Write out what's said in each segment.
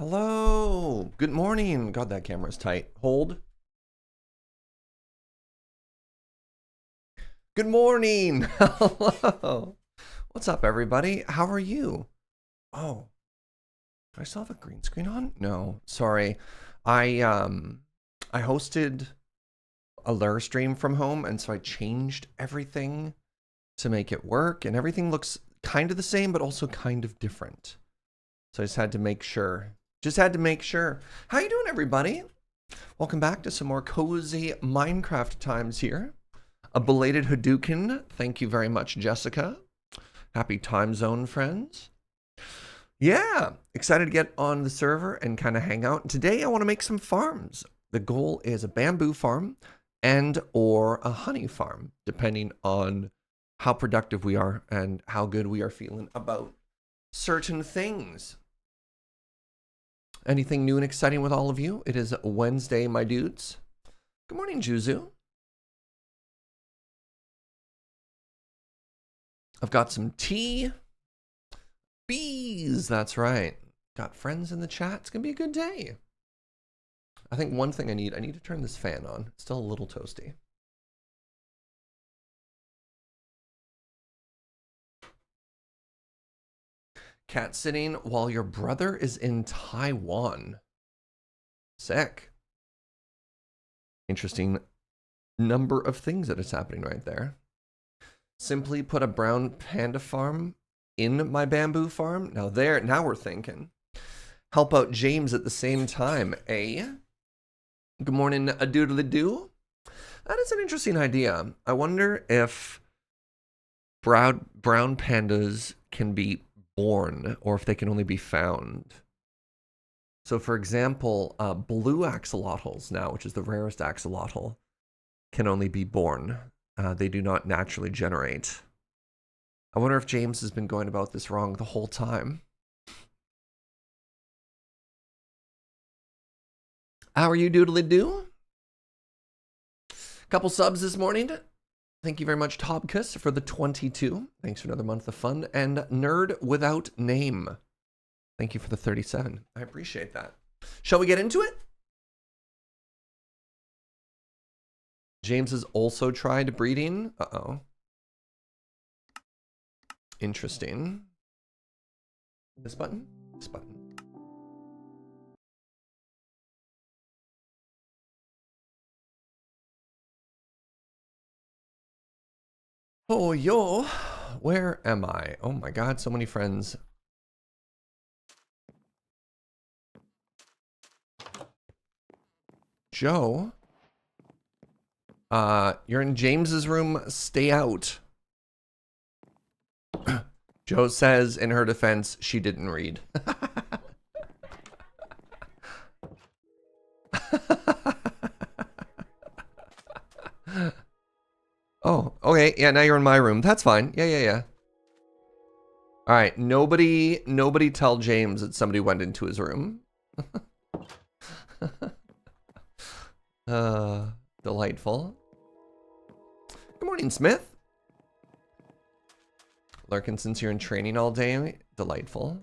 Hello. Good morning. God, that camera's tight. Hold. Good morning. Hello. What's up, everybody? How are you? Oh, do I still have a green screen on? No, sorry. I hosted a Lure stream from home, and so I changed everything to make it work, and everything looks kind of the same, but also kind of different. So I just had to make sure. How you doing, everybody? Welcome back to some more cozy Minecraft times here. A belated Hadouken. Thank you very much, Jessica. Happy time zone, friends. Yeah, excited to get on the server and kind of hang out. Today I want to make some farms. The goal is a bamboo farm and or a honey farm, depending on how productive we are and how good we are feeling about certain things. Anything new and exciting with all of you? It is Wednesday, my dudes. Good morning, Juzu. I've got some tea. Bees, that's right. Got friends in the chat. It's going to be a good day. I think one thing I need to turn this fan on. It's still a little toasty. Cat sitting while your brother is in Taiwan. Sick. Interesting number of things that is happening right there. Simply put a brown panda farm in my bamboo farm. Now we're thinking. Help out James at the same time, eh? Good morning, a doodly-doo. That is an interesting idea. I wonder if brown pandas can be born or if they can only be found. So for example, blue axolotls now, which is the rarest axolotl, can only be born. They do not naturally generate. I wonder if James has been going about this wrong the whole time. How are you, doodly-doo? Couple subs this morning. Thank you very much, Tobkus, for the 22. Thanks for another month of fun. And Nerd Without Name. Thank you for the 37. I appreciate that. Shall we get into it? James has also tried breeding. Uh-oh. Interesting. This button? This button. Oh, yo. Where am I? Oh my god, so many friends. Joe? You're in James's room. Stay out. Joe says in her defense, she didn't read. Oh, okay. Yeah, now you're in my room. That's fine. Yeah. All right. Nobody tell James that somebody went into his room. Delightful. Good morning, Smith. Lurking since you're in training all day. Delightful.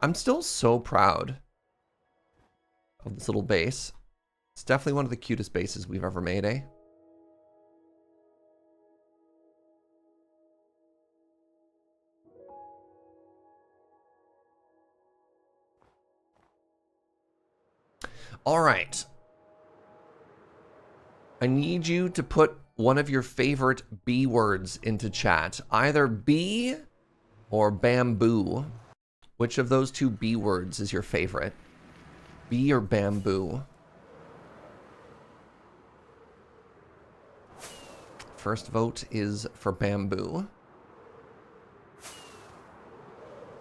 I'm still so proud of this little base. It's definitely one of the cutest bases we've ever made, eh? All right. I need you to put one of your favorite B words into chat. Either bee or bamboo. Which of those two B words is your favorite? Bee or bamboo? First vote is for bamboo.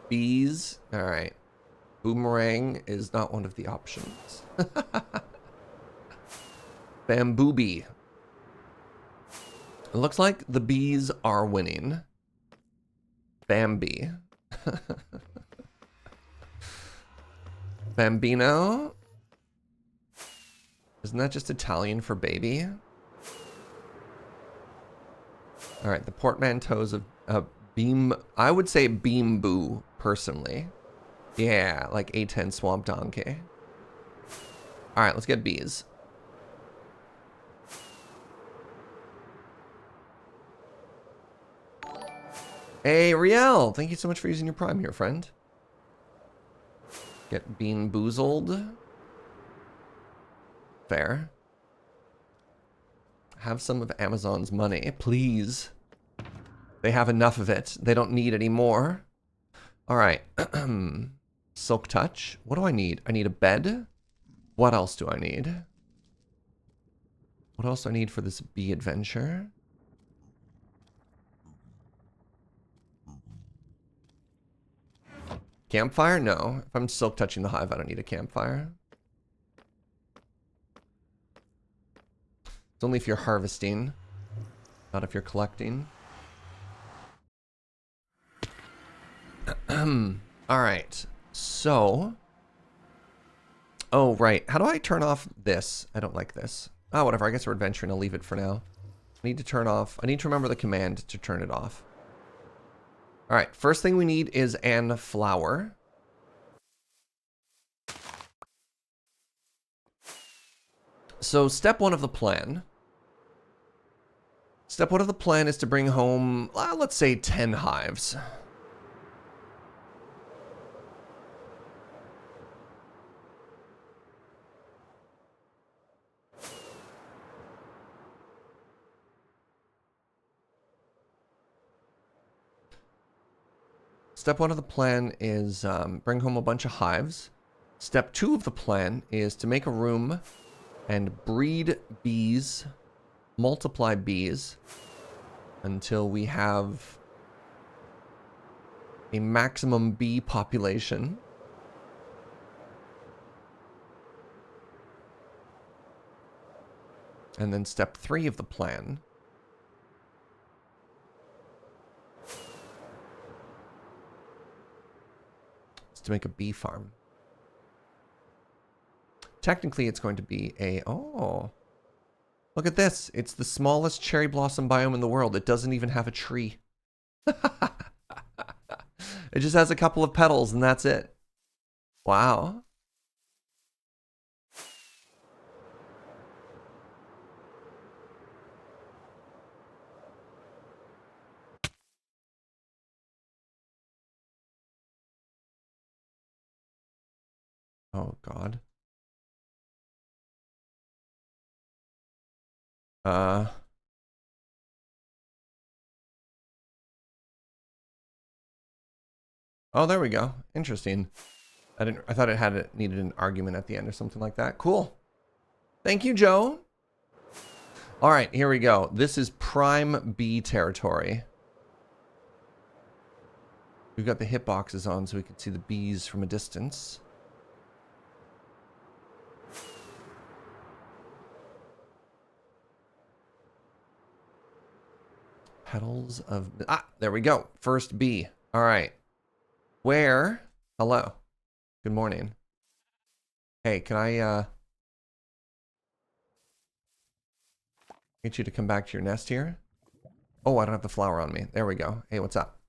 Bees. All right. Boomerang is not one of the options. Bamboo bee. It looks like the bees are winning. Bambi. Bambino? Isn't that just Italian for baby? All right, the portmanteaus of beam. I would say beam boo personally. Yeah, like A10 Swamp Donkey. All right, let's get bees. Hey, Riel, thank you so much for using your Prime here, friend. Get bean boozled. Fair. Have some of Amazon's money, please. They have enough of it. They don't need any more. All right. Silk touch. What do I need? I need a bed. What else do I need? What else do I need for this bee adventure? Campfire? No. If I'm silk touching the hive, I don't need a campfire. It's only if you're harvesting, not if you're collecting. All right. So. Oh, right. How do I turn off this? I don't like this. Oh, whatever. I guess we're adventuring. I'll leave it for now. I need to turn off. I need to remember the command to turn it off. All right. First thing we need is an flower. So step one of the plan. Step one of the plan is to bring home, let's say 10 hives. Step one of the plan is bring home a bunch of hives. Step two of the plan is to make a room and breed bees, multiply bees until we have a maximum bee population. And then step three of the plan is to make a bee farm. Technically, it's going to be a... Oh, look at this. It's the smallest cherry blossom biome in the world. It doesn't even have a tree. It just has a couple of petals and that's it. Wow. Oh, God. Oh, there we go. Interesting. I thought it needed an argument at the end or something like that. Cool. Thank you, Joe. All right, here we go. This is prime bee territory. We've got the hitboxes on so we can see the bees from a distance. Petals of... Ah, there we go. First bee. All right. Where? Hello. Good morning. Hey, can I get you to come back to your nest here? Oh, I don't have the flower on me. There we go. Hey, what's up?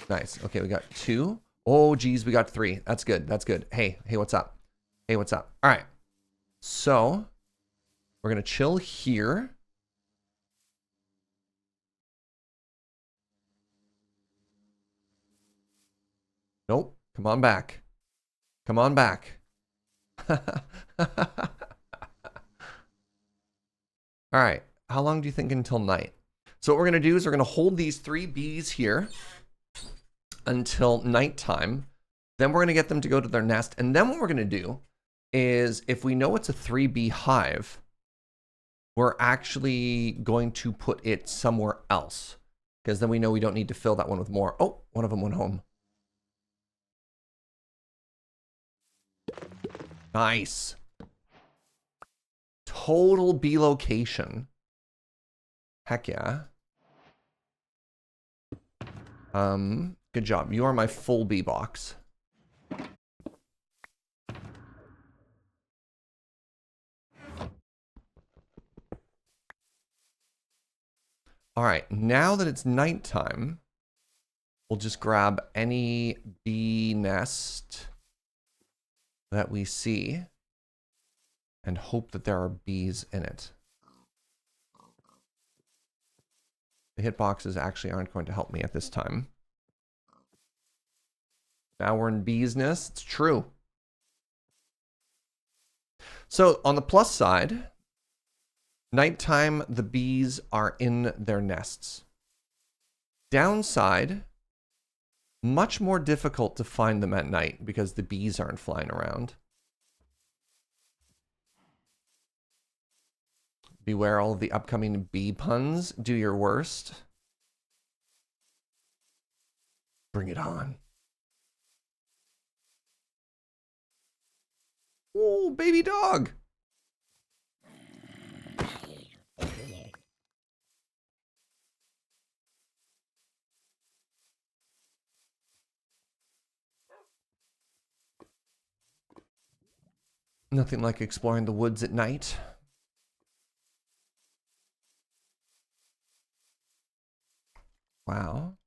Nice. Okay, we got 2. Oh, geez, we got 3. That's good. That's good. Hey, what's up? Hey, what's up? All right. So, we're going to chill here. Nope. Come on back. Come on back. All right. How long do you think until night? So what we're going to do is we're going to hold these 3 bees here until nighttime. Then we're going to get them to go to their nest. And then what we're going to do is if we know it's a 3 bee hive, we're actually going to put it somewhere else. Because then we know we don't need to fill that one with more. Oh, one of them went home. Nice. Total bee location. Heck yeah. Good job. You are my full bee box. All right, now that it's nighttime, We'll just grab any bee nest that we see and hope that there are bees in it. The hitboxes actually aren't going to help me at this time. Now we're in bees nest. It's true. So on the plus side, nighttime, the bees are in their nests. Downside, much more difficult to find them at night because the bees aren't flying around. Beware all of the upcoming bee puns. Do your worst. Bring it on. Oh, baby dog. Nothing like exploring the woods at night. Wow.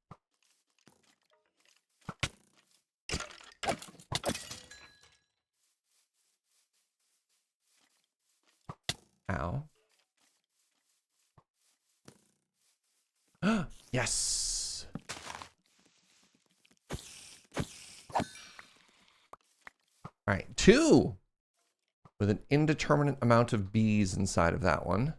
Ow. Yes. All right, 2 with an indeterminate amount of bees inside of that one.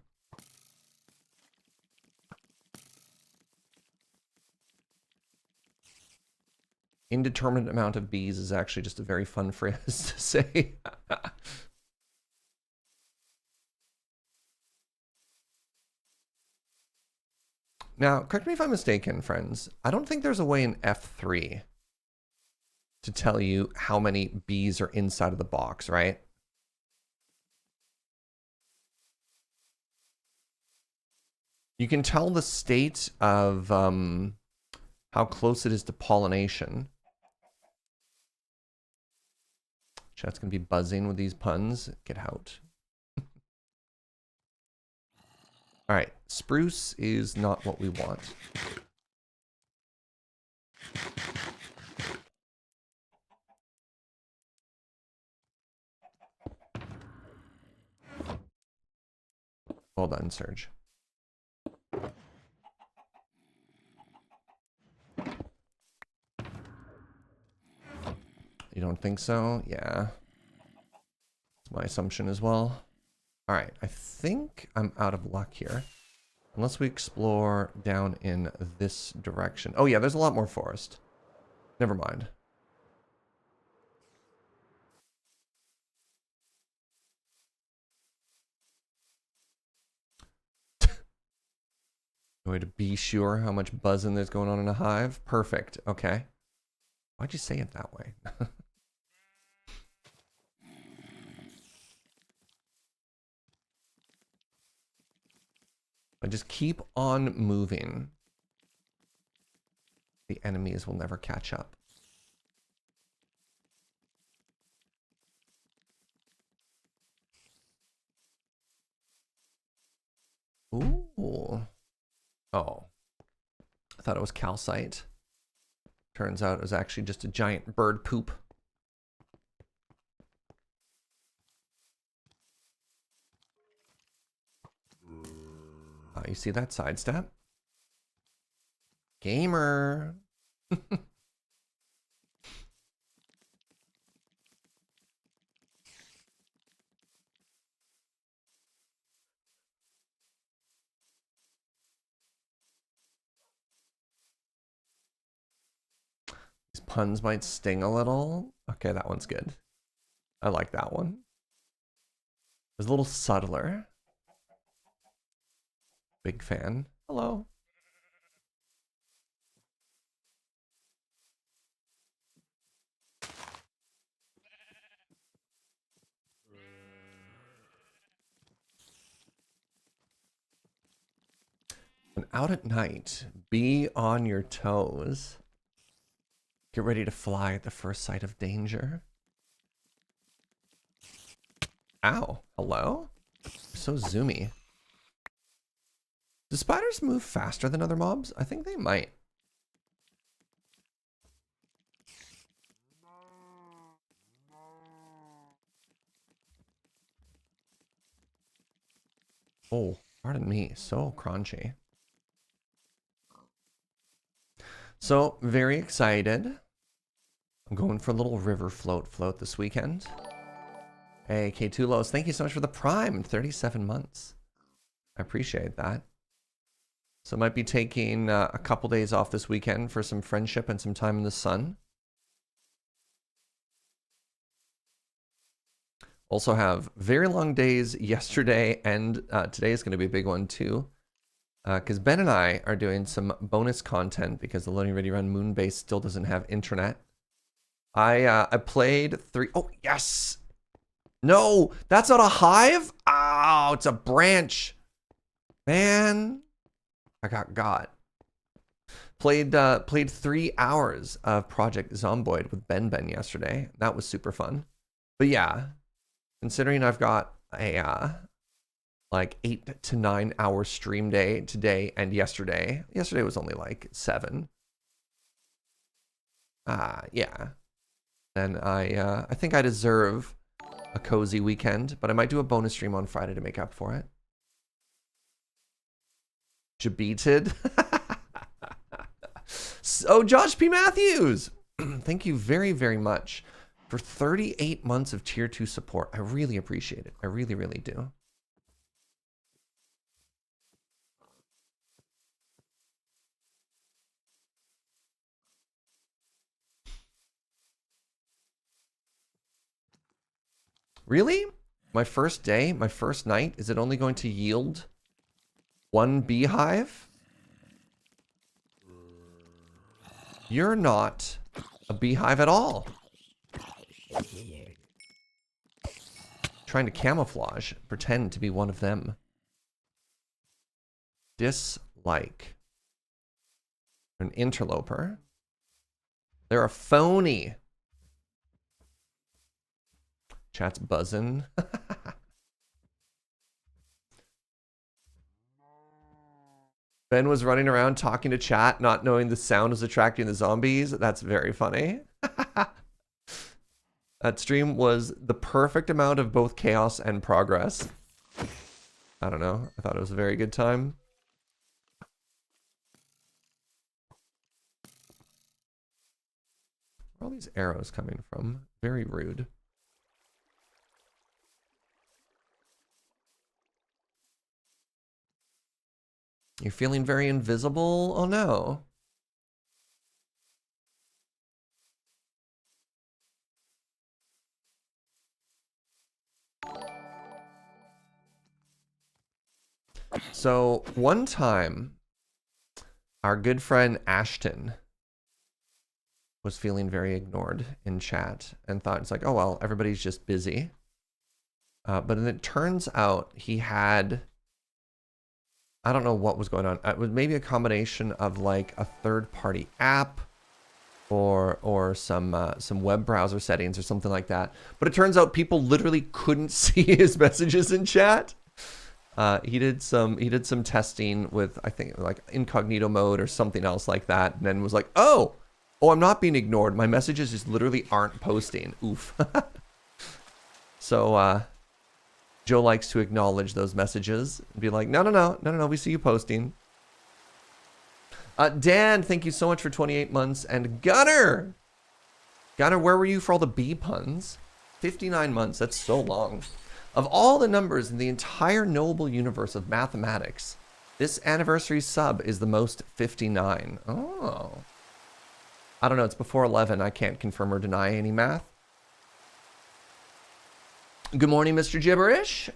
Indeterminate amount of bees is actually just a very fun phrase to say. Now, correct me if I'm mistaken, friends. I don't think there's a way in F3 to tell you how many bees are inside of the box, right? You can tell the state of how close it is to pollination. Chat's going to be buzzing with these puns. Get out. All right, spruce is not what we want. Well done, Serge. You don't think so? Yeah. That's my assumption as well. All right, I think I'm out of luck here. Unless we explore down in this direction. Oh yeah, there's a lot more forest. Never mind. Way to be sure how much buzzing there's going on in a hive. Perfect. Okay. Why'd you say it that way? But just keep on moving. The enemies will never catch up. Ooh. Oh. I thought it was calcite. Turns out it was actually just a giant bird poop. You see that sidestep? Gamer. These puns might sting a little. Okay, that one's good. I like that one. It was a little subtler. Big fan. Hello. When out at night, be on your toes. Get ready to fly at the first sight of danger. Ow. Hello? So zoomy. Do spiders move faster than other mobs? I think they might. Oh, pardon me. So crunchy. So, very excited. I'm going for a little river float this weekend. Hey, K2Los, thank you so much for the Prime. 37 months. I appreciate that. So, I might be taking a couple days off this weekend for some friendship and some time in the sun. Also have very long days yesterday, and today is going to be a big one too. Because Ben and I are doing some bonus content because the Loading Ready Run Moonbase still doesn't have internet. I played 3. Oh, yes! No, that's not a hive? Oh, it's a branch. Man, I got. Played 3 hours of Project Zomboid with Ben yesterday. That was super fun. But yeah, considering I've got a like 8 to 9 hour stream day today and yesterday. Yesterday was only like 7. Yeah. And I think I deserve a cozy weekend, but I might do a bonus stream on Friday to make up for it. Jabeated. So Josh P. Matthews, thank you very, very much for 38 months of tier 2 support. I really appreciate it. I really, really do. Really? My first day, my first night, is it only going to yield 1 beehive? You're not a beehive at all. Trying to camouflage, pretend to be one of them. Dislike. An interloper. They're a phony. Chat's buzzing. Ben was running around talking to chat, not knowing the sound was attracting the zombies. That's very funny. That stream was the perfect amount of both chaos and progress. I don't know. I thought it was a very good time. Where are all these arrows coming from? Very rude. You're feeling very invisible? Oh no. So one time, our good friend Ashton was feeling very ignored in chat and thought it's like, oh well, everybody's just busy. But then it turns out he had, I don't know what was going on. It was maybe a combination of like a third-party app or some web browser settings or something like that. But it turns out people literally couldn't see his messages in chat. He did some testing with, I think, like incognito mode or something else like that, and then was like, oh, I'm not being ignored. My messages just literally aren't posting. Oof. So Joe likes to acknowledge those messages and be like, no, we see you posting. Dan, thank you so much for 28 months. And Gunner, where were you for all the bee puns? 59 months, that's so long. Of all the numbers in the entire knowable universe of mathematics, this anniversary sub is the most, 59. Oh. I don't know, it's before 11. I can't confirm or deny any math. Good morning, Mr. Gibberish.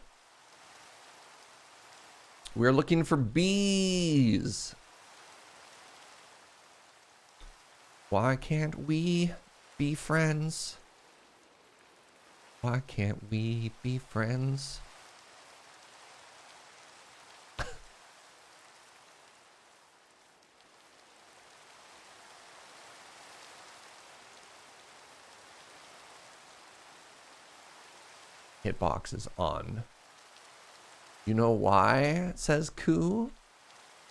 We're looking for bees. Why can't we be friends? Why can't we be friends? Hitbox is on. You know why? Says Koo.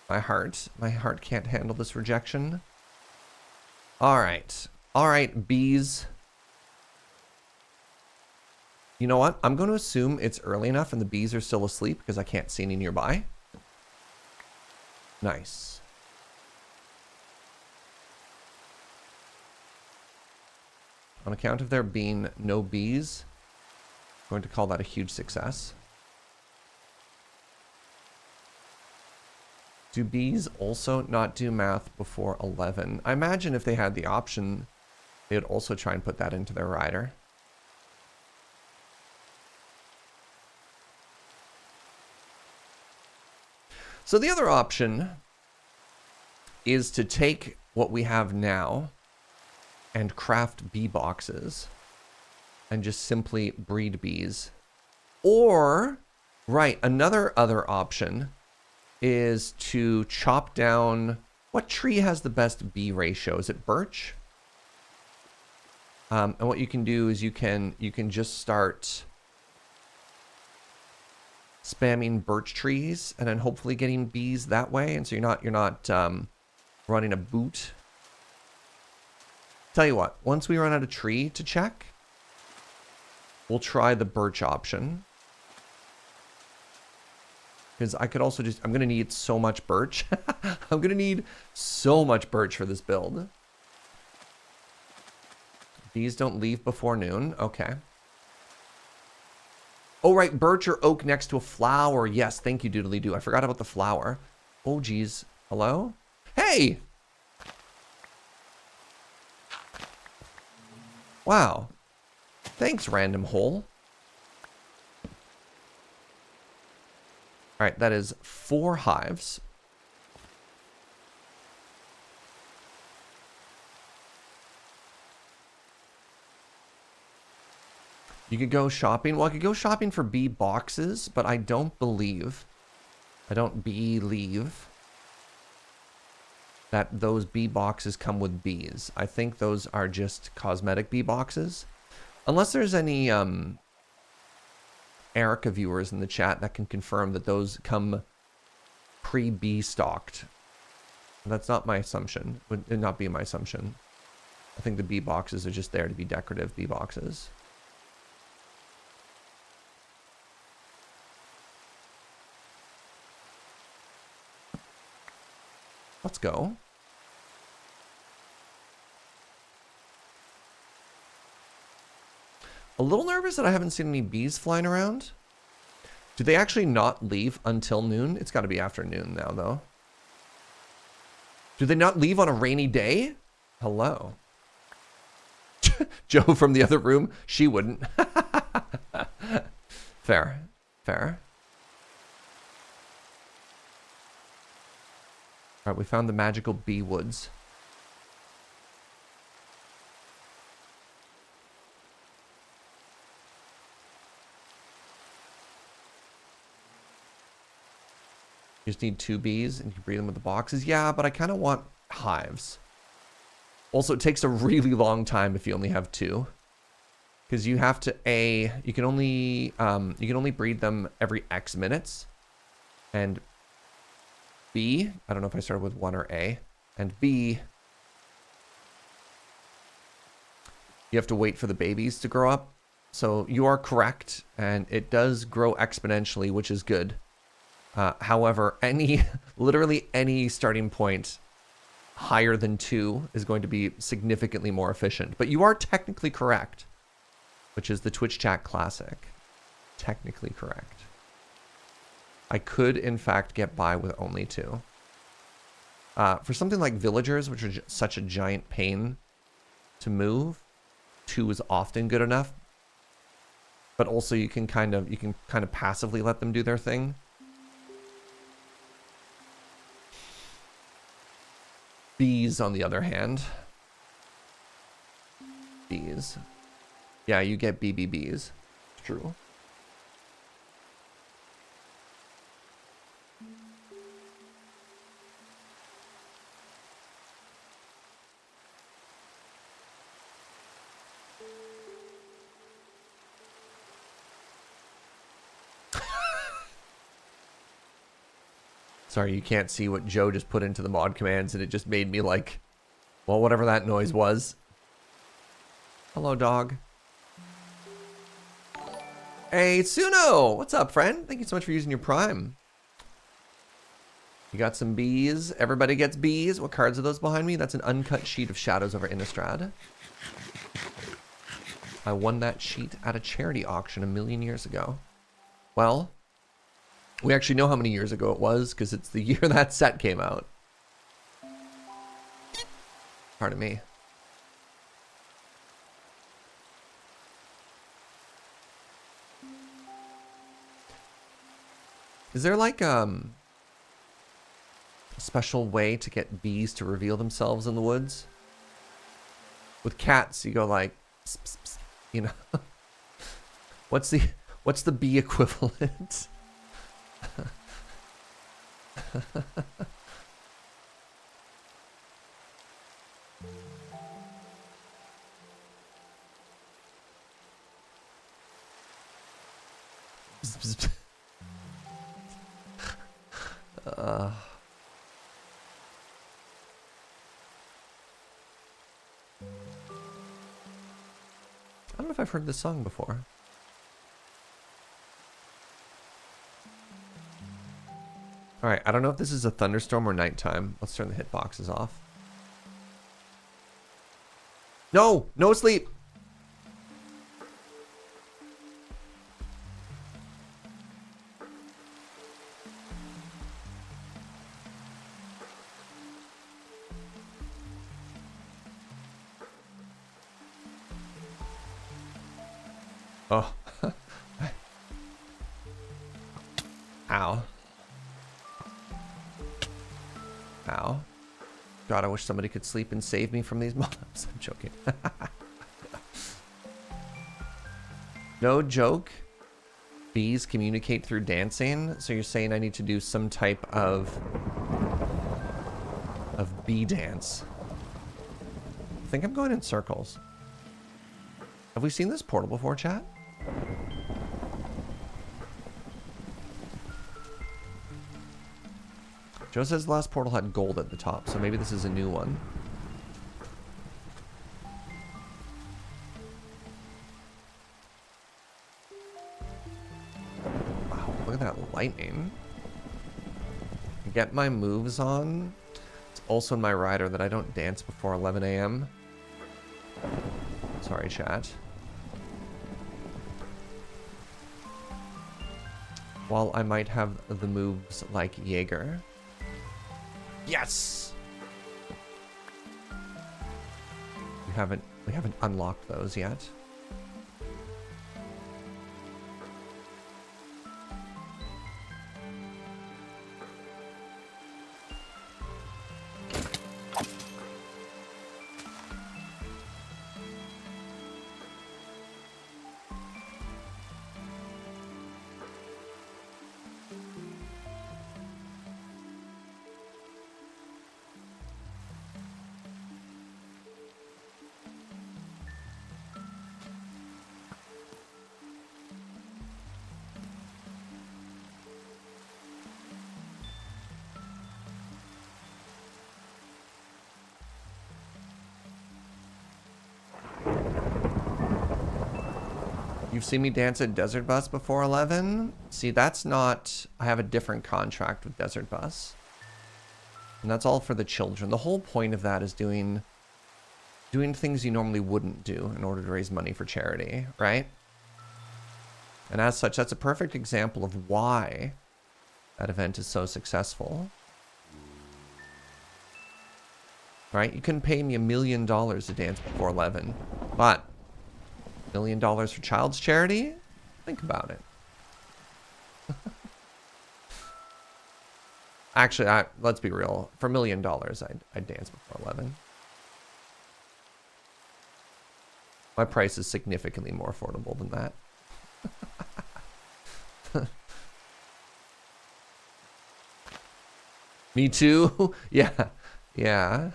My heart can't handle this rejection. All right, bees. You know what? I'm going to assume it's early enough and the bees are still asleep because I can't see any nearby. Nice. On account of there being no bees, I'm going to call that a huge success. Do bees also not do math before 11? I imagine if they had the option, they would also try and put that into their rider. So the other option is to take what we have now and craft bee boxes and just simply breed bees. Or, right, another other option is to chop down... What tree has the best bee ratio? Is it birch? And what you can do is you can just start spamming birch trees and then hopefully getting bees that way, and so you're not running a boot. Tell you what, once we run out of tree to check, we'll try the birch option. Because I could also just, I'm going to need so much birch. I'm going to need so much birch for this build. Bees don't leave before noon. Okay. Oh, right. Birch or oak next to a flower. Yes. Thank you, Doodly Doo. I forgot about the flower. Oh, geez. Hello? Hey! Wow. Thanks, random hole. All right. That is 4 hives. You could go shopping. Well, I could go shopping for bee boxes, but I don't believe that those bee boxes come with bees. I think those are just cosmetic bee boxes. Unless there's any Erica viewers in the chat that can confirm that those come pre-bee stocked. That's not my assumption. Would not be my assumption. I think the bee boxes are just there to be decorative bee boxes. Let's go. A little nervous that I haven't seen any bees flying around. Do they actually not leave until noon? It's got to be afternoon now, though. Do they not leave on a rainy day? Hello. Joe from the other room, she wouldn't. Fair. Fair. All right, we found the magical bee woods. You just need 2 bees and you can breed them with the boxes. Yeah, but I kind of want hives. Also, it takes a really long time if you only have 2. Because you have to you can only breed them every X minutes. And B, I don't know if I started with 1 or A. And B, you have to wait for the babies to grow up. So you are correct, and it does grow exponentially, which is good. However, literally any starting point higher than 2 is going to be significantly more efficient. But you are technically correct, which is the Twitch chat classic. Technically correct. I could, in fact, get by with only 2. For something like villagers, which are such a giant pain to move, 2 is often good enough. But also you can kind of passively let them do their thing. Bees, on the other hand. Bees. Yeah, you get BBBs. True. Sorry, you can't see what Joe just put into the mod commands, and it just made me like, well, whatever that noise was. Hello, dog. Hey, Tsuno! What's up, friend? Thank you so much for using your Prime. You got some bees. Everybody gets bees. What cards are those behind me? That's an uncut sheet of Shadows over Innistrad. I won that sheet at a charity auction 1,000,000 years ago. Well, we actually know how many years ago it was because it's the year that set came out. Pardon me. Is there like a special way to get bees to reveal themselves in the woods? With cats, you go like, pss, pss, pss, you know. What's the bee equivalent? I don't know if I've heard this song before. All right, I don't know if this is a thunderstorm or nighttime. Let's turn the hitboxes off. No, no sleep. Oh. Ow. Ow. God, I wish somebody could sleep and save me from these mobs. I'm joking. No joke. Bees communicate through dancing. So you're saying I need to do some type of bee dance. I think I'm going in circles. Have we seen this portal before, chat? Joe says the last portal had gold at the top, so maybe this is a new one. Wow, look at that lightning. Get my moves on. It's also in my rider that I don't dance before 11 a.m. Sorry, chat. While I might have the moves like Jaeger. Yes! We haven't unlocked those yet. You've seen me dance at Desert Bus before 11? See, that's not... I have a different contract with Desert Bus. And that's all for the children. The whole point of that is doing things you normally wouldn't do in order to raise money for charity, right? And as such, that's a perfect example of why that event is so successful. Right? You couldn't pay me $1 million to dance before 11, but $1 million for child's charity? Think about it. Actually, let's be real. For $1 million, I'd dance before 11. My price is significantly more affordable than that. Me too? Yeah. Yeah.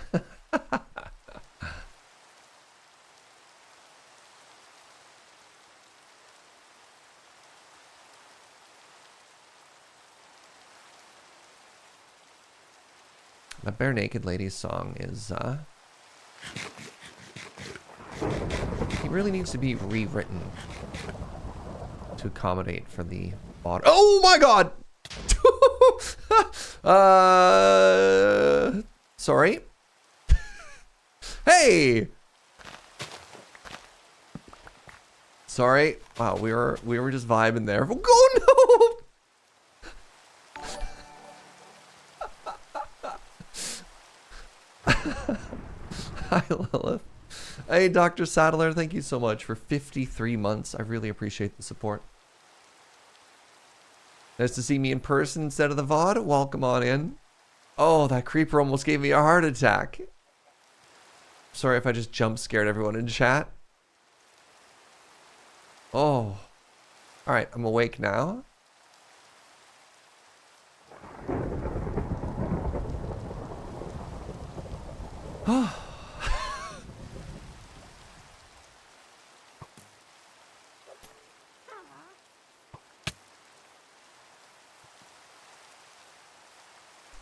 That Bare Naked Ladies song is, he really needs to be rewritten to accommodate for the bot. Oh my god! Sorry. Hey! Sorry. Wow, we were just vibing there. Oh no! Hi, Lilith. Hey, Dr. Saddler, thank you so much for 53 months. I really appreciate the support. Nice to see me in person instead of the VOD. Welcome on in. Oh, that creeper almost gave me a heart attack. Sorry if I just jump scared everyone in chat. Oh. Alright, I'm awake now. Oh.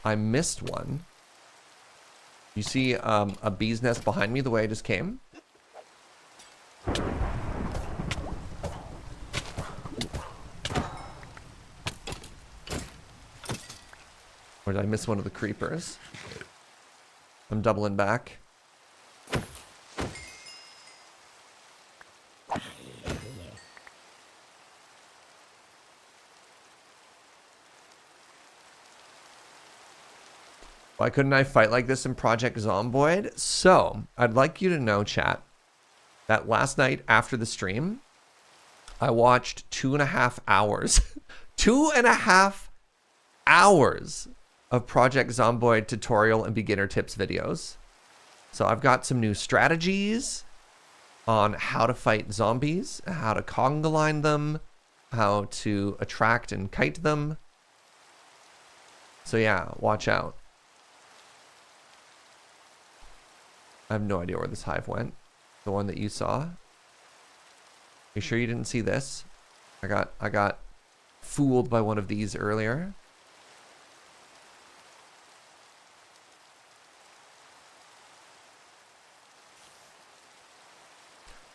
I missed one. You see a bee's nest behind me the way I just came? Or did I miss one of the creepers? I'm doubling back. Why couldn't I fight like this in Project Zomboid? So, I'd like you to know, chat, that last night after the stream, I watched 2.5 hours. 2.5 hours of Project Zomboid tutorial and beginner tips videos. So I've got some new strategies on how to fight zombies, how to conga line them, how to attract and kite them. So yeah, watch out. I have no idea where this hive went. The one that you saw. You sure you didn't see this? I got fooled by one of these earlier.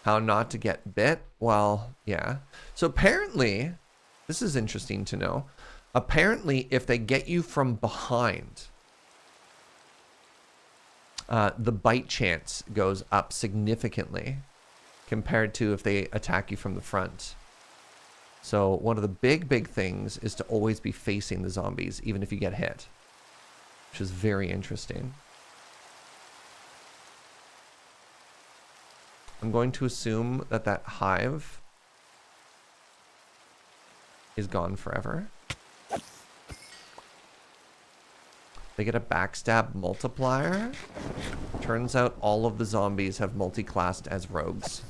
How not to get bit? Well, yeah. So apparently, this is interesting to know. Apparently, if they get you from behind, the bite chance goes up significantly compared to if they attack you from the front. So one of the big things is to always be facing the zombies, even if you get hit, which is very interesting. I'm going to assume that that hive is gone forever. They get a backstab multiplier. Turns out all of the zombies have multi-classed as rogues.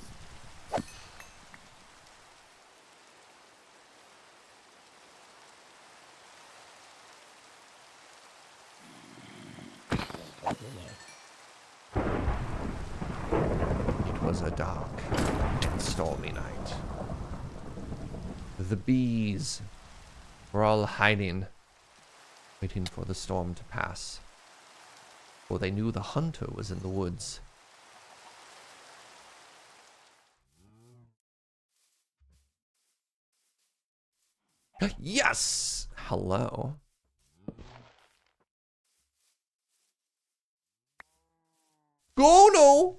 It was a dark and stormy night. The bees were all hiding, waiting for the storm to pass. For they knew the hunter was in the woods. Yes! Hello. Oh no!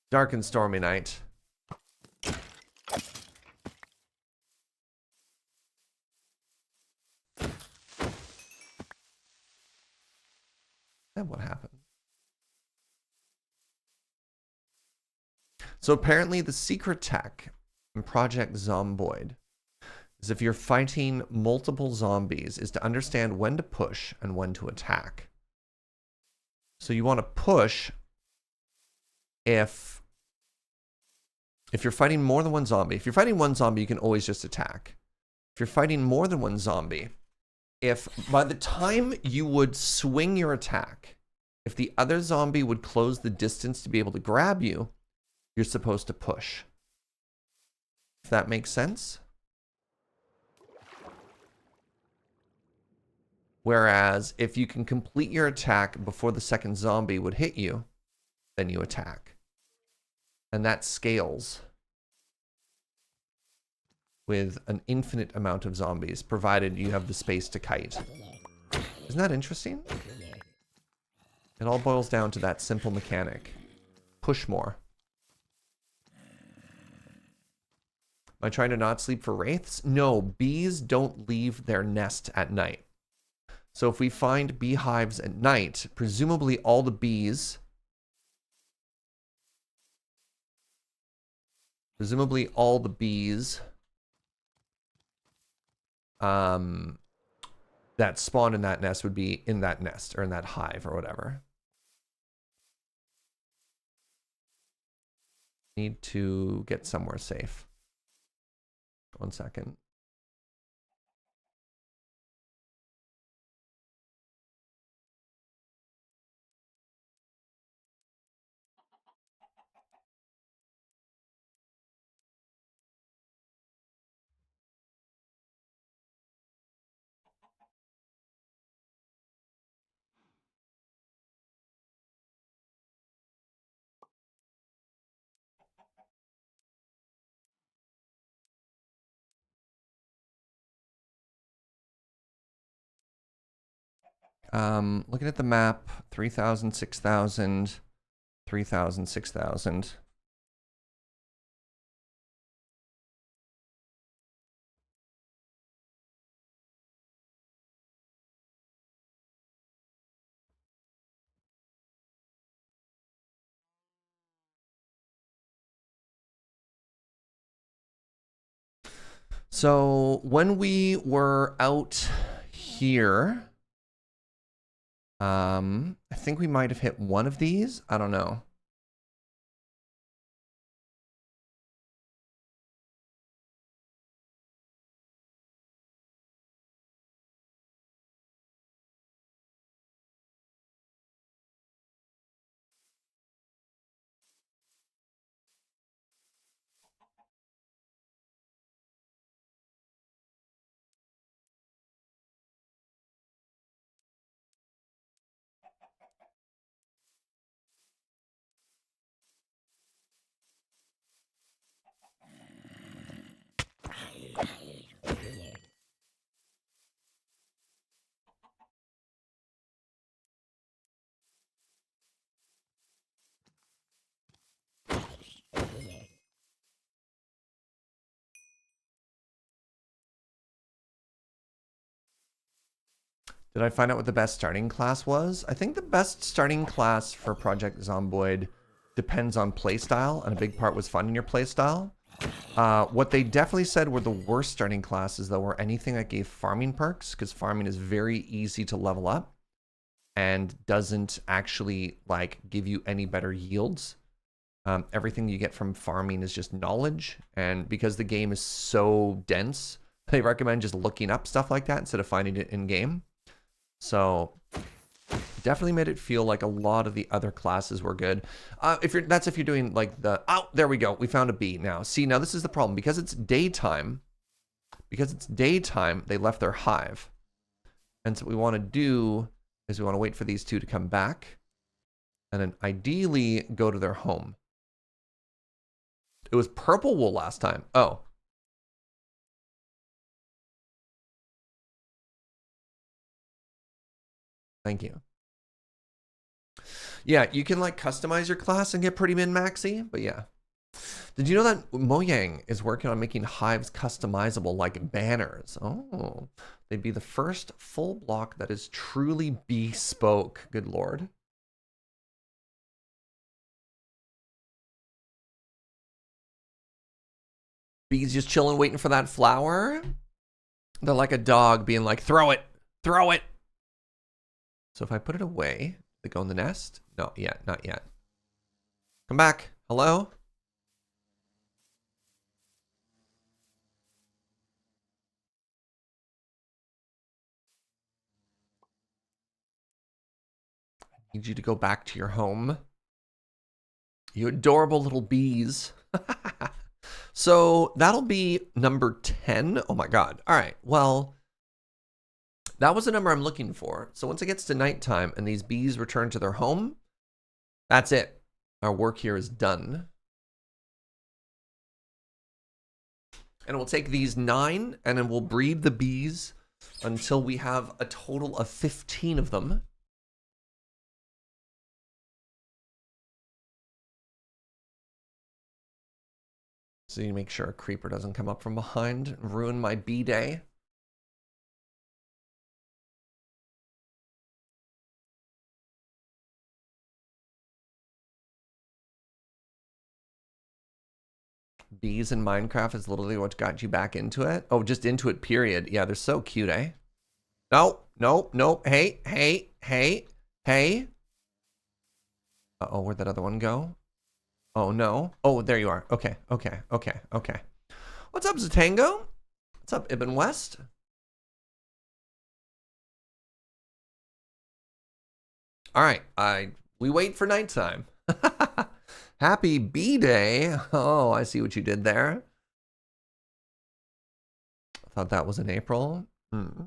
Dark and stormy night. Then what happened? So apparently the secret tech in Project Zomboid is if you're fighting multiple zombies is to understand when to push and when to attack. So you want to push if you're fighting more than one zombie. If you're fighting one zombie, you can always just attack. If you're fighting more than one zombie, if by the time you would swing your attack, if the other zombie would close the distance to be able to grab you, you're supposed to push. If that makes sense. Whereas if you can complete your attack before the second zombie would hit you, then you attack. And that scales with an infinite amount of zombies, provided you have the space to kite. Isn't that interesting? It all boils down to that simple mechanic. Push more. Am I trying to not sleep for wraiths? No, bees don't leave their nest at night. So if we find beehives at night, presumably all the bees... that spawn in that nest would be in that nest or in that hive or whatever. Need to get somewhere safe. 1 second. Looking at the map, 3,000, 6,000, 3,000, 6,000. So when we were out here, I think we might have hit one of these. I don't know. Did I find out what the best starting class was? I think the best starting class for Project Zomboid depends on playstyle, and a big part was finding your playstyle. What they definitely said were the worst starting classes, though, were anything that gave farming perks, because farming is very easy to level up and doesn't actually like give you any better yields. Everything you get from farming is just knowledge, and because the game is so dense, they recommend just looking up stuff like that instead of finding it in game. So definitely made it feel like a lot of the other classes were good. If you're doing like the, oh, there we go. We found a bee now. See, now this is the problem. Because it's daytime, they left their hive. And so what we want to do is we want to wait for these two to come back and then ideally go to their home. It was purple wool last time. Oh. Thank you. Yeah, you can like customize your class and get pretty min-maxy, but yeah. Did you know that Mojang is working on making hives customizable like banners? Oh, they'd be the first full block that is truly bespoke. Good Lord. Bees just chilling, waiting for that flower. They're like a dog being like, throw it, throw it. So if I put it away, they go in the nest? No, yet, not yet. Come back. Hello? I need you to go back to your home. You adorable little bees. So that'll be number 10. Oh my God. All right. Well, that was the number I'm looking for. So once it gets to nighttime and these bees return to their home, that's it. Our work here is done. And we'll take these 9 and then we'll breed the bees until we have a total of 15 of them. So you make sure a creeper doesn't come up from behind and ruin my bee day. Bees in Minecraft is literally what got you back into it. Oh, just into it, period. Yeah, they're so cute, eh? No, no, no. Hey, hey, hey, hey. Uh-oh, where'd that other one go? Oh, no. Oh, there you are. Okay, okay, okay, okay. What's up, Zatango? What's up, Ibn West? All right, we wait for nighttime. Happy B-Day. Oh, I see what you did there. I thought that was in April. Hmm.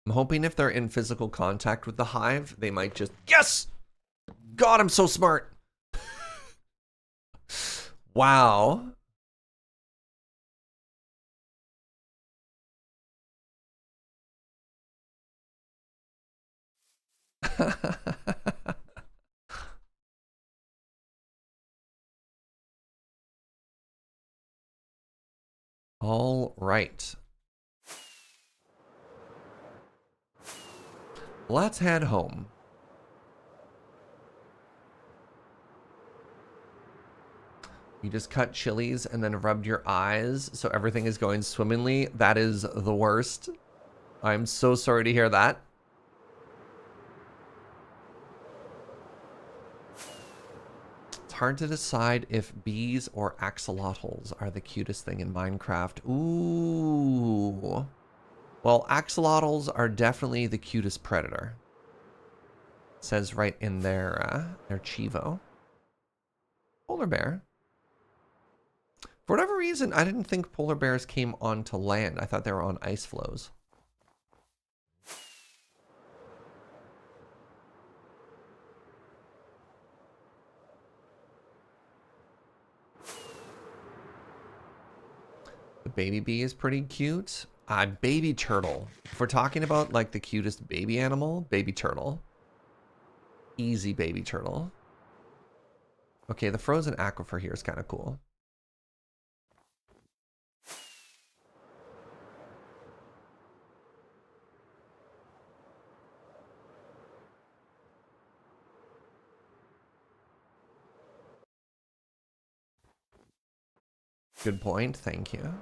I'm hoping if they're in physical contact with the hive, they might just... Yes! God, I'm so smart. Wow. All right. Let's head home. You just cut chilies and then rubbed your eyes so everything is going swimmingly. That is the worst. I'm so sorry to hear that. It's hard to decide if bees or axolotls are the cutest thing in Minecraft. Ooh. Well, axolotls are definitely the cutest predator. It says right in their Chivo. Polar bear. For whatever reason, I didn't think polar bears came onto land. I thought they were on ice floes. The baby bee is pretty cute. Baby turtle. If we're talking about like the cutest baby animal, baby turtle. Easy baby turtle. Okay, the frozen aquifer here is kind of cool. Good point, thank you.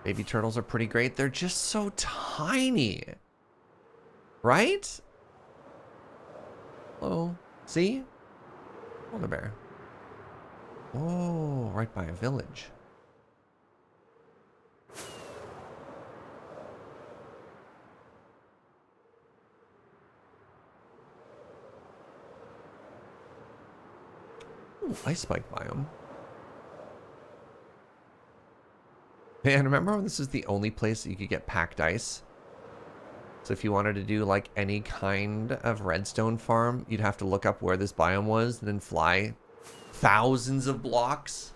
Baby turtles are pretty great. They're just so tiny. Right? Oh, see? Polar bear. Oh, right by a village. Ooh, ice spike biome. Man, remember when this is the only place that you could get packed ice? So if you wanted to do like any kind of redstone farm, you'd have to look up where this biome was and then fly thousands of blocks,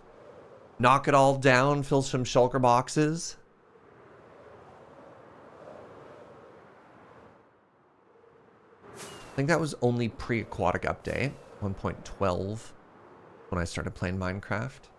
knock it all down, fill some shulker boxes. I think that was only pre-aquatic update, 1.12, when I started playing Minecraft.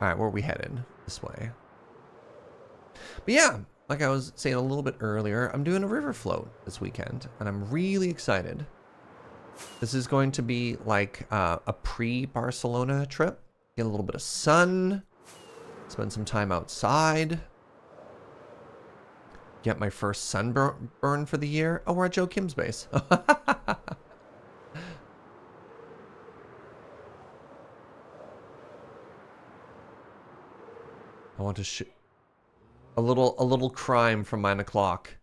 All right, where are we headed? This way. But yeah, like I was saying a little bit earlier, I'm doing a river float this weekend, and I'm really excited. This is going to be like a pre-Barcelona trip. Get a little bit of sun. Spend some time outside. Get my first sunburn for the year. Oh, we're at Joe Kim's base. I want to shoot a little crime from 9 o'clock.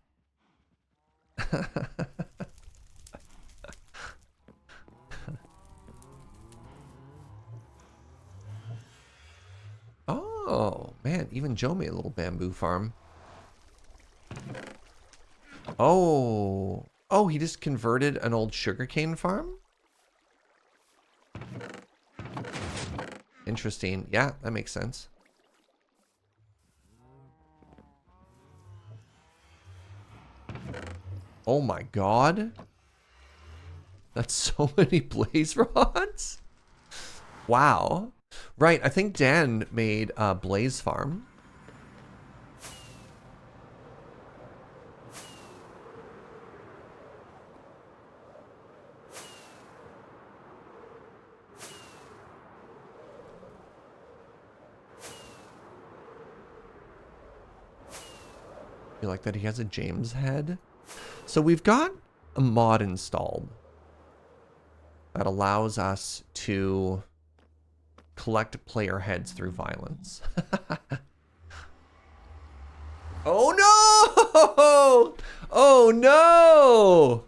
Oh, man, even Joe made a little bamboo farm. Oh, he just converted an old sugarcane farm? Interesting. Yeah, that makes sense. Oh my god. That's so many blaze rods. Wow. Right, I think Dan made a blaze farm. You like that he has a James head? So we've got a mod installed that allows us to collect player heads through violence. Oh no! Oh no!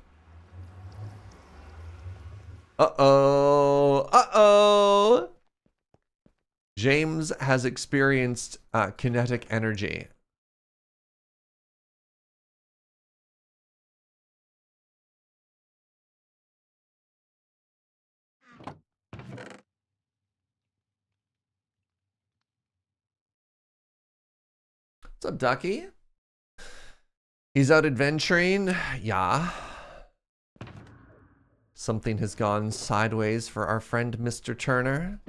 Uh-oh. Uh-oh. James has experienced kinetic energy. What's up, Ducky? He's out adventuring. Yeah. Something has gone sideways for our friend Mr. Turner.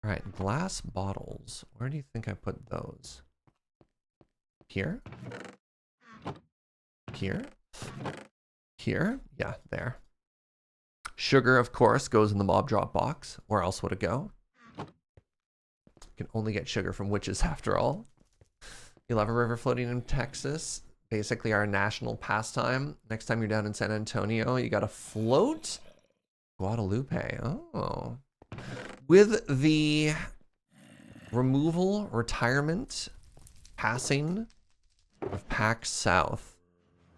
All right, glass bottles. Where do you think I put those? Here? Here? Here? Yeah, there. Sugar, of course, goes in the mob drop box. Where else would it go? You can only get sugar from witches after all. You'll have a river floating in Texas. Basically our national pastime. Next time you're down in San Antonio, you gotta float Guadalupe. Oh. With the removal, retirement, passing of PAX South,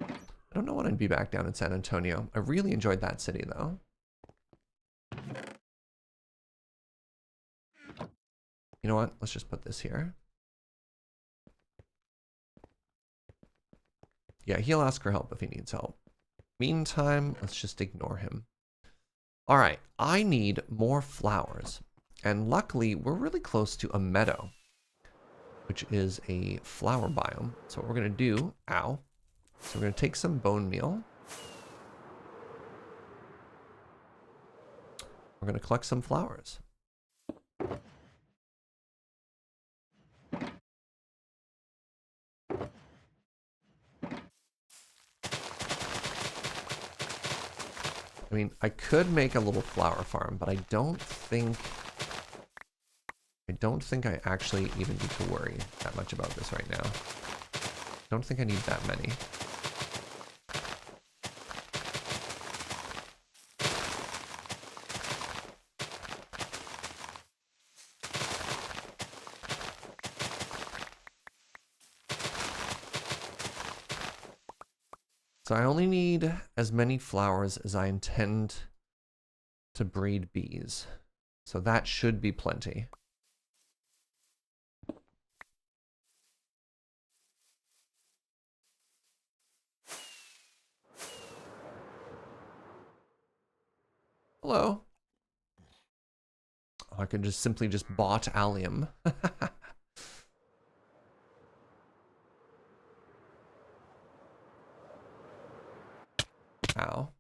I don't know when I'd be back down in San Antonio. I really enjoyed that city, though. You know what? Let's just put this here. Yeah, he'll ask for help if he needs help. Meantime, let's just ignore him. All right, I need more flowers. And luckily, we're really close to a meadow, which is a flower biome. So what we're going to do, ow. So we're going to take some bone meal. We're going to collect some flowers. I mean, I could make a little flower farm, but I don't think I actually even need to worry that much about this right now. I don't think I need that many. So I only need as many flowers as I intend to breed bees. So that should be plenty. Hello. Oh, I could just simply bought allium. Ow.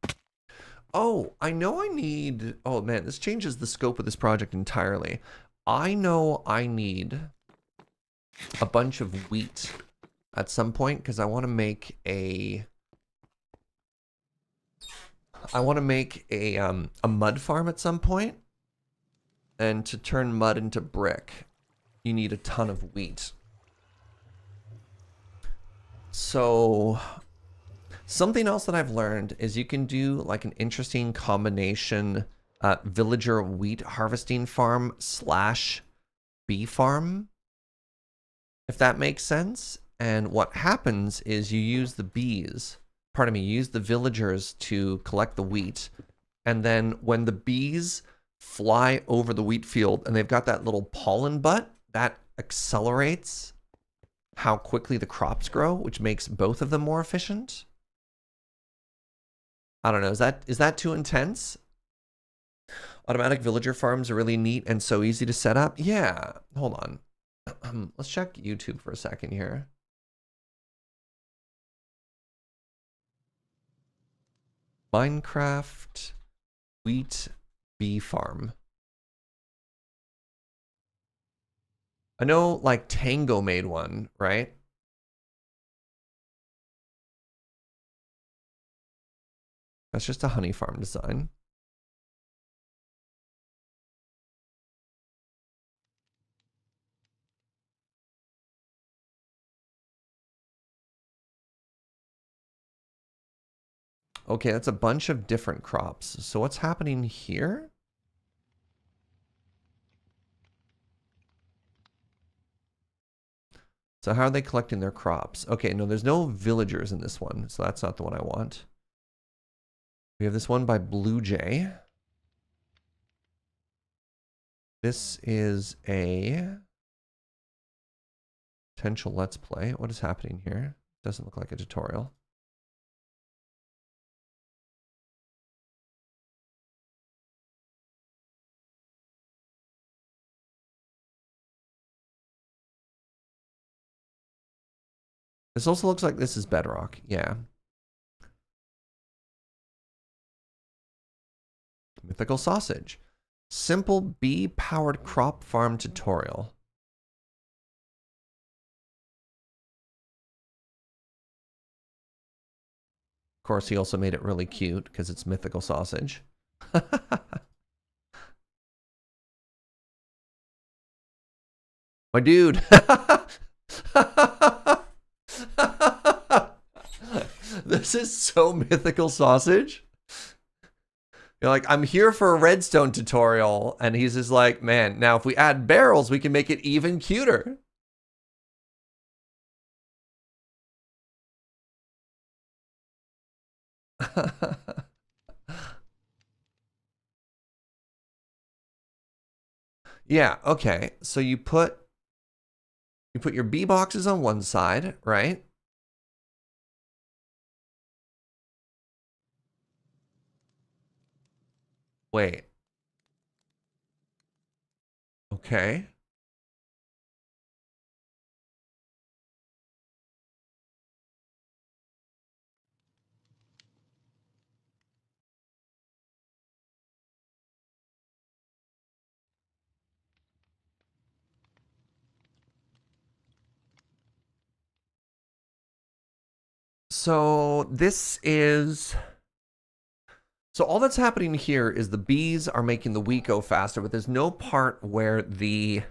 Oh, I know I need... Oh, man, this changes the scope of this project entirely. I know I need a bunch of wheat at some point because I want to make a a mud farm at some point. And to turn mud into brick, you need a ton of wheat. So something else that I've learned is you can do like an interesting combination villager wheat harvesting farm / bee farm, if that makes sense. And what happens is you use the bees, pardon me, you use the villagers to collect the wheat. And then when the bees fly over the wheat field and they've got that little pollen butt, that accelerates how quickly the crops grow, which makes both of them more efficient. I don't know, is that too intense? Automatic villager farms are really neat and so easy to set up. Yeah, hold on. Let's check YouTube for a second here. Minecraft wheat bee farm. I know like Tango made one, right? That's just a honey farm design. Okay, that's a bunch of different crops. So what's happening here? So how are they collecting their crops? Okay, no, there's no villagers in this one, so that's not the one I want. We have this one by Blue Jay. This is a potential Let's Play. What is happening here? Doesn't look like a tutorial. This also looks like this is Bedrock. Yeah. Mythical Sausage. Simple bee-powered crop farm tutorial. Of course, he also made it really cute because it's Mythical Sausage. My dude. This is so Mythical Sausage. You're like, I'm here for a redstone tutorial. And he's just like, man, now if we add barrels, we can make it even cuter. Yeah, okay. So you put your bee boxes on one side, right? Wait. Okay. So this is... So all that's happening here is the bees are making the wheat go faster, but there's no part where the...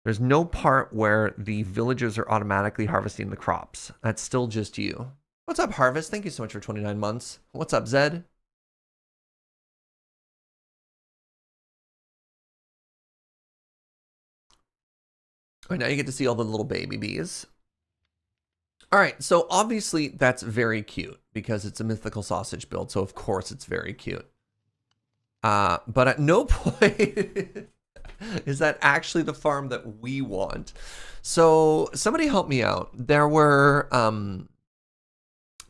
There's no part where the villagers are automatically harvesting the crops. That's still just you. What's up, Harvest? Thank you so much for 29 months. What's up, Zed? All right, now you get to see all the little baby bees. All right, so obviously that's very cute because it's a mythical sausage build, so of course it's very cute. But at no point is that actually the farm that we want. So somebody help me out. There were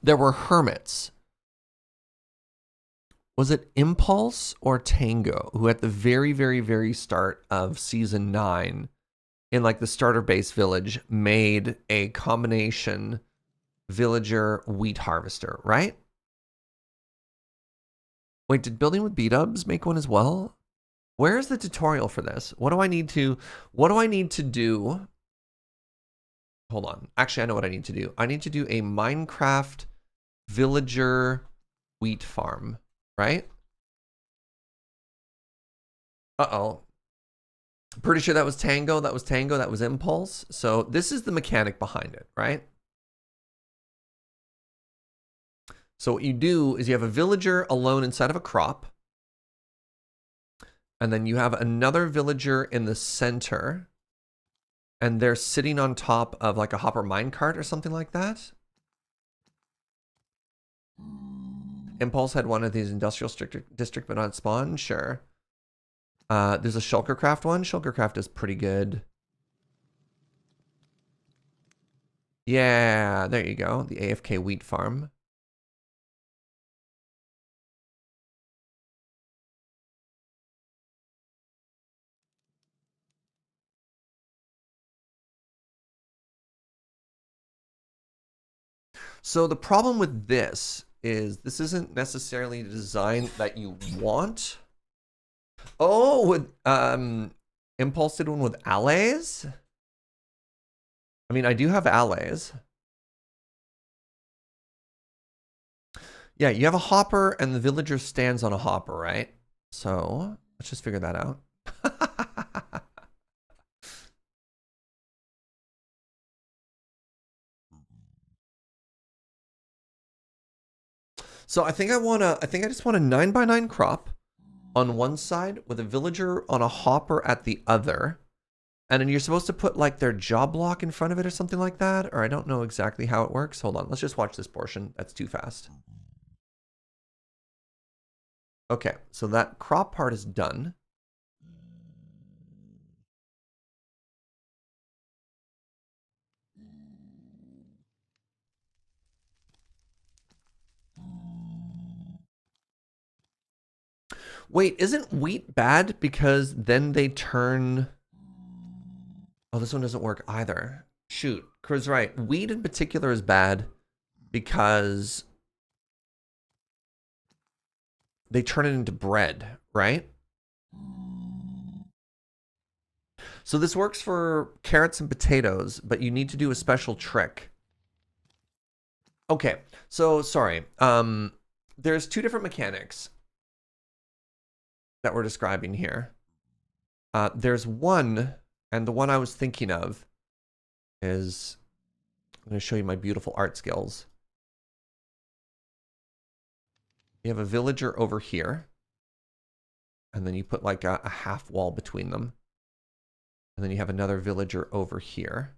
hermits. Was it Impulse or Tango who at the very, very, very start of season 9 in like the starter base village made a combination villager wheat harvester, right? Wait, did Building with B-dubs make one as well? Where's the tutorial for this? What do I need to do hold on. Actually, I know what I need to do. I need to do a Minecraft villager wheat farm, right? Uh-oh. Pretty sure that was Tango, that was Tango, that was Impulse. So this is the mechanic behind it, right? So what you do is you have a villager alone inside of a crop. And then you have another villager in the center. And they're sitting on top of like a hopper minecart or something like that. Impulse had one of these industrial district, but not spawn. Sure. There's a Shulkercraft one. Shulkercraft is pretty good. Yeah, there you go. The AFK wheat farm. So the problem with this is this isn't necessarily the design that you want. Oh, with Impulse did one with allays? I mean, I do have allays. Yeah, you have a hopper and the villager stands on a hopper, right? So let's just figure that out. So I think I just want a 9x9 crop on one side with a villager on a hopper at the other. And then you're supposed to put like their job block in front of it or something like that. Or I don't know exactly how it works. Hold on, let's just watch this portion. That's too fast. Okay, so that crop part is done. Wait, isn't wheat bad because then they turn... Oh, this one doesn't work either. Shoot, Kurt's right. Wheat in particular is bad because they turn it into bread, right? So this works for carrots and potatoes, but you need to do a special trick. Okay, so sorry. There's two different mechanics that we're describing here. There's one, and the one I was thinking of is, I'm going to show you my beautiful art skills. You have a villager over here, and then you put like a half wall between them. And then you have another villager over here.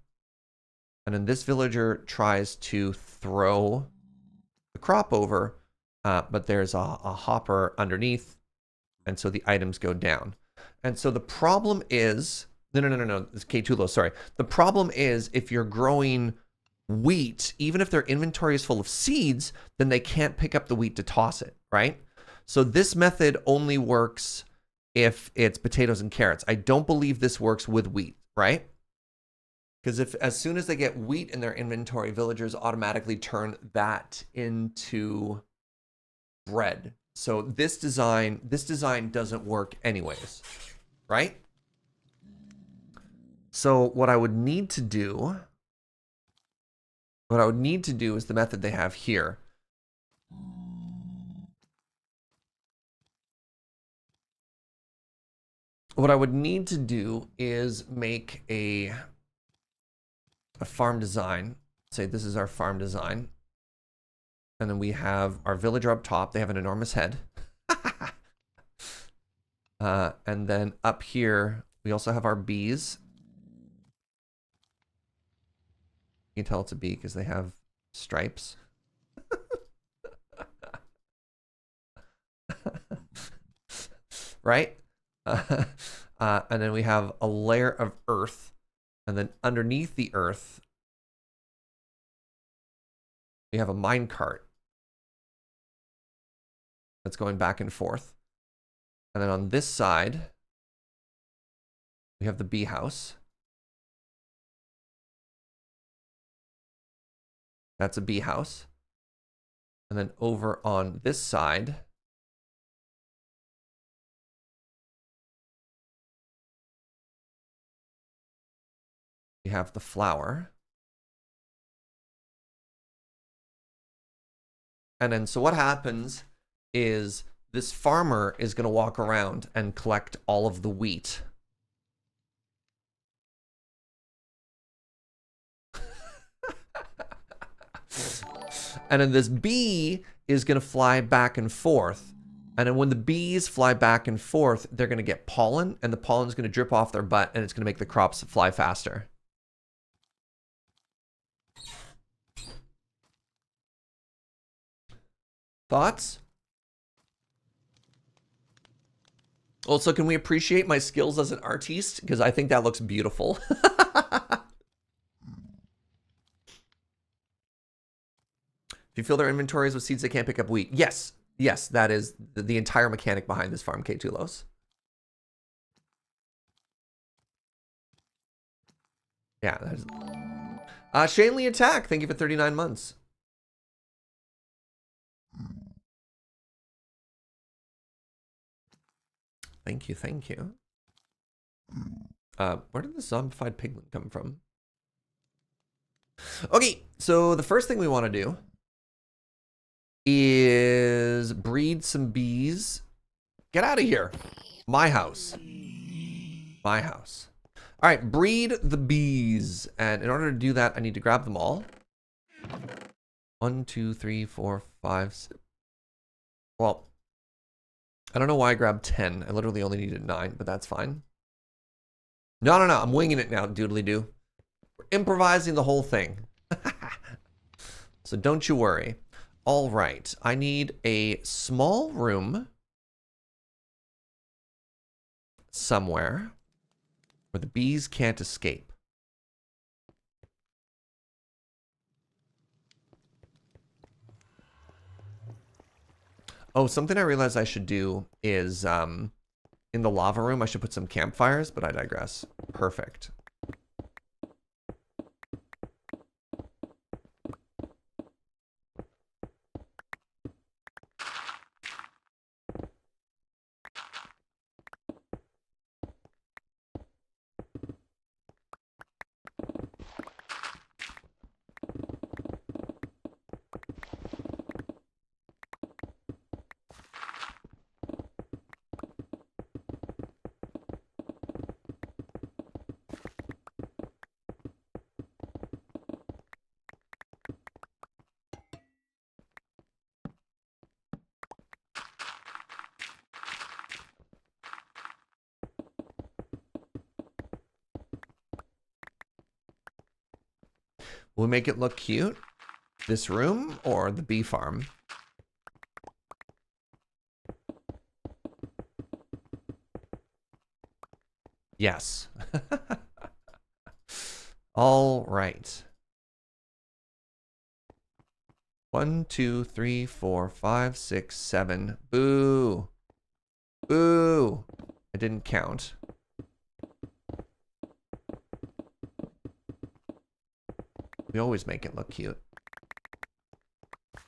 And then this villager tries to throw the crop over, but there's a hopper underneath, and so the items go down. And so the problem is, no, it's K2 low, sorry. The problem is if you're growing wheat, even if their inventory is full of seeds, then they can't pick up the wheat to toss it, right? So this method only works if it's potatoes and carrots. I don't believe this works with wheat, right? Because if as soon as they get wheat in their inventory, villagers automatically turn that into bread. So this design doesn't work anyways, right? So what I would need to do is the method they have here. What I would need to do is make a farm design. Say this is our farm design. And then we have our villager up top. They have an enormous head. And then up here, we also have our bees. You can tell it's a bee because they have stripes. Right? And then we have a layer of earth. And then underneath the earth, we have a minecart that's going back and forth. And then on this side, we have the bee house. That's a bee house. And then over on this side, we have the flower. And then so what happens is this farmer is going to walk around and collect all of the wheat. And then this bee is going to fly back and forth. And then when the bees fly back and forth, they're going to get pollen, and the pollen is going to drip off their butt, and it's going to make the crops fly faster. Thoughts? Also, can we appreciate my skills as an artiste? Because I think that looks beautiful. If you fill their inventories with seeds, they can't pick up wheat. Yes. Yes, that is the entire mechanic behind this farm, K2Los. Yeah, that is... Shanley Attack, thank you for 39 months. Thank you, thank you. Where did the zombified piglet come from? Okay, so the first thing we want to do is breed some bees. Get out of here. My house. My house. All right, breed the bees. And in order to do that, I need to grab them all. 1, 2, 3, 4, 5, 6. Well, I don't know why I grabbed 10. I literally only needed 9, but that's fine. No, I'm winging it now, doodly-doo. We're improvising the whole thing. So don't you worry. All right, I need a small room somewhere where the bees can't escape. Oh, something I realized I should do is in the lava room, I should put some campfires, but I digress. Perfect. Will we make it look cute? This room or the bee farm? Yes. All right. 1, 2, 3, 4, 5, 6, 7. Boo. Boo. I didn't count. We always make it look cute.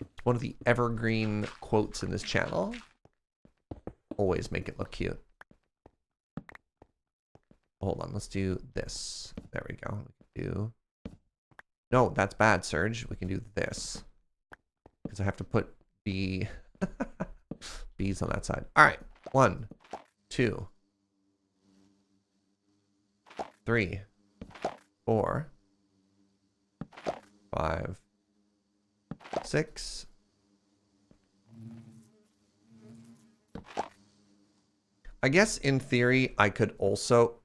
It's one of the evergreen quotes in this channel. Always make it look cute. Hold on, let's do this. There we go. We can do... No, that's bad, Serge. We can do this. Because I have to put the bees on that side. All right. 1, 2, 3, 4, 5, 6. I guess in theory I could also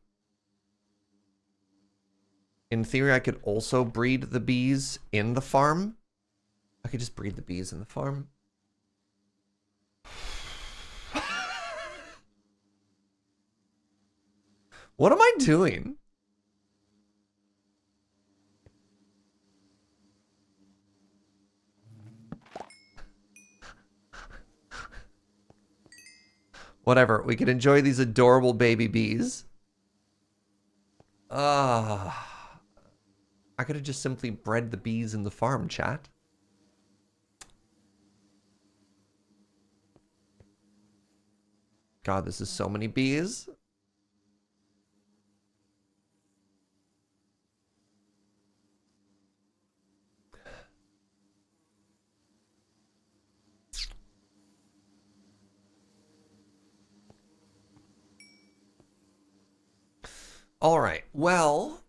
breed the bees in the farm. I could just breed the bees in the farm. What am I doing? Whatever, we can enjoy these adorable baby bees. I could have just simply bred the bees in the farm, chat. God, this is so many bees. All right. Well,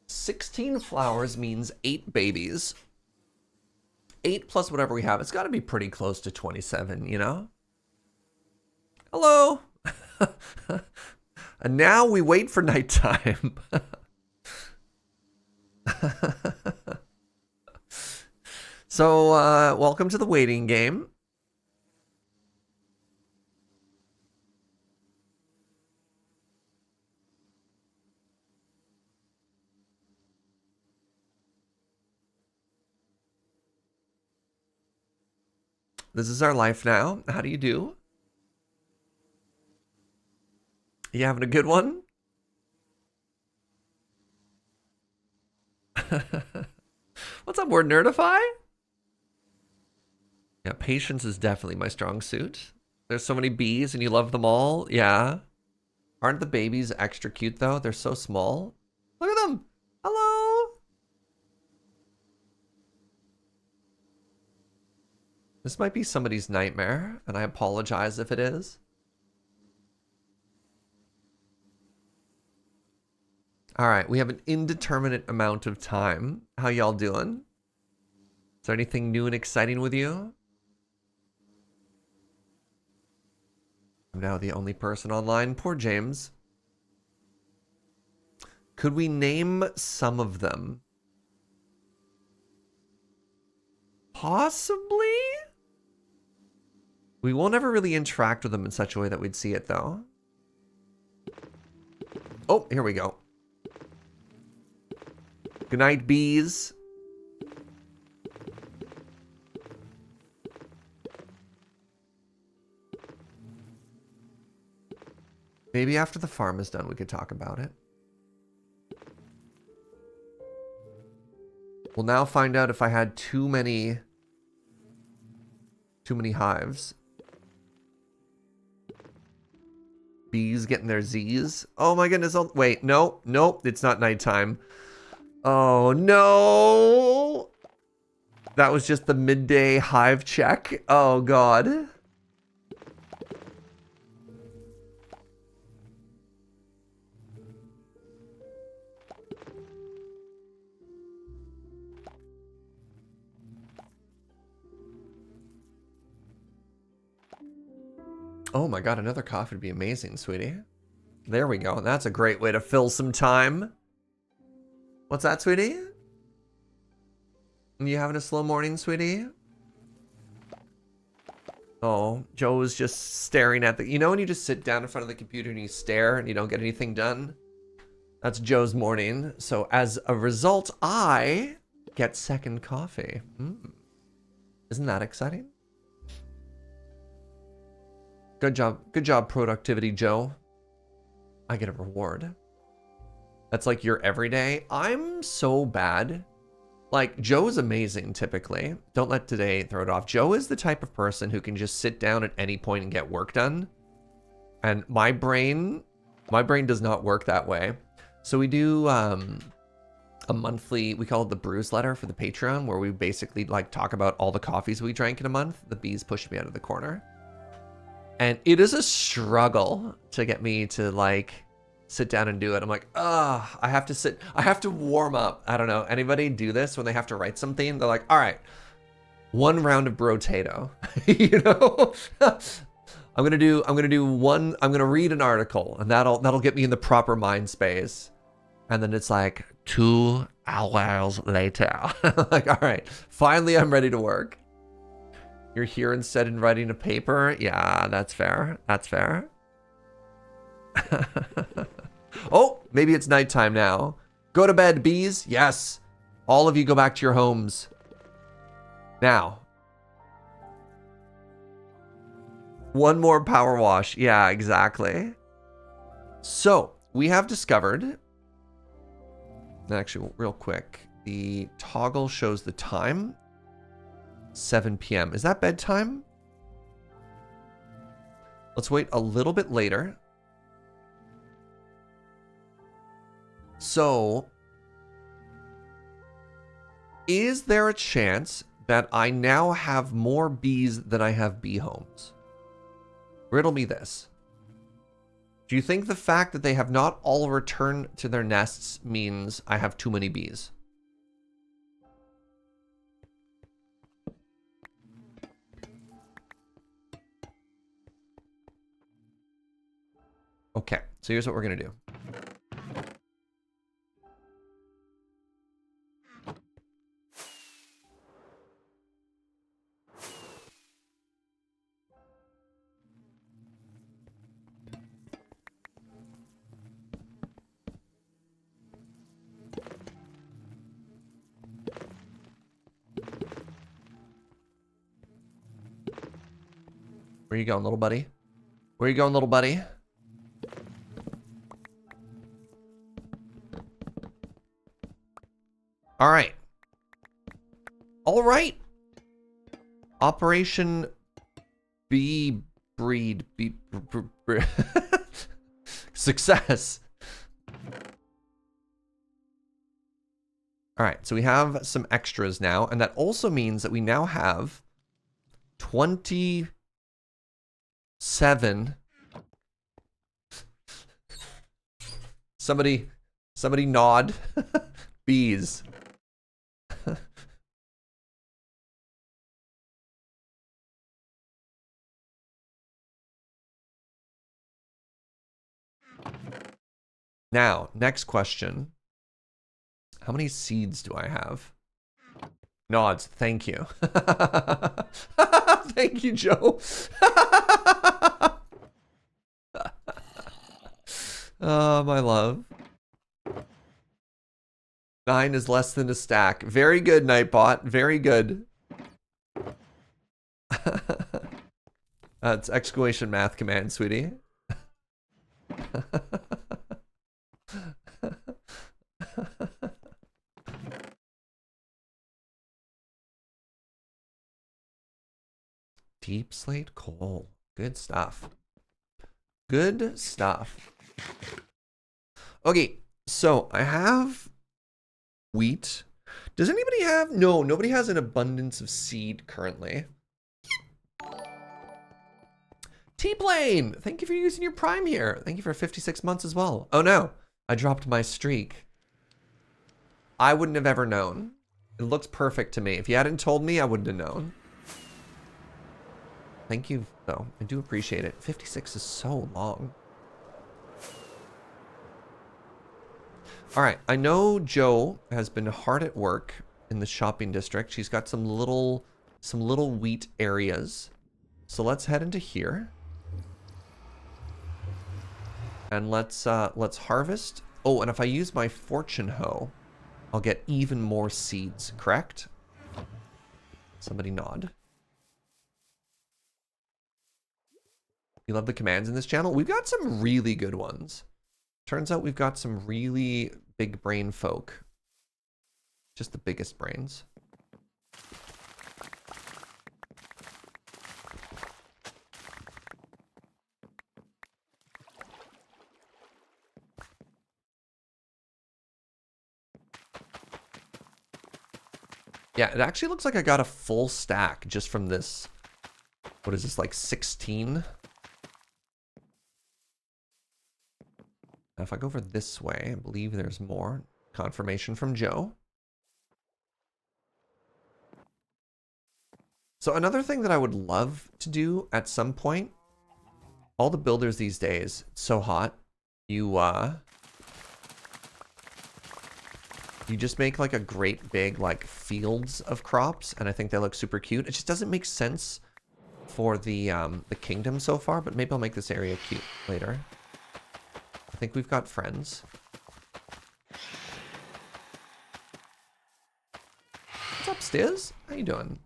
16 flowers means 8 babies. 8 plus whatever we have. It's got to be pretty close to 27, you know? Hello. And now we wait for nighttime. So, welcome to the waiting game. This is our life now. How do you do? You having a good one? What's up, Word Nerdify? Yeah, patience is definitely my strong suit. There's so many bees and you love them all. Yeah. Aren't the babies extra cute though? They're so small. Look at them. Hello. This might be somebody's nightmare, and I apologize if it is. All right, we have an indeterminate amount of time. How y'all doing? Is there anything new and exciting with you? I'm now the only person online. Poor James. Could we name some of them? Possibly? We won't ever really interact with them in such a way that we'd see it, though. Oh, here we go. Good night, bees. Maybe after the farm is done, we could talk about it. We'll now find out if I had too many hives. Bees getting their Z's. Oh my goodness. Oh, wait, no, nope, it's not nighttime. Oh no. That was just the midday hive check. Oh God. Oh my God, another coffee would be amazing, sweetie. There we go. That's a great way to fill some time. What's that, sweetie? You having a slow morning, sweetie? Oh, Joe was just staring at the... You know when you just sit down in front of the computer and you stare and you don't get anything done? That's Joe's morning. So as a result, I get second coffee. Isn't that exciting? Good job, productivity, Joe. I get a reward. That's like your everyday. I'm so bad. Like, Joe's amazing, typically. Don't let today throw it off. Joe is the type of person who can just sit down at any point and get work done. And my brain does not work that way. So we do a monthly, we call it the Brews Letter for the Patreon, where we basically like talk about all the coffees we drank in a month. The bees pushed me out of the corner. And it is a struggle to get me to like sit down and do it. I'm like, I have to warm up. I don't know. Anybody do this when they have to write something? They're like, all right, 1 round of brotato. You know? I'm gonna read an article and that'll get me in the proper mind space. And then it's like 2 hours later. Like, all right, finally I'm ready to work. You're here instead of writing a paper? Yeah, that's fair. That's fair. Oh, maybe it's nighttime now. Go to bed, bees. Yes. All of you go back to your homes. Now. 1 more power wash. Yeah, exactly. So, we have discovered... Actually, real quick. The toggle shows the time. 7 p.m. Is that bedtime? Let's wait a little bit later. So, is there a chance that I now have more bees than I have bee homes? Riddle me this. Do you think the fact that they have not all returned to their nests means I have too many bees? Okay, so here's what we're gonna do. Where you going, little buddy? Where you going, little buddy? All right. All right. Operation Bee Breed. Success. All right, so we have some extras now, and that also means that we now have 27. Somebody nod. Bees. Now, next question. How many seeds do I have? Nods, thank you. Thank you, Joe. Oh, my love. 9 is less than a stack. Very good, Nightbot. Very good. It's exclamation math command, sweetie. Deep slate coal. Good stuff. Good stuff. Okay, so I have wheat. Does anybody have... No, nobody has an abundance of seed currently. T-Plane! Thank you for using your Prime here. Thank you for 56 months as well. Oh no, I dropped my streak. I wouldn't have ever known. It looks perfect to me. If you hadn't told me, I wouldn't have known. Thank you, though. I do appreciate it. 56 is so long. All right, I know Joe has been hard at work in the shopping district. She's got some little wheat areas. So let's head into here. And let's harvest. Oh, and if I use my fortune hoe, I'll get even more seeds, correct? Somebody nod. You love the commands in this channel? We've got some really good ones. Turns out we've got some really big brain folk. Just the biggest brains. Yeah, it actually looks like I got a full stack just from this. What is this, like 16? Now if I go over this way, I believe there's more. Confirmation from Joe. So another thing that I would love to do at some point, all the builders these days, it's so hot, you just make like a great big like fields of crops, and I think they look super cute. It just doesn't make sense for the kingdom so far, but maybe I'll make this area cute later. I think we've got friends. What's up, Stiz? How you doing?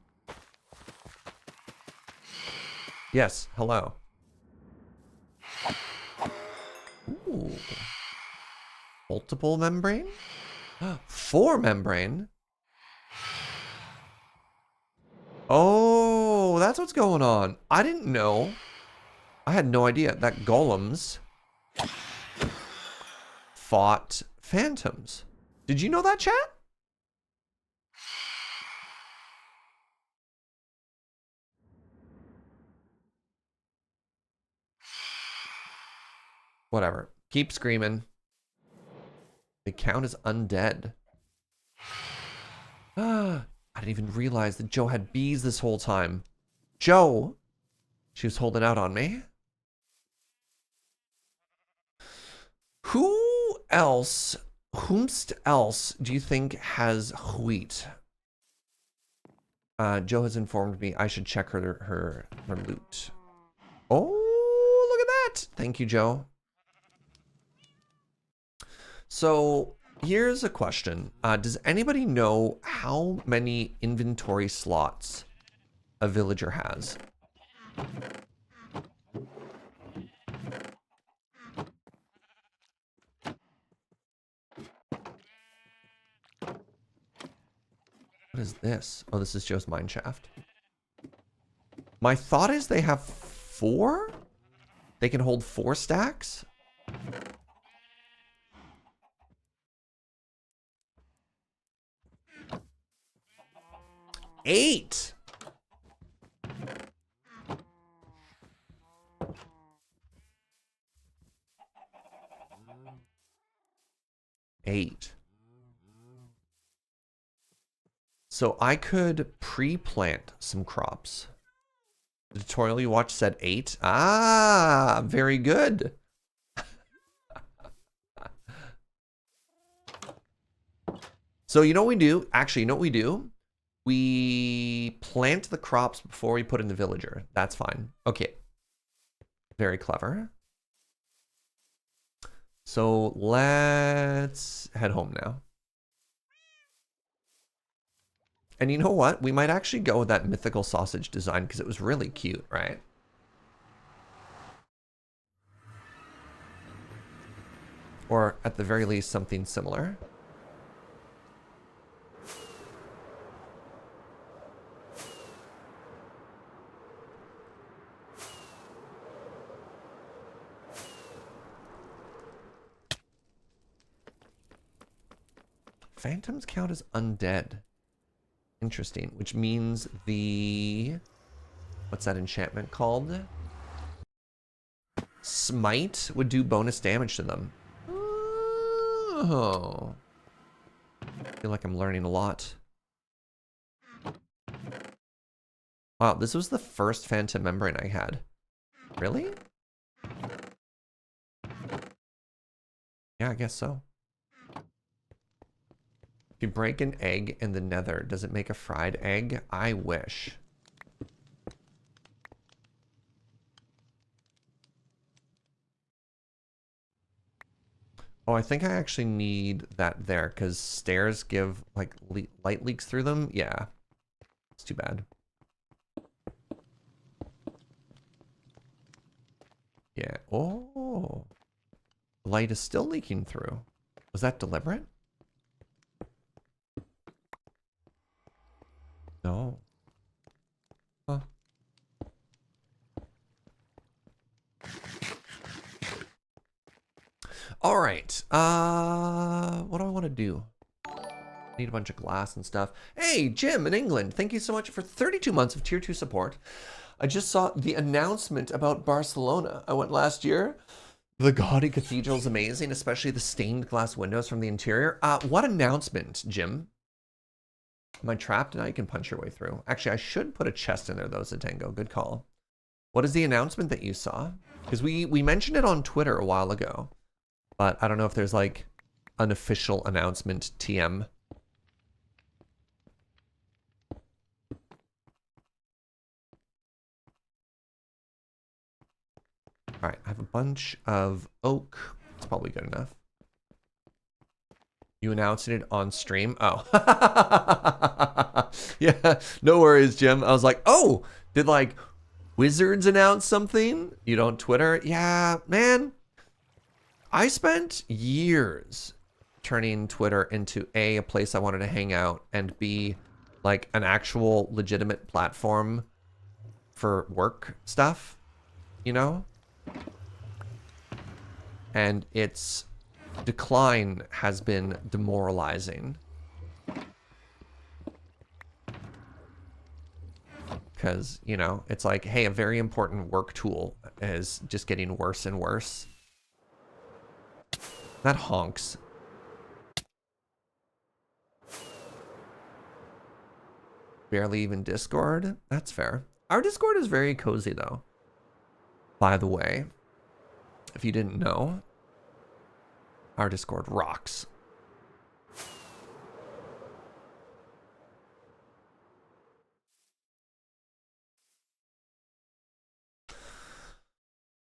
Yes, hello. Ooh. Multiple membrane? 4 membrane? Oh, that's what's going on. I didn't know. I had no idea that golems fought phantoms. Did you know that, chat? Whatever. Keep screaming. The count is undead. Ah, I didn't even realize that Joe had bees this whole time. Joe! She was holding out on me. Whomst else do you think has wheat? Joe has informed me I should check her loot. Oh, look at that! Thank you, Joe. So here's a question. Does anybody know how many inventory slots a villager has? What is this? Oh, this is Joe's mine shaft. My thought is they have 4? They can hold 4 stacks? Eight! Eight. So I could pre-plant some crops. The tutorial you watched said 8. Ah, very good. So you know what we do? Actually, you know what we do? We plant the crops before we put in the villager. That's fine. Okay. Very clever. So let's head home now. And you know what? We might actually go with that mythical sausage design because it was really cute, right? Or at the very least, something similar. Phantoms count as undead. Interesting, which means the... What's that enchantment called? Smite would do bonus damage to them. Oh. I feel like I'm learning a lot. Wow, this was the first Phantom Membrane I had. Really? Yeah, I guess so. If you break an egg in the nether, does it make a fried egg? I wish. Oh, I think I actually need that there because stairs give like light leaks through them. Yeah, it's too bad. Yeah. Oh, light is still leaking through. Was that deliberate? No. Huh. All right. What do I want to do? Need a bunch of glass and stuff. Hey, Jim in England. Thank you so much for 32 months of tier 2 support. I just saw the announcement about Barcelona. I went last year. The gaudy cathedral is amazing, especially the stained glass windows from the interior. What announcement, Jim? Am I trapped? Now you can punch your way through. Actually, I should put a chest in there, though, Zatango. Good call. What is the announcement that you saw? Because we mentioned it on Twitter a while ago. But I don't know if there's, like, an official announcement TM. All right, I have a bunch of oak. It's probably good enough. You announced it on stream? Oh. Yeah, no worries, Jim. I was like, oh, did like Wizards announce something? You don't Twitter? Yeah, man. I spent years turning Twitter into a place I wanted to hang out and B, like an actual legitimate platform for work stuff, you know? And its decline has been demoralizing. Because, you know, it's like, hey, a very important work tool is just getting worse and worse. That honks. Barely even Discord. That's fair. Our Discord is very cozy, though. By the way, if you didn't know, our Discord rocks.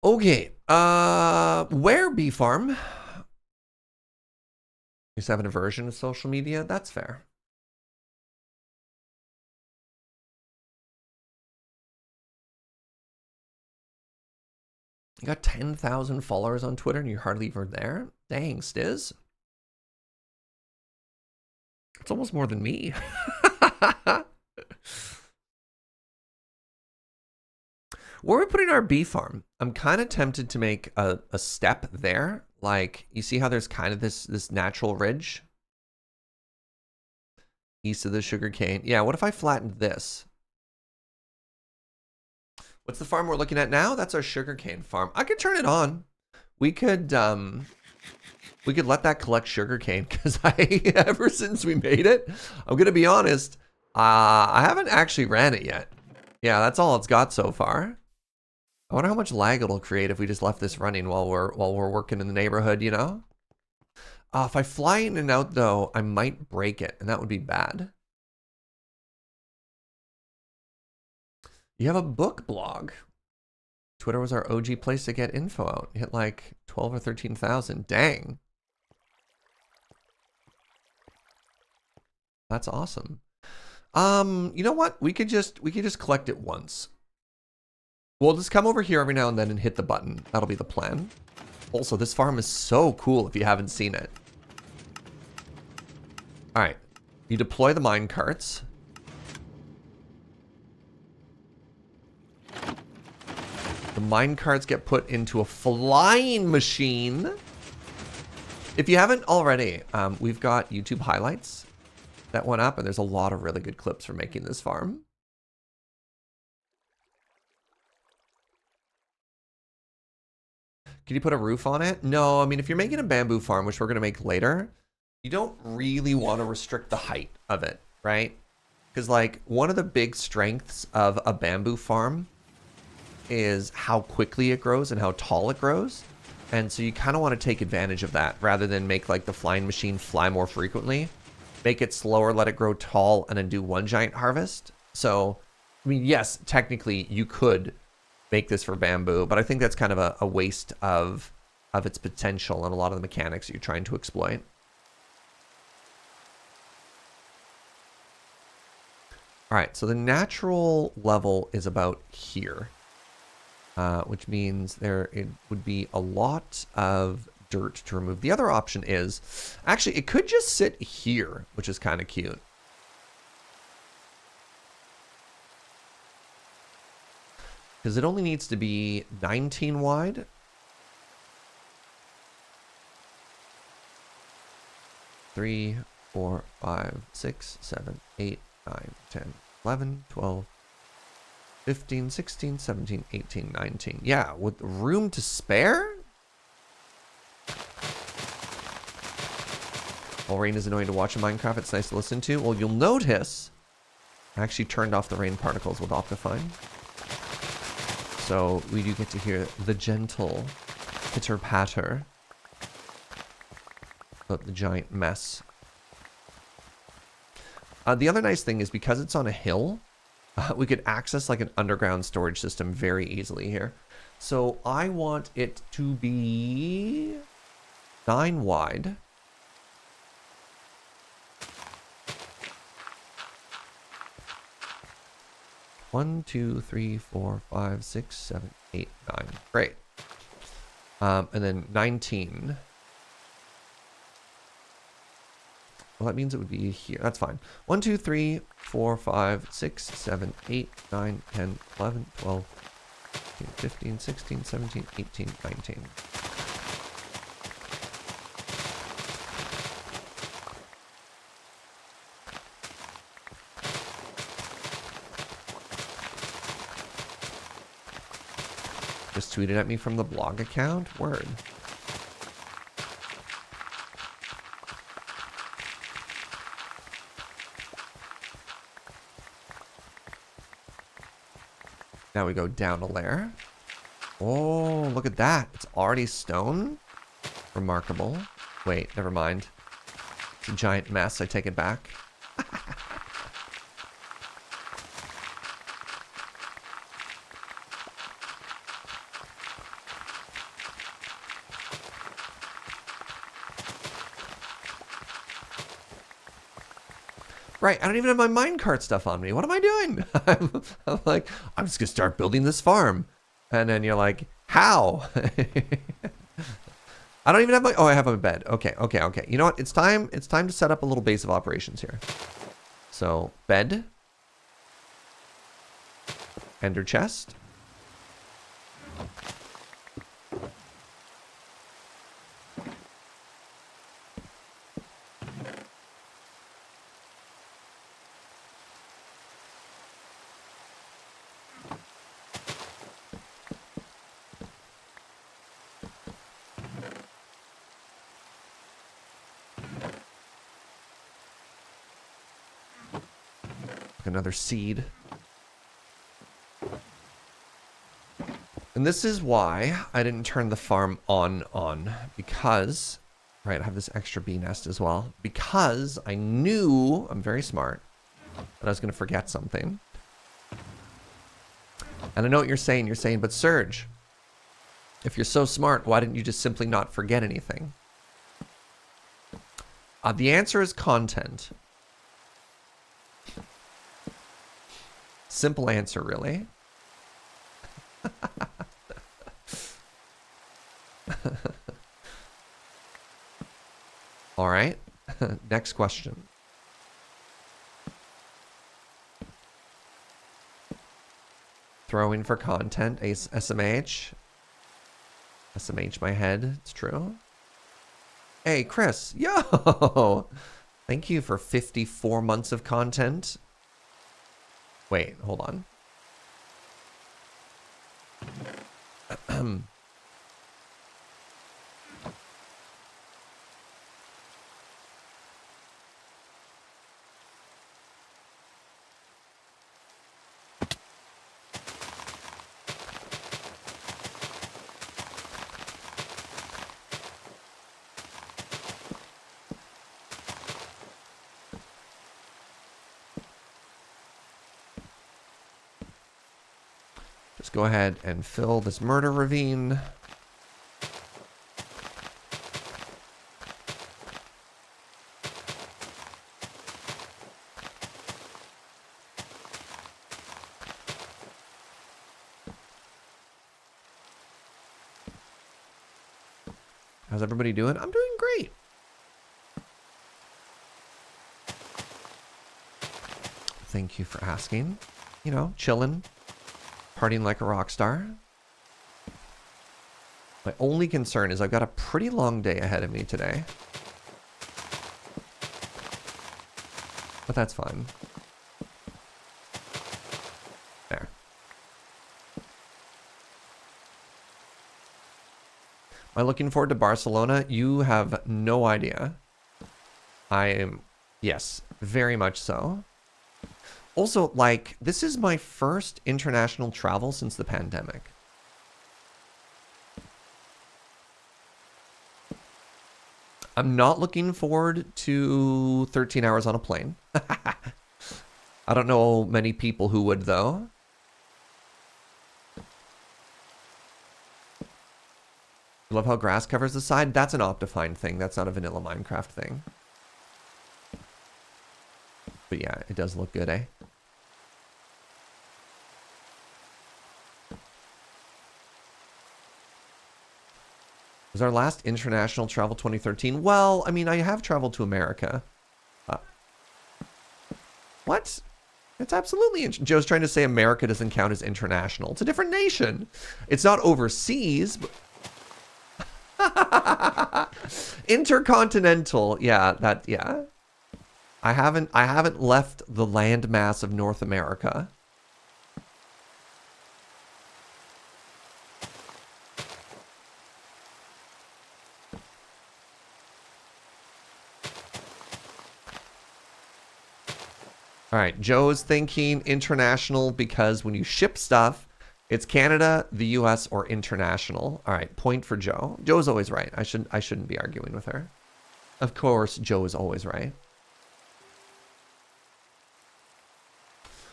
Okay. Where bee farm? You just have an aversion to social media? That's fair. You got 10,000 followers on Twitter and you're hardly even there? Dang, Stiz. It's almost more than me. Where are we putting our bee farm? I'm kind of tempted to make a step there. Like, you see how there's kind of this natural ridge? East of the sugarcane. Yeah, what if I flattened this? What's the farm we're looking at now? That's our sugarcane farm. I could turn it on. We could let that collect sugarcane because ever since we made it, I'm gonna be honest, I haven't actually ran it yet. Yeah, that's all it's got so far. I wonder how much lag it'll create if we just left this running while we're working in the neighborhood, you know? If I fly in and out though, I might break it, and that would be bad. You have a book blog. Twitter was our OG place to get info out. You hit like 12 or 13,000. Dang. That's awesome. You know what? We could just collect it once. We'll just come over here every now and then and hit the button. That'll be the plan. Also, this farm is so cool if you haven't seen it. All right. You deploy the mine carts. The mine carts get put into a flying machine. If you haven't already, we've got YouTube highlights that went up, and there's a lot of really good clips for making this farm. Can you put a roof on it? No, I mean, if you're making a bamboo farm, which we're going to make later, you don't really want to restrict the height of it, right? Because, like, one of the big strengths of a bamboo farm is how quickly it grows and how tall it grows. And so you kind of want to take advantage of that rather than make, like, the flying machine fly more frequently. Make it slower, let it grow tall, and then do one giant harvest. So, I mean, yes, technically you could make this for bamboo, but I think that's kind of a waste of its potential and a lot of the mechanics you're trying to exploit. All right, so the natural level is about here, which means it would be a lot of dirt to remove. The other option is, actually, it could just sit here, which is kind of cute. Because it only needs to be 19 wide. Three, 4, 5, 6, 7, 8, 9, 10, 11, 12, 15, 16, 17, 18, 19. Yeah, with room to spare? While rain is annoying to watch in Minecraft, it's nice to listen to. Well, you'll notice I actually turned off the rain particles with Optifine. So we do get to hear the gentle pitter-patter of the giant mess. The other nice thing is because it's on a hill, we could access like an underground storage system very easily here. So I want it to be 9 wide. One, 2, 3, 4, 5, 6, 7, 8, 9. Great. And then 19. Well, that means it would be here. That's fine. 1, 2, 3, 4, 5, 6, 7, 8, 9, 10, 11, 12, 15, 16, 17, 18, 19. Just tweeted at me from the blog account? Word. Now we go down a layer. Oh, look at that. It's already stone. Remarkable. Wait, never mind. It's a giant mess. I take it back. Right, I don't even have my minecart stuff on me. What am I doing? I'm like, I'm just gonna start building this farm. And then you're like, how? I don't even have my, oh, I have my bed. Okay. You know what? It's time to set up a little base of operations here. So, bed. Ender chest. Another seed. And this is why I didn't turn the farm on because, right, I have this extra bee nest as well, because I knew, I'm very smart, that I was going to forget something. And I know what you're saying, but Serge, if you're so smart, why didn't you just simply not forget anything? The answer is content. Simple answer, really. All right. Next question. Throwing for content. SMH. SMH my head. It's true. Hey, Chris. Yo! Thank you for 54 months of content. Wait, hold on. Just go ahead and fill this murder ravine. How's everybody doing? I'm doing great. Thank you for asking. You know, chilling. Partying like a rock star. My only concern is I've got a pretty long day ahead of me today. But that's fine. There. Am I looking forward to Barcelona? You have no idea. I am, yes, very much so. Also, like, this is my first international travel since the pandemic. I'm not looking forward to 13 hours on a plane. I don't know many people who would, though. I love how grass covers the side. That's an Optifine thing. That's not a vanilla Minecraft thing. But yeah, it does look good, eh? Was our last international travel 2013? Well, I mean, I have traveled to America. What? It's absolutely... Joe's trying to say America doesn't count as international. It's a different nation. It's not overseas, but... Intercontinental. Yeah, yeah. I haven't left the landmass of North America. All right, Joe's thinking international because when you ship stuff, It's Canada, the US, or international. All right, point for Joe. Joe's always right. I shouldn't be arguing with her. Of course, Joe is always right.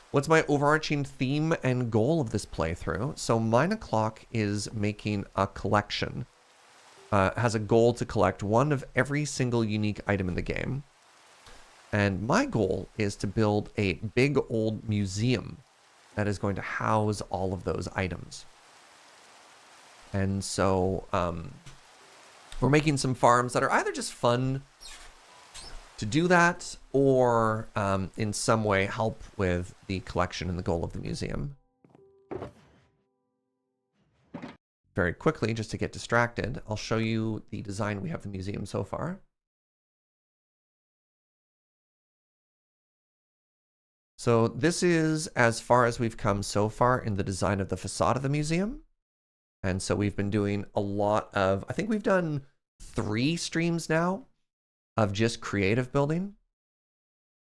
What's my overarching theme and goal of this playthrough? So Mine O'Clock is making a collection. Has a goal to collect one of every single unique item in the game. And my goal is to build a big old museum that is going to house all of those items. And so we're making some farms that are either just fun to do that or in some way help with the collection and the goal of the museum. Very quickly, just to get distracted, I'll show you the design we have the museum so far. So this is as far as we've come so far in the design of the facade of the museum. And so we've been doing a lot of, I think we've done 3 streams now of just creative building,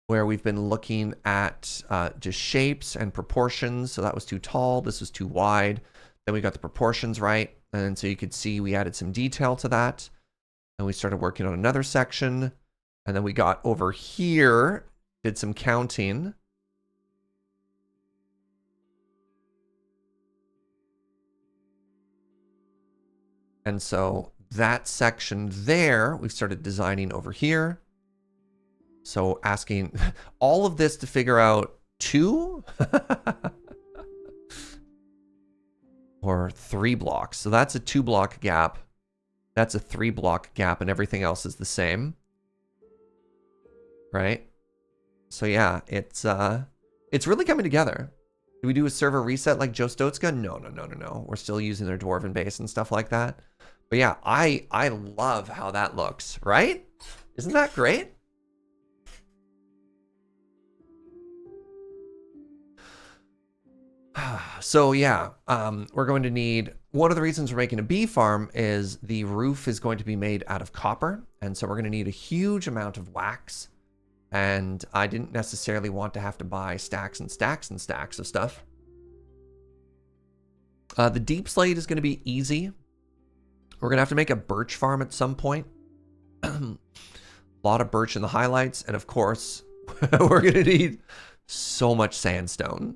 where we've been looking at just shapes and proportions. So that was too tall, this was too wide. Then we got the proportions right. And so you could see we added some detail to that. And we started working on another section. And then we got over here, did some counting. And so that section there, we've started designing over here. So asking all of this to figure out 2 or 3 blocks. So that's a 2-block gap. That's a 3-block gap, and everything else is the same. Right? So yeah, it's really coming together. Do we do a server reset like Joe Stotska? No. We're still using their Dwarven base and stuff like that. But yeah, I love how that looks, right? Isn't that great? So yeah, we're going to need, one of the reasons we're making a bee farm is the roof is going to be made out of copper. And so we're going to need a huge amount of wax. And I didn't necessarily want to have to buy stacks and stacks and stacks of stuff. The deep slate is going to be easy. We're going to have to make a birch farm at some point. A lot of birch in the highlights. And of course, we're going to need so much sandstone.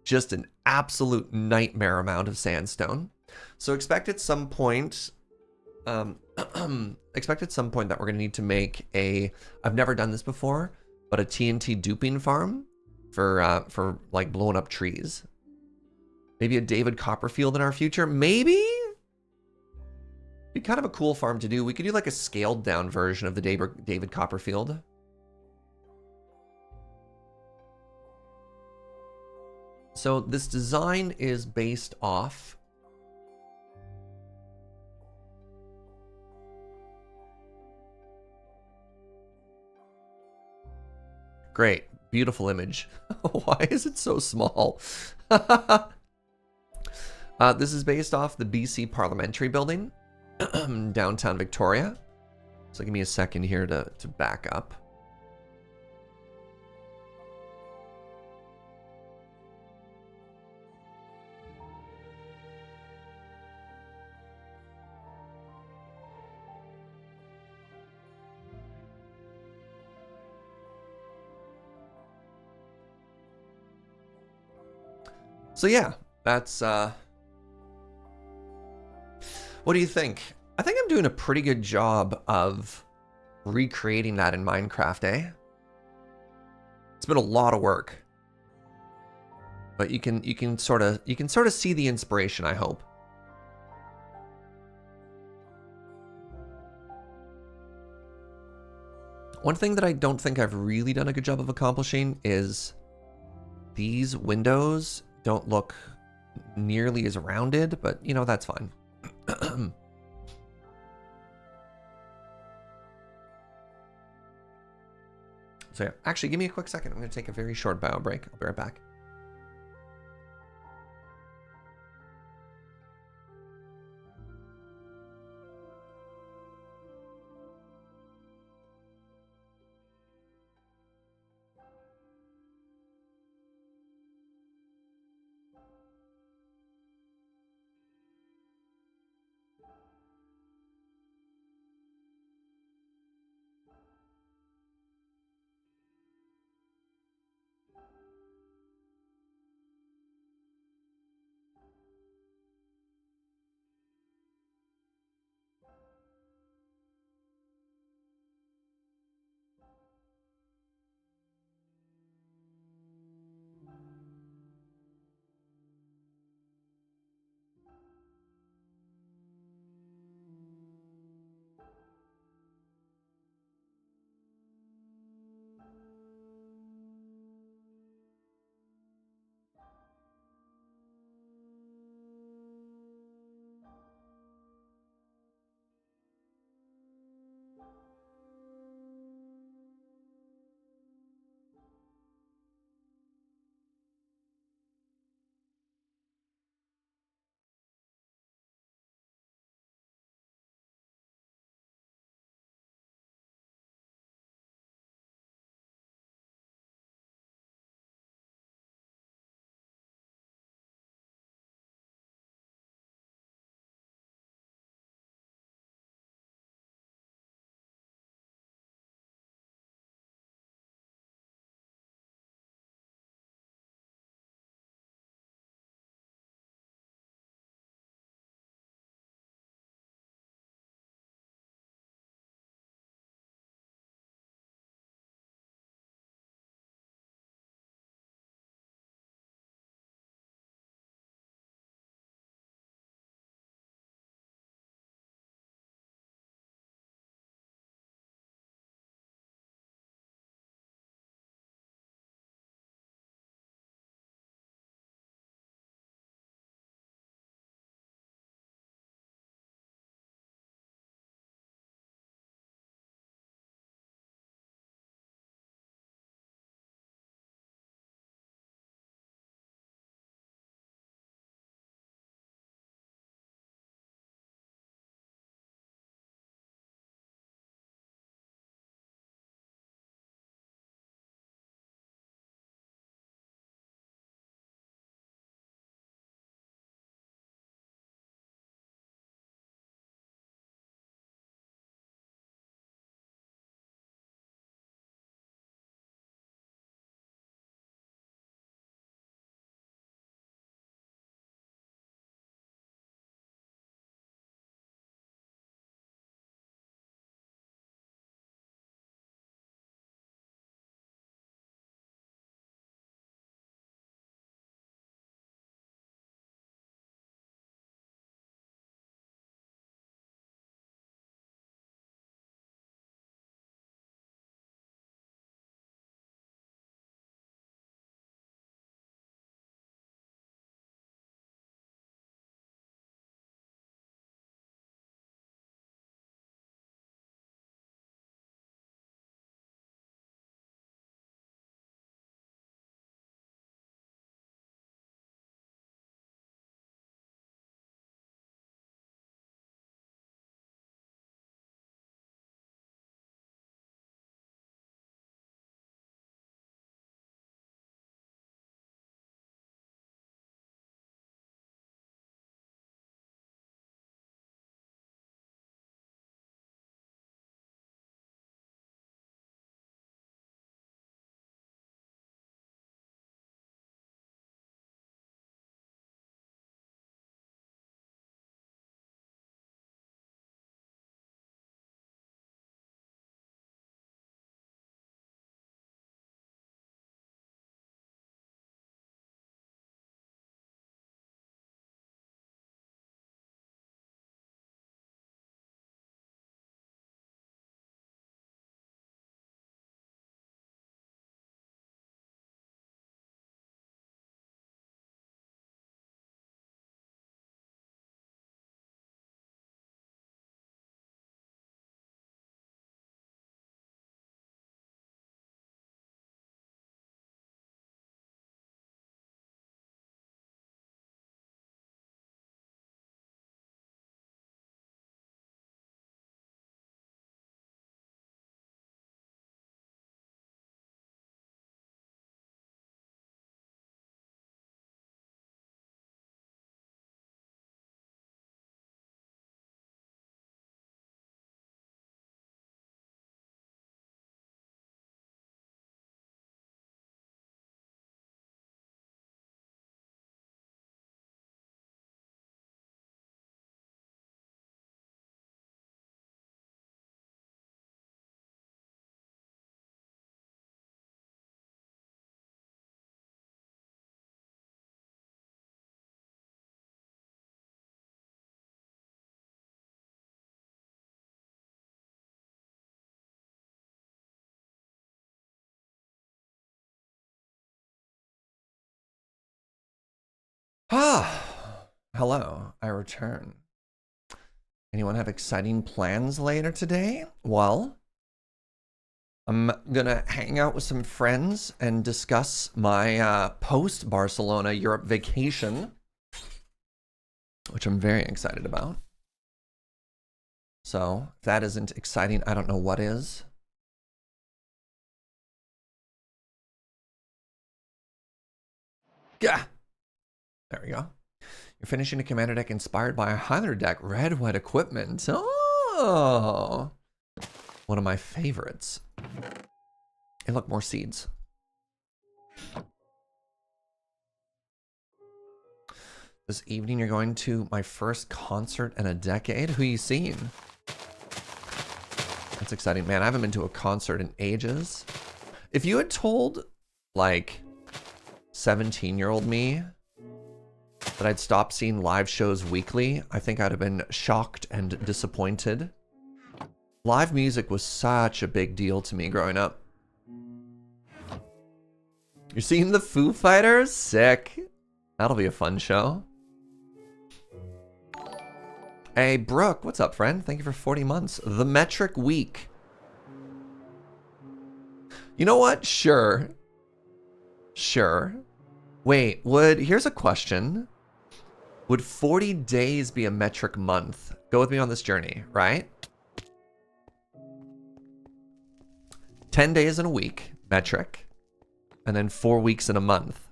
Just an absolute nightmare amount of sandstone. So expect at some point, that we're going to need to make a, I've never done this before, but a TNT duping farm for like blowing up trees. Maybe a David Copperfield in our future. Maybe? Be kind of a cool farm to do. We could do like a scaled down version of the David Copperfield. So this design is based off great, beautiful image. Why is it so small? This is based off the BC Parliamentary Building, downtown Victoria. So give me a second here to back up. So yeah, that's, what do you think? I think I'm doing a pretty good job of recreating that in Minecraft, eh? It's been a lot of work. But you can sort of see the inspiration, I hope. One thing that I don't think I've really done a good job of accomplishing is these windows don't look nearly as rounded, but you know, that's fine. So yeah, actually give me a quick second. I'm going to take a very short bio break. I'll be right back. Ah, hello, I return. Anyone have exciting plans later today? Well, I'm gonna hang out with some friends and discuss my post-Barcelona Europe vacation, which I'm very excited about. So, if that isn't exciting, I don't know what is. Yeah, there we go. You're finishing a commander deck inspired by a Highlander deck, red, white equipment. Oh, one of my favorites. Hey, look, more seeds. This evening, you're going to my first concert in a decade. Who you seeing? That's exciting, man. I haven't been to a concert in ages. If you had told, like, 17-year-old me that I'd stop seeing live shows weekly, I think I'd have been shocked and disappointed. Live music was such a big deal to me growing up. You're seeing the Foo Fighters? Sick. That'll be a fun show. Hey, Brooke, what's up, friend? Thank you for 40 months. The metric week. You know what? Sure. Sure. Wait, here's a question. Would 40 days be a metric month? Go with me on this journey, right? 10 days in a week, metric. And then 4 weeks in a month.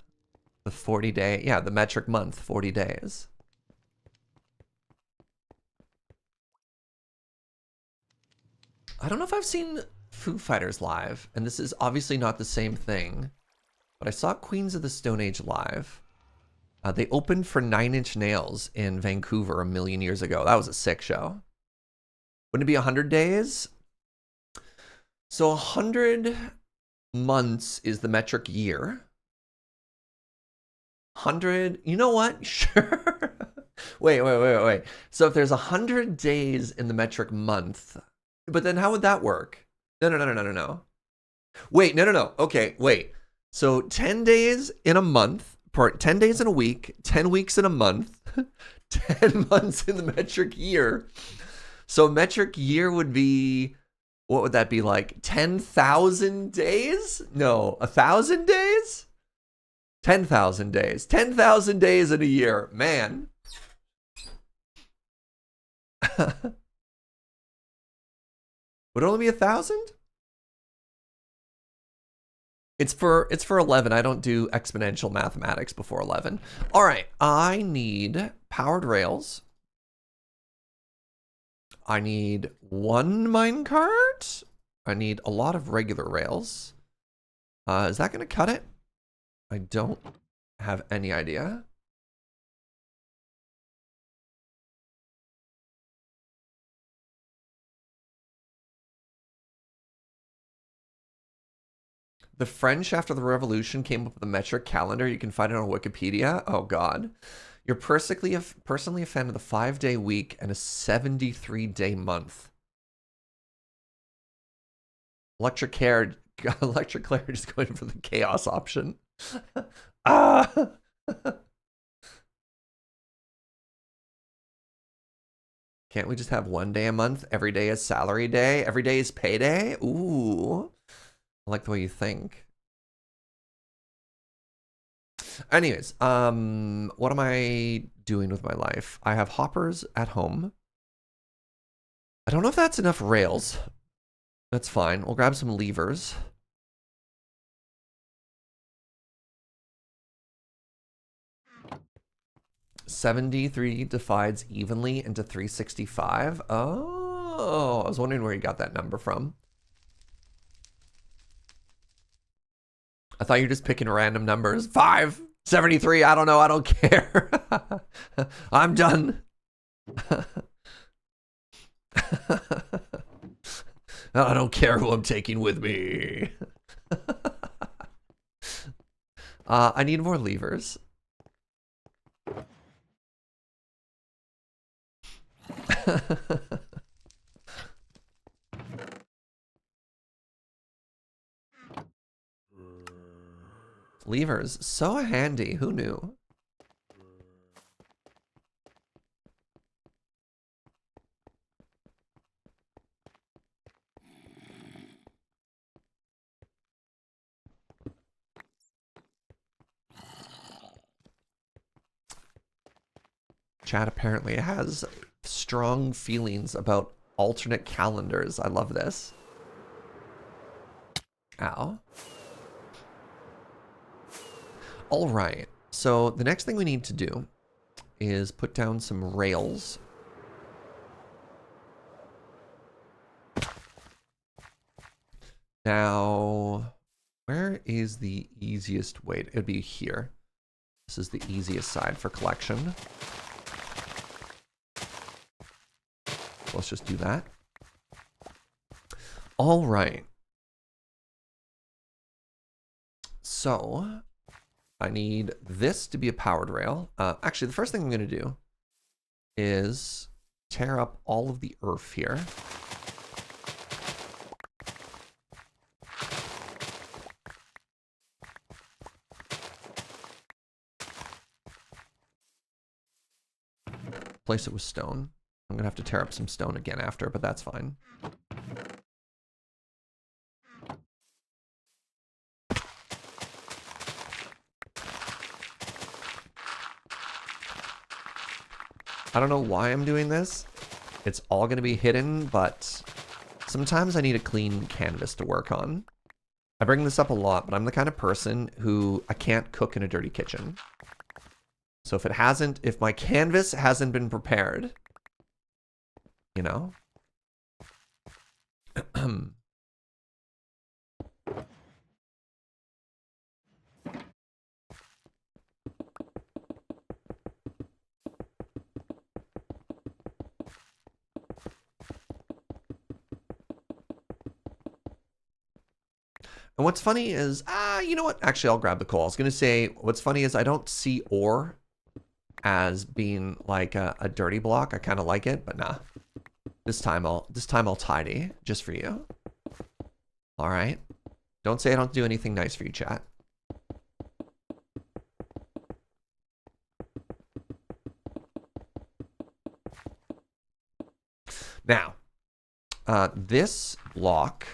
The 40-day, yeah, the metric month, 40 days. I don't know if I've seen Foo Fighters live, and this is obviously not the same thing, but I saw Queens of the Stone Age live. They opened for 9 Inch Nails in Vancouver a million years ago. That was a sick show. Wouldn't it be 100 days? So 100 months is the metric year. 100, you know what? Sure. Wait. So if there's 100 days in the metric month, but then how would that work? No. Wait, no. Okay, wait. So 10 days in a month, 10 days in a week, 10 weeks in a month, 10 months in the metric year. So metric year would be, what would that be like? 10,000 days? No, 1,000 days? 10,000 days. 10,000 days in a year. Man. Would it only be 1,000? It's for 11. I don't do exponential mathematics before 11. All right, I need powered rails. I need 1 minecart. I need a lot of regular rails. Is that going to cut it? I don't have any idea. The French, after the revolution, came up with a metric calendar. You can find it on Wikipedia. Oh, God. You're personally a fan of the 5-day week and a 73-day month. Electric Claire just going for the chaos option. Ah! Can't we just have 1 day a month? Every day is salary day? Every day is payday? Ooh. I like the way you think. Anyways, what am I doing with my life? I have hoppers at home. I don't know if that's enough rails. That's fine. We'll grab some levers. $73 divides evenly into 365. Oh, I was wondering where you got that number from. I thought you were just picking random numbers. 5, 73, I don't know, I don't care. I'm done. I don't care who I'm taking with me. I need more levers. Levers, so handy. Who knew? Chat apparently has strong feelings about alternate calendars. I love this. Ow. All right. So the next thing we need to do is put down some rails. Now, where is the easiest way? It would be here. This is the easiest side for collection. Let's just do that. All right. So I need this to be a powered rail. Actually, the first thing I'm going to do is tear up all of the earth here. Place it with stone. I'm going to have to tear up some stone again after, but that's fine. I don't know why I'm doing this. It's all going to be hidden, but sometimes I need a clean canvas to work on. I bring this up a lot, but I'm the kind of person who I can't cook in a dirty kitchen. So if my canvas hasn't been prepared, you know? And what's funny is, you know what? Actually, I'll grab the coal. I was going to say, what's funny is I don't see ore as being like a dirty block. I kind of like it, but nah. This time I'll tidy just for you. All right. Don't say I don't do anything nice for you, chat. Now, this block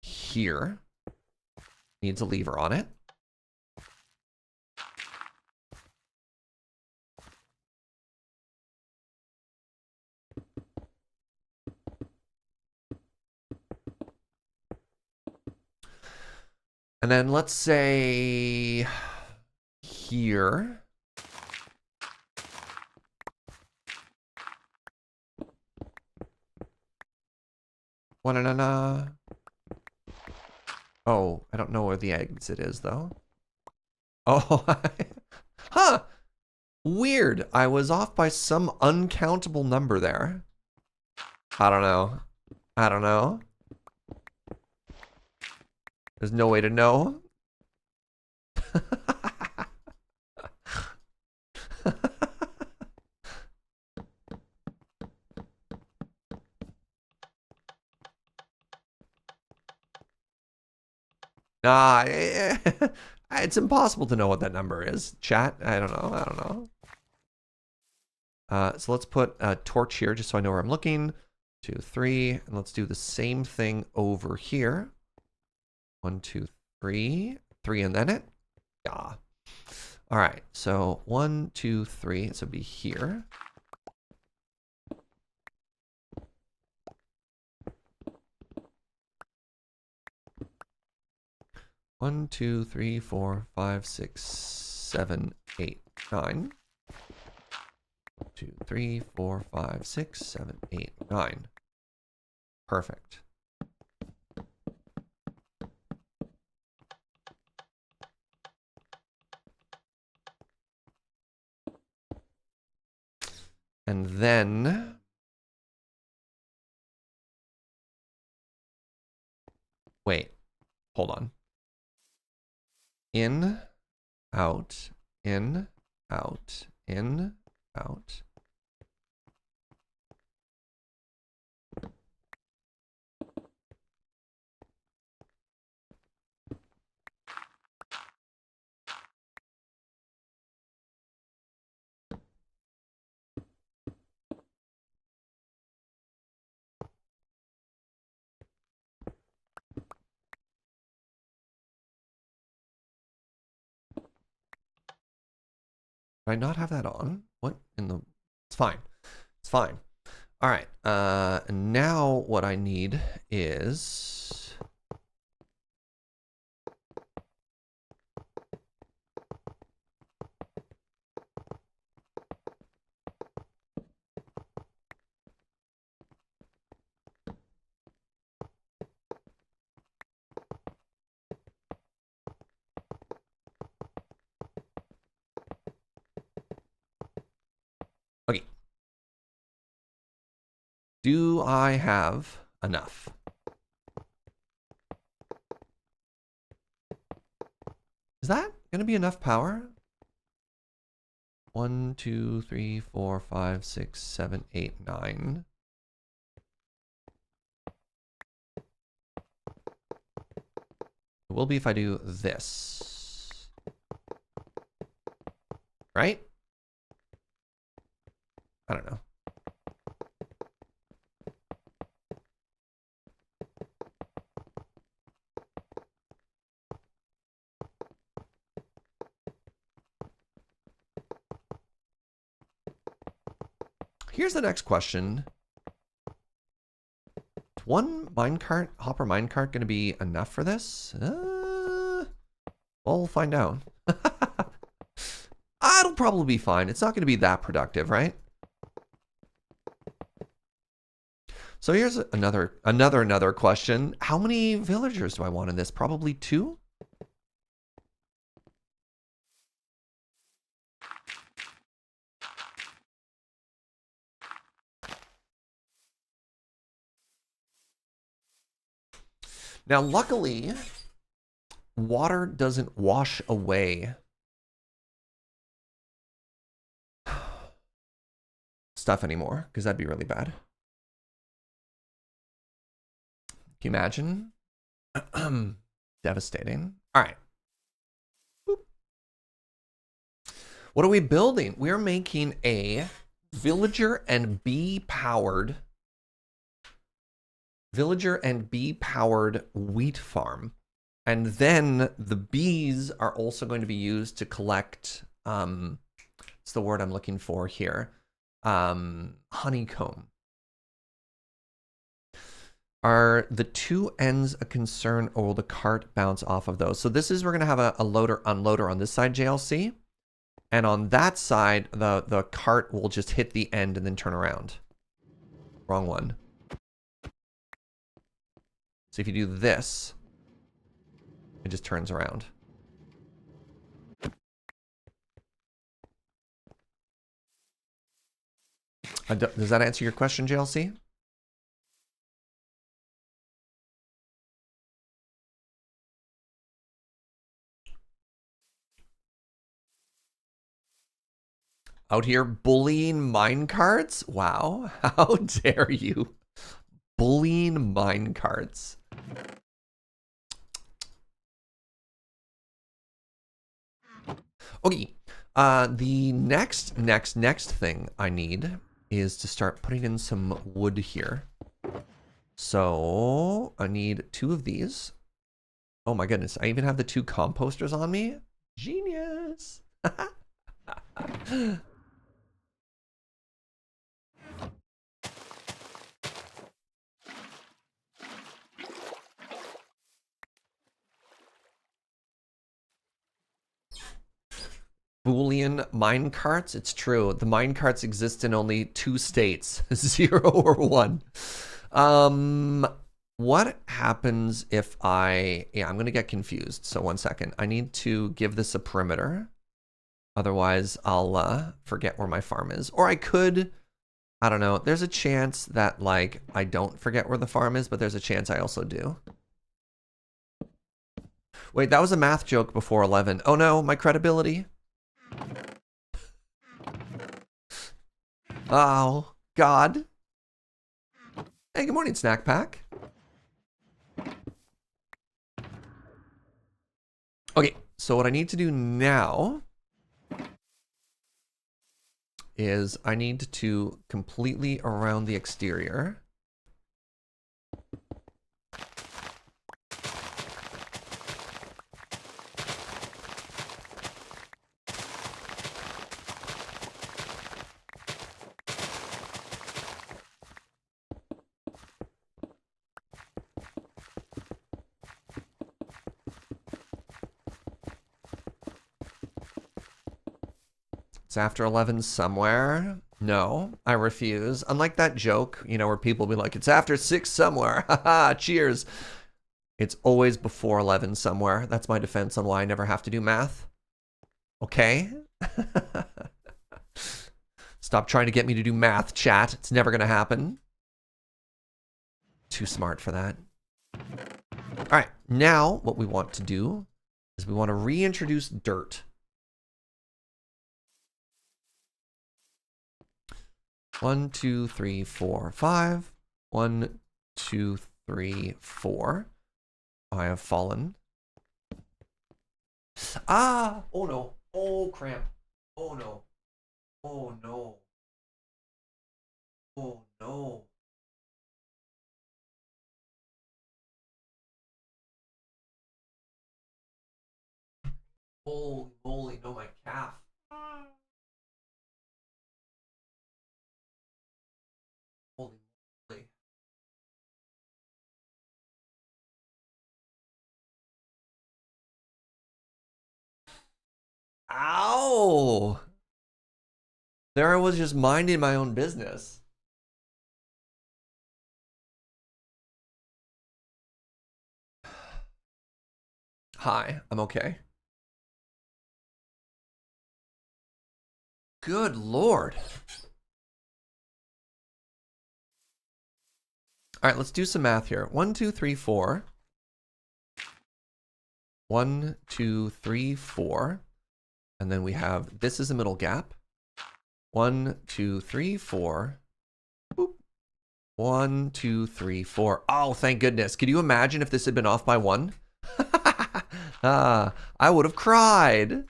here needs a lever on it. And then let's say here. Oh, I don't know where the exit is though. Oh, huh. Weird. I was off by some uncountable number there. I don't know. I don't know. There's no way to know. Nah, it's impossible to know what that number is. Chat, I don't know. I don't know. So let's put a torch here just so I know where I'm looking. 2, 3, and let's do the same thing over here. 1, 2, 3, 3, and then it. Yeah. All right. So 1, 2, 3. So it'd be here. One, 2, 3, 4, 5, 6, 7, 8, 9. 2, 3, 4, 5, 6, 7, 8, 9. Perfect. And then wait, hold on. In, out, in, out, in, out. I not have that on? What in the... It's fine. It's fine. All right. Now what I need is... Okay. Do I have enough? Is that going to be enough power? 1, 2, 3, 4, 5, 6, 7, 8, 9. It will be if I do this. Right? I don't know. Here's the next question. Is one minecart, hopper minecart, going to be enough for this? We'll find out. It'll probably be fine. It's not going to be that productive, right? So here's another question. How many villagers do I want in this? Probably 2? Now, luckily, water doesn't wash away stuff anymore, because that'd be really bad. Can you imagine? Devastating. All right. Boop. What are we building? We're making a villager and bee powered wheat farm. And then the bees are also going to be used to collect, what's the word I'm looking for here? Honeycomb. Are the two ends a concern, or will the cart bounce off of those? So this is, we're going to have a loader unloader on this side, JLC. And on that side, the cart will just hit the end and then turn around. Wrong one. So if you do this, it just turns around. Does that answer your question, JLC? Out here bullying minecarts? Wow, how dare you? Bullying minecarts. Okay, the next thing I need is to start putting in some wood here. So I need 2 of these. Oh my goodness, I even have the 2 composters on me. Genius. Boolean minecarts. It's true. The minecarts exist in only 2 states, 0 or 1. What happens if I'm going to get confused. So 1 second. I need to give this a perimeter. Otherwise, I'll forget where my farm is. Or I could, I don't know. There's a chance that, like, I don't forget where the farm is, but there's a chance I also do. Wait, that was a math joke before 11. Oh no, my credibility. Oh, God. Hey, good morning, Snack Pack. Okay, so what I need to do now is I need to completely around the exterior. It's after 11 somewhere. No, I refuse. Unlike that joke, you know, where people be like, it's after 6 somewhere. Haha, cheers. It's always before 11 somewhere. That's my defense on why I never have to do math. Okay? Stop trying to get me to do math, chat. It's never going to happen. Too smart for that. All right, now what we want to do is we want to reintroduce dirt. One, two, three, four, five. 1, 2, 3, 4. I have fallen. Ah! Oh no. Oh cramp. Oh no. Oh no. Oh no. Holy moly, no, my calf. Holy moly. Ow! There I was just minding my own business. Hi, I'm okay. Good Lord. All right, let's do some math here. 1, 2, 3, 4. 1, 2, 3, 4. And then we have, this is a middle gap. 1, 2, 3, 4. Boop. 1, 2, 3, 4. Oh, thank goodness. Could you imagine if this had been off by 1? I would have cried.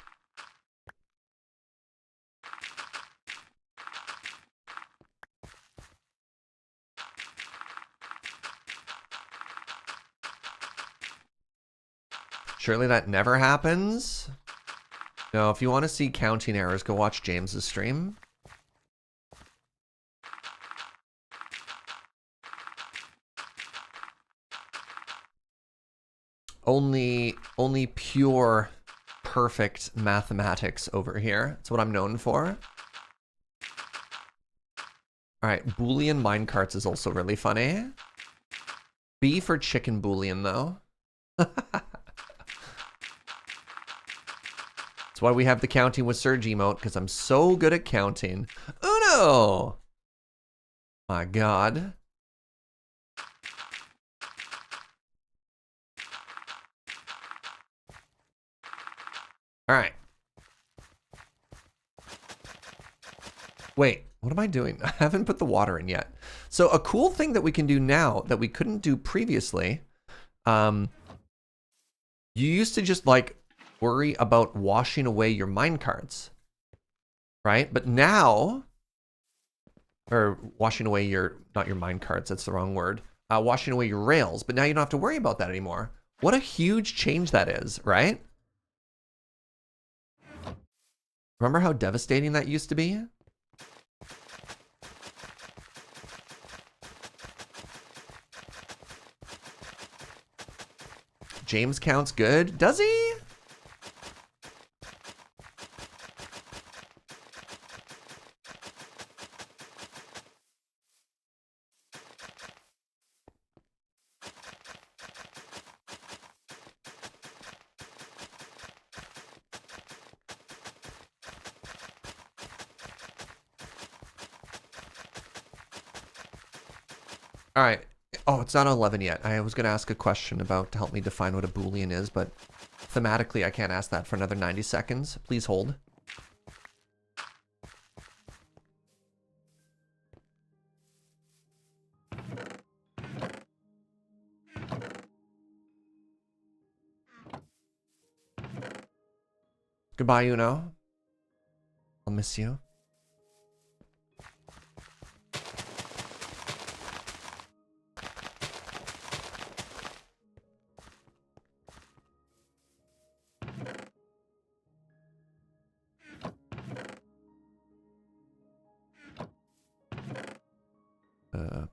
Surely that never happens. No, if you want to see counting errors, go watch James's stream. Only pure, perfect mathematics over here. That's what I'm known for. All right, Boolean minecarts is also really funny. B for chicken Boolean, though. That's why we have the counting with Surge emote, because I'm so good at counting. Uno! My God. All right. Wait, what am I doing? I haven't put the water in yet. So a cool thing that we can do now that we couldn't do previously, you used to just like worry about washing away your minecarts, right? But now, or washing away your, not your minecarts, that's the wrong word, washing away your rails, but now you don't have to worry about that anymore. What a huge change that is, right? Remember how devastating that used to be? James counts good. Does he? All right. Oh, it's not 11 yet. I was going to ask a question about to help me define what a Boolean is, but thematically I can't ask that for another 90 seconds. Please hold. Goodbye, Uno. I'll miss you.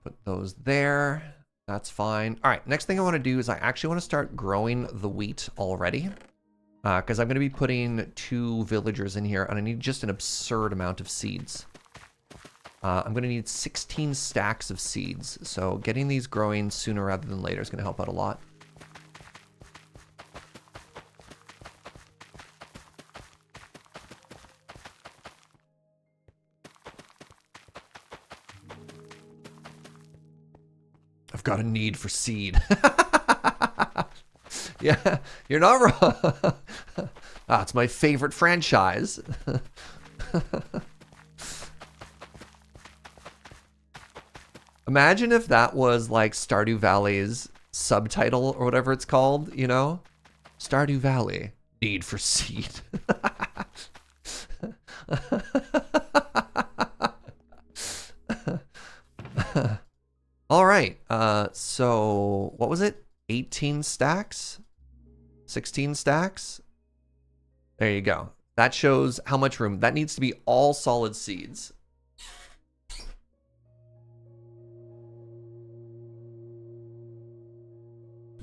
Put those there. That's fine. All right, next thing I want to do is I actually want to start growing the wheat already. Because I'm going to be putting 2 villagers in here, and I need just an absurd amount of seeds. I'm going to need 16 stacks of seeds, so getting these growing sooner rather than later is going to help out a lot. I've got a need for seed. Yeah, you're not wrong. It's my favorite franchise. Imagine if that was like Stardew Valley's subtitle or whatever it's called, you know? Stardew Valley, need for seed. All right, so what was it? 18 stacks? 16 stacks? There you go. That shows how much room. That needs to be all solid seeds.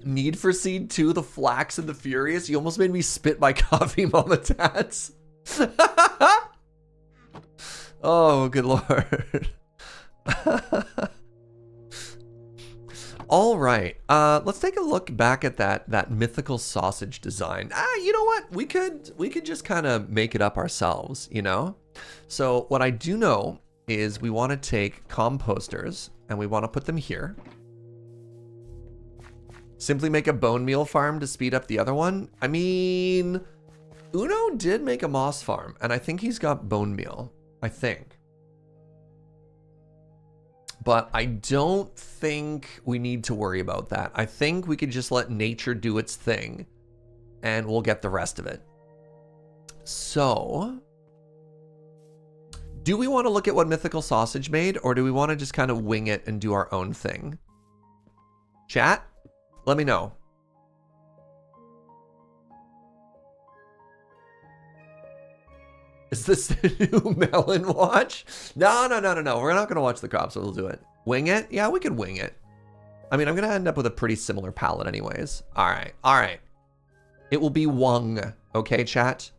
Need for Seed 2, The Flax and the Furious. You almost made me spit my coffee, Mama Tats. Oh, good lord. All right, let's take a look back at that mythical sausage design. You know what? We could just kind of make it up ourselves, you know? So what I do know is we want to take composters and we want to put them here. Simply make a bone meal farm to speed up the other one. I mean, Uno did make a moss farm, and I think he's got bone meal. I think. But I don't think we need to worry about that. I think we could just let nature do its thing, and we'll get the rest of it. So, do we want to look at what Mythical Sausage made, or do we want to just kind of wing it and do our own thing? Chat? Let me know. Is this the new Melon Watch? No. We're not going to watch the crops, so we'll do it. Wing it? Yeah, we could wing it. I mean, I'm going to end up with a pretty similar palette anyways. All right. It will be Wung. Okay, chat?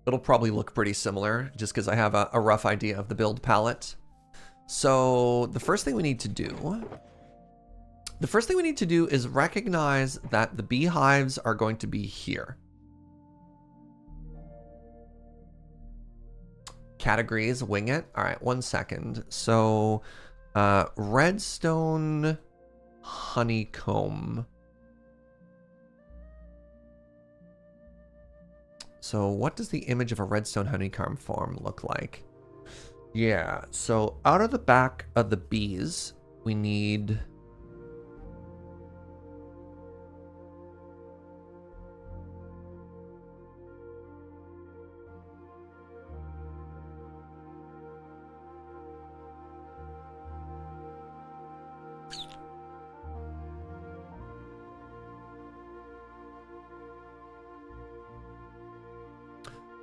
It'll probably look pretty similar just because I have a rough idea of the build palette. So the first thing we need to do is recognize that the beehives are going to be here. Categories, wing it. All right, 1 second. So redstone honeycomb. So what does the image of a redstone honeycomb farm look like? Yeah, so out of the back of the bees, we need...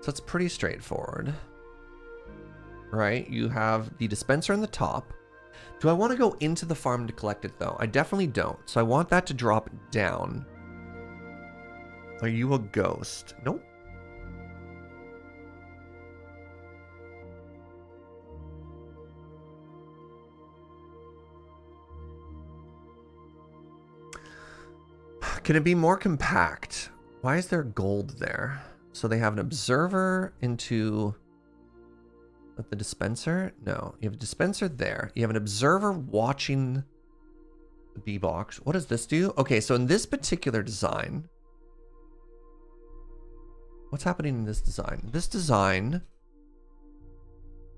So it's pretty straightforward, right? You have the dispenser on the top. Do I want to go into the farm to collect it though? I definitely don't. So I want that to drop down. Are you a ghost? Nope. Can it be more compact? Why is there gold there? So they have an observer into the dispenser? No, you have a dispenser there. You have an observer watching the bee box. What does this do? Okay, so in this particular design, what's happening in this design? This design,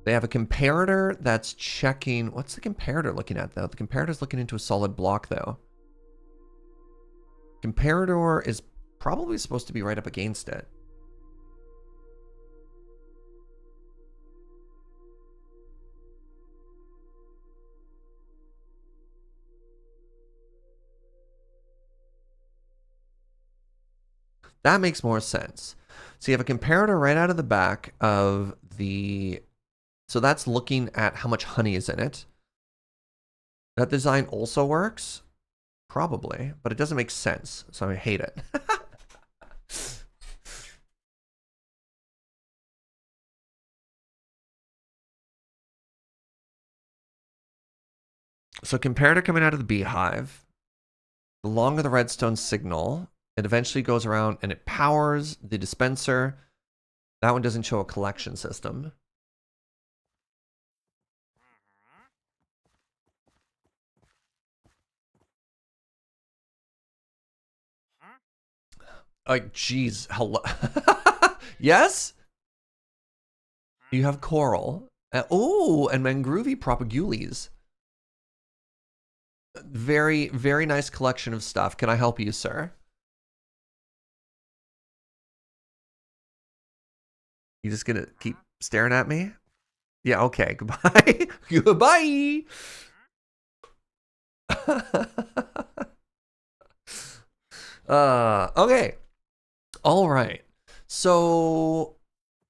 they have a comparator that's checking. What's the comparator looking at though? The comparator's looking into a solid block though. Comparator is probably supposed to be right up against it. That makes more sense. So you have a comparator right out of the back of the... So that's looking at how much honey is in it. That design also works? Probably, but it doesn't make sense, so I hate it. So comparator coming out of the beehive. The longer the redstone signal, it eventually goes around and it powers the dispenser. That one doesn't show a collection system. Like, geez, hello. Yes? You have coral. Oh, and mangroovy propagules. Very, very nice collection of stuff. Can I help you, sir? You just gonna keep staring at me? Yeah, okay. Goodbye. Goodbye. Okay. All right. So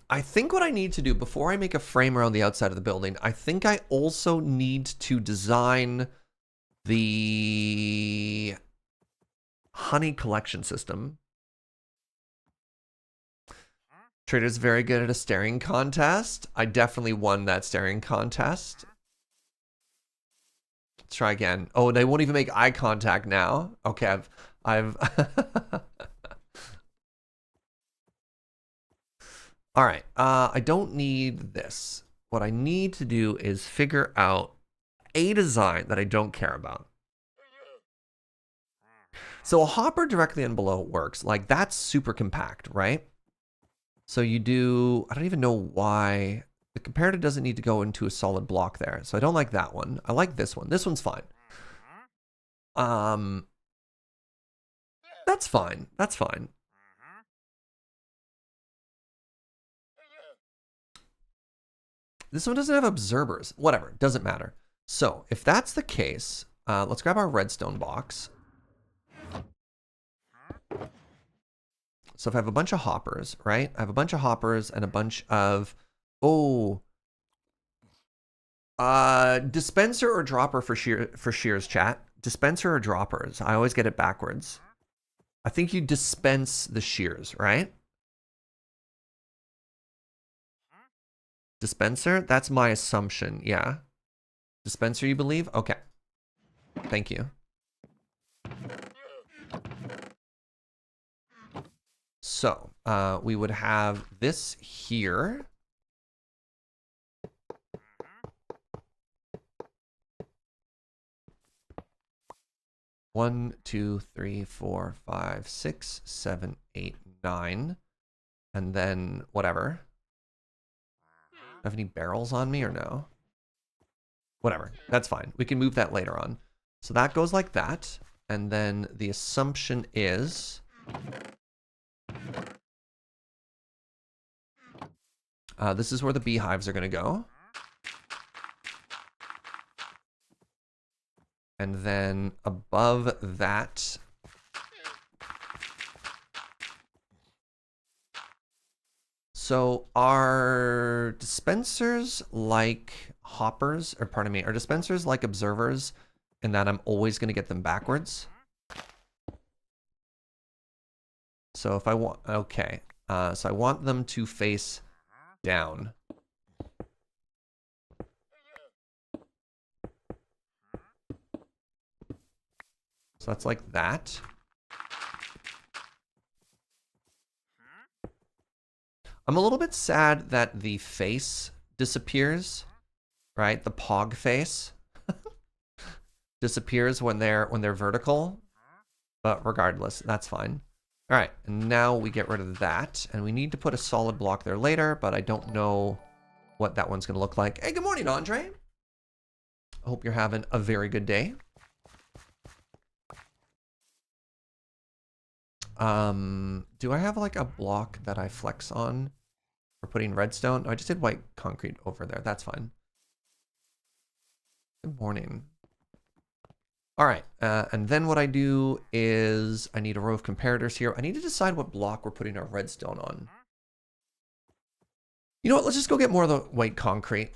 I think what I need to do before I make a frame around the outside of the building, I think I also need to design the honey collection system. Trader's very good at a staring contest. I definitely won that staring contest. Let's try again. Oh, they won't even make eye contact now. Okay, I've All right, I don't need this. What I need to do is figure out a design that I don't care about. So a hopper directly and below works. Like, that's super compact, right? So you do, I don't even know why. The comparator doesn't need to go into a solid block there. So I don't like that one. I like this one. This one's fine. That's fine. That's fine. This one doesn't have observers. Whatever, doesn't matter. So if that's the case, let's grab our redstone box. So if I have a bunch of hoppers, right? I have a bunch of hoppers and a bunch of, dispenser or dropper for shears, chat. Dispenser or droppers? I always get it backwards. I think you dispense the shears, right? Dispenser? That's my assumption, yeah. Dispenser, you believe? Okay. Thank you. So, we would have this here. One, two, three, four, five, six, 7, 8, 9. And then whatever. Do I have any barrels on me or no? Whatever, that's fine. We can move that later on. So that goes like that. And then the assumption is... this is where the beehives are going to go. And then above that... So are dispensers like hoppers, or pardon me, are dispensers like observers in that I'm always going to get them backwards? So if I want, okay, so I want them to face down. So that's like that. I'm a little bit sad that the face disappears, right? The pog face disappears when they're vertical, but regardless, that's fine. All right, and now we get rid of that, and we need to put a solid block there later, but I don't know what that one's gonna look like. Hey, good morning, Andre. I hope you're having a very good day. Do I have like a block that I flex on for putting redstone? No, I just did white concrete over there. That's fine. Good morning. All right, and then what I do is I need a row of comparators here. I need to decide what block we're putting our redstone on. You know what? Let's just go get more of the white concrete.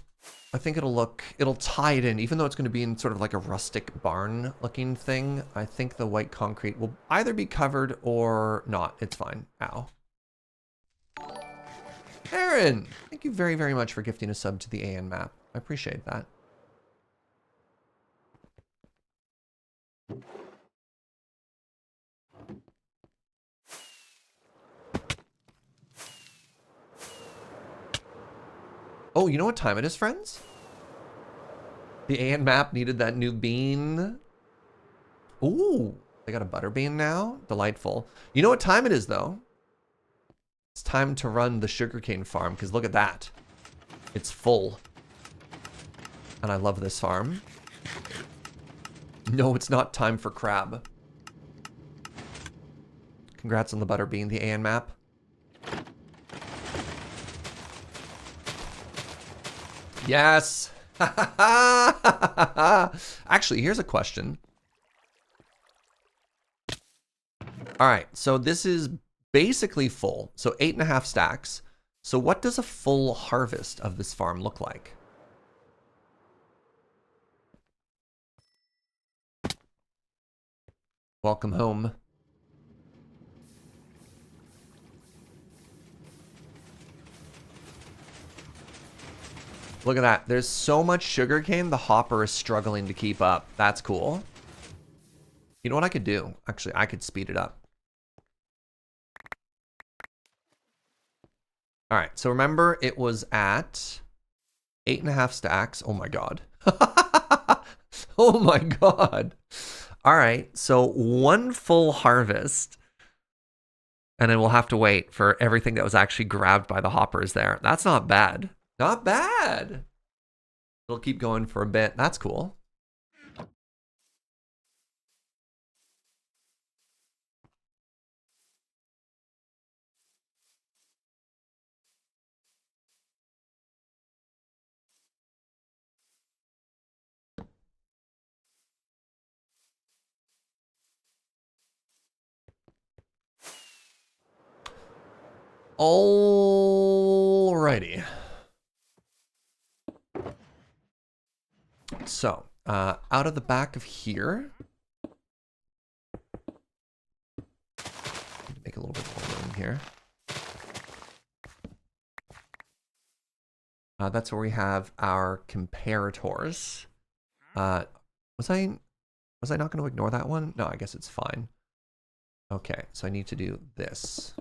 I think it'll tie it in, even though it's going to be in sort of like a rustic barn looking thing. I think the white concrete will either be covered or not. It's fine. Ow. Aaron, thank you very, very much for gifting a sub to the AN map. I appreciate that. Oh, you know what time it is, friends? The AN map needed that new bean. Ooh, they got a butter bean now. Delightful. You know what time it is, though? It's time to run the sugarcane farm, because look at that. It's full. And I love this farm. No, it's not time for crab. Congrats on the butter bean, the AN map. Yes. Actually, here's a question. All right, so this is basically full. So 8.5 stacks. So what does a full harvest of this farm look like? Welcome home. Look at that. There's so much sugarcane, the hopper is struggling to keep up. That's cool. You know what I could do? Actually, I could speed it up. All right, so remember it was at 8.5 stacks. Oh my God. Oh my God. All right, so one full harvest, and then we'll have to wait for everything that was actually grabbed by the hoppers there. That's not bad. Not bad. It'll keep going for a bit. That's cool. Alrighty. So, out of the back of here, make a little bit more room here. That's where we have our comparators. Was I not going to ignore that one? No, I guess it's fine. Okay, so I need to do this.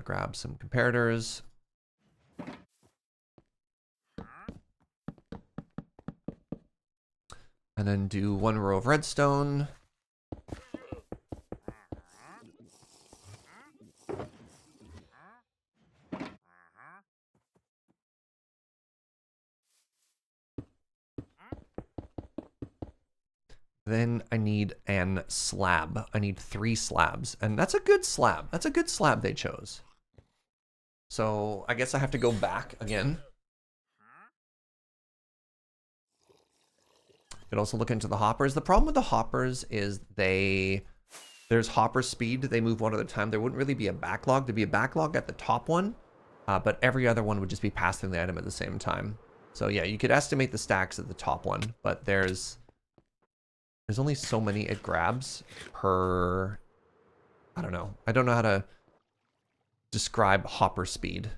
Grab some comparators. And then do one row of redstone. Then I need an slab. I need 3 slabs. And that's a good slab. That's a good slab they chose. So I guess I have to go back again. You could also look into the hoppers. The problem with the hoppers is there's hopper speed. They move one at a time. There wouldn't really be a backlog. There'd be a backlog at the top one, but every other one would just be passing the item at the same time. So yeah, you could estimate the stacks at the top one, but there's only so many it grabs per, I don't know. I don't know how to describe hopper speed.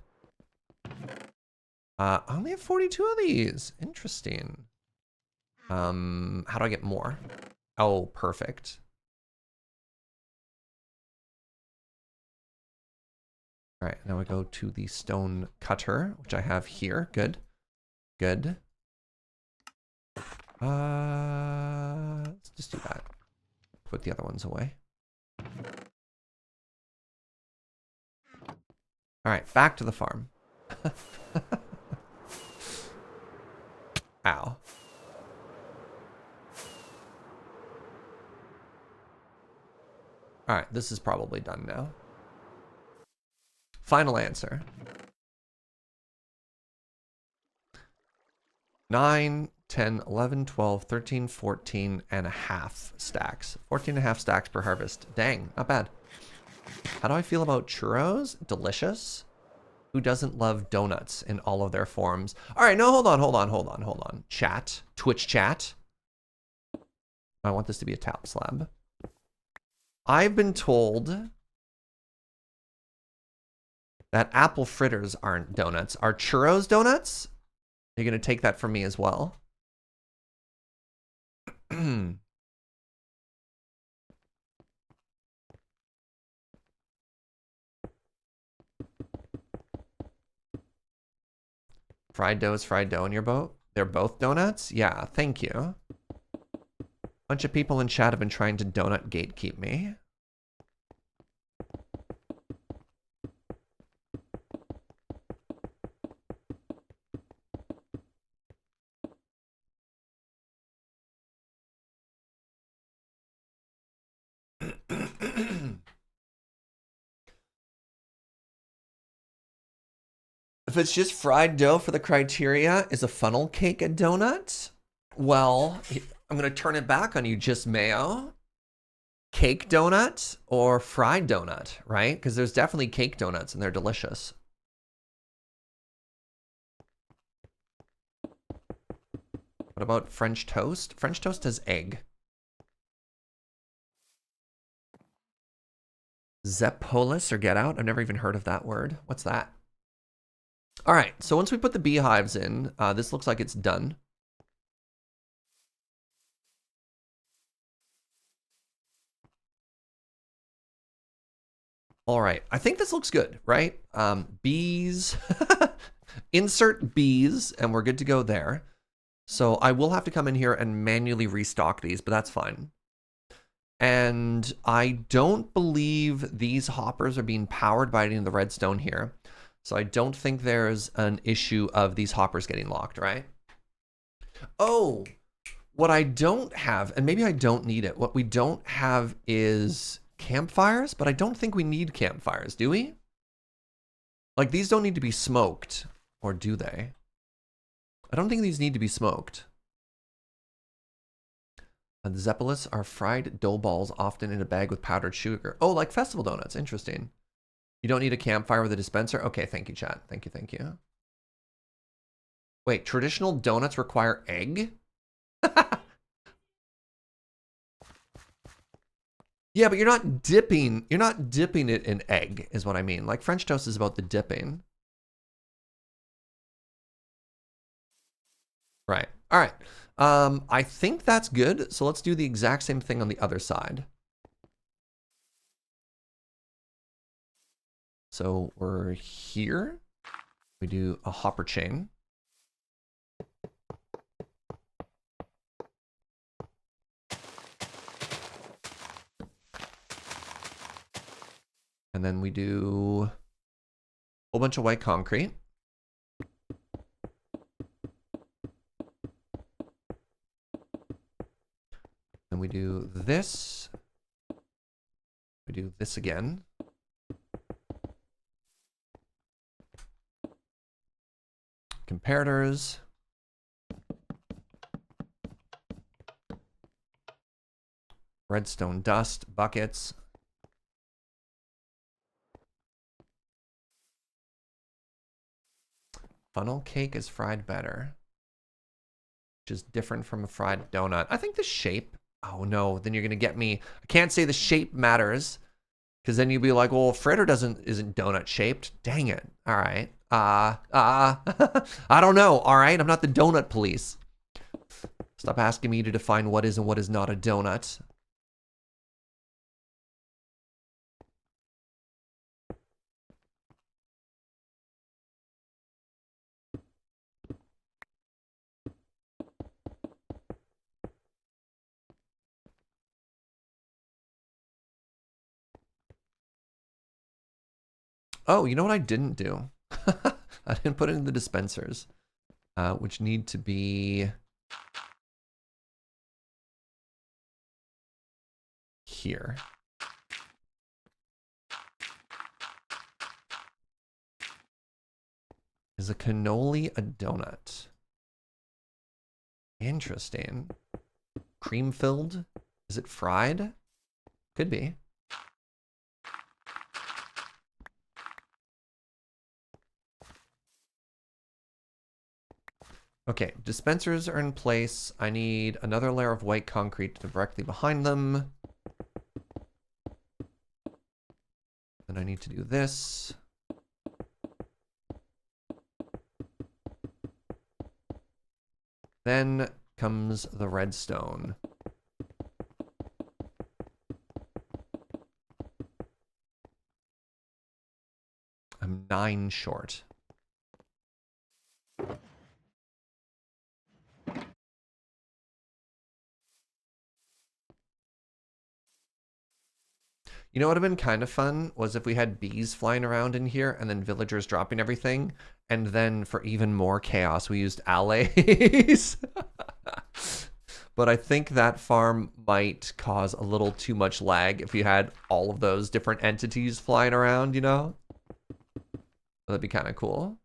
I only have 42 of these. Interesting. How do I get more? Oh, perfect. All right, now we go to the stone cutter, which I have here. Good. Good. Let's just do that. Put the other ones away. All right, back to the farm. Ow. All right, this is probably done now. Final answer. 9, 10, 11, 12, 13, 14 and a half stacks. 14 and a half stacks per harvest. Dang, not bad. How do I feel about churros? Delicious. Who doesn't love donuts in all of their forms? All right, no, hold on. Chat, Twitch chat. I want this to be a tap slab. I've been told that apple fritters aren't donuts. Are churros donuts? You're gonna take that from me as well? Fried dough is fried dough in your boat? They're both donuts? Yeah, thank you. Bunch of people in chat have been trying to donut gatekeep me. If it's just fried dough for the criteria, is a funnel cake a donut? Well, I'm going to turn it back on you, just mayo. Cake donut or fried donut, right? Because there's definitely cake donuts and they're delicious. What about French toast? French toast has egg. Zepolis or get out? I've never even heard of that word. What's that? All right, so once we put the beehives in, this looks like it's done. All right, I think this looks good, right? Bees, insert bees, and we're good to go there. So I will have to come in here and manually restock these, but that's fine. And I don't believe these hoppers are being powered by any of the redstone here. So I don't think there's an issue of these hoppers getting locked, right? Oh, what I don't have, and maybe I don't need it, what we don't have is campfires, but I don't think we need campfires, do we? Like, these don't need to be smoked, or do they? I don't think these need to be smoked. The Zepolis are fried dough balls, often in a bag with powdered sugar. Oh, like festival donuts. Interesting. You don't need a campfire with a dispenser? Okay, thank you, chat. Thank you, thank you. Wait, traditional donuts require egg? Yeah, but you're not dipping it in egg, is what I mean. Like, French toast is about the dipping. Right. All right. I think that's good. So let's do the exact same thing on the other side. So we're here. We do a hopper chain. And then we do a whole bunch of white concrete. Then we do this. We do this again. Comparators. Redstone dust, buckets. Funnel cake is fried better, which is different from a fried donut. I think the shape. Oh no, then you're gonna get me. I can't say the shape matters, because then you'll be like, well, fritter isn't donut shaped. Dang it. All right. I don't know. All right, I'm not the donut police. Stop asking me to define what is and what is not a donut. Oh, you know what I didn't do? I didn't put it in the dispensers, which need to be here. Is a cannoli a donut? Interesting. Cream filled? Is it fried? Could be. Okay, dispensers are in place. I need another layer of white concrete directly behind them. Then I need to do this. Then comes the redstone. I'm 9 short. You know what would have been kind of fun was if we had bees flying around in here and then villagers dropping everything. And then for even more chaos, we used allays. But I think that farm might cause a little too much lag if you had all of those different entities flying around, you know? That'd be kind of cool.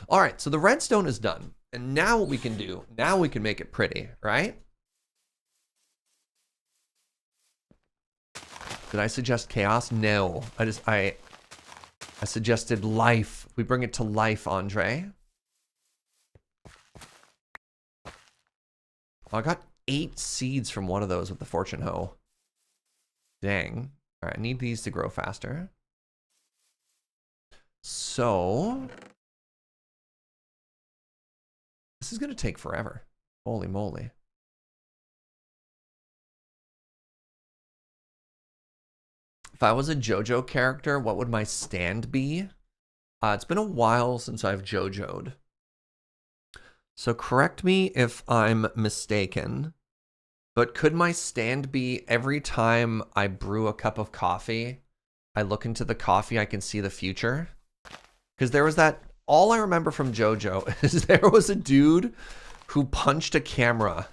All right, so the redstone is done. And now what we can do, now we can make it pretty, right? Did I suggest chaos? No. I suggested life. We bring it to life, Andre. Oh, I got 8 seeds from one of those with the fortune hoe. Dang. All right, I need these to grow faster. So this is going to take forever. Holy moly. If I was a JoJo character, what would my stand be? It's been a while since I've JoJo'd. So correct me if I'm mistaken, but could my stand be every time I brew a cup of coffee, I look into the coffee, I can see the future? Because there was that, all I remember from JoJo is there was a dude who punched a camera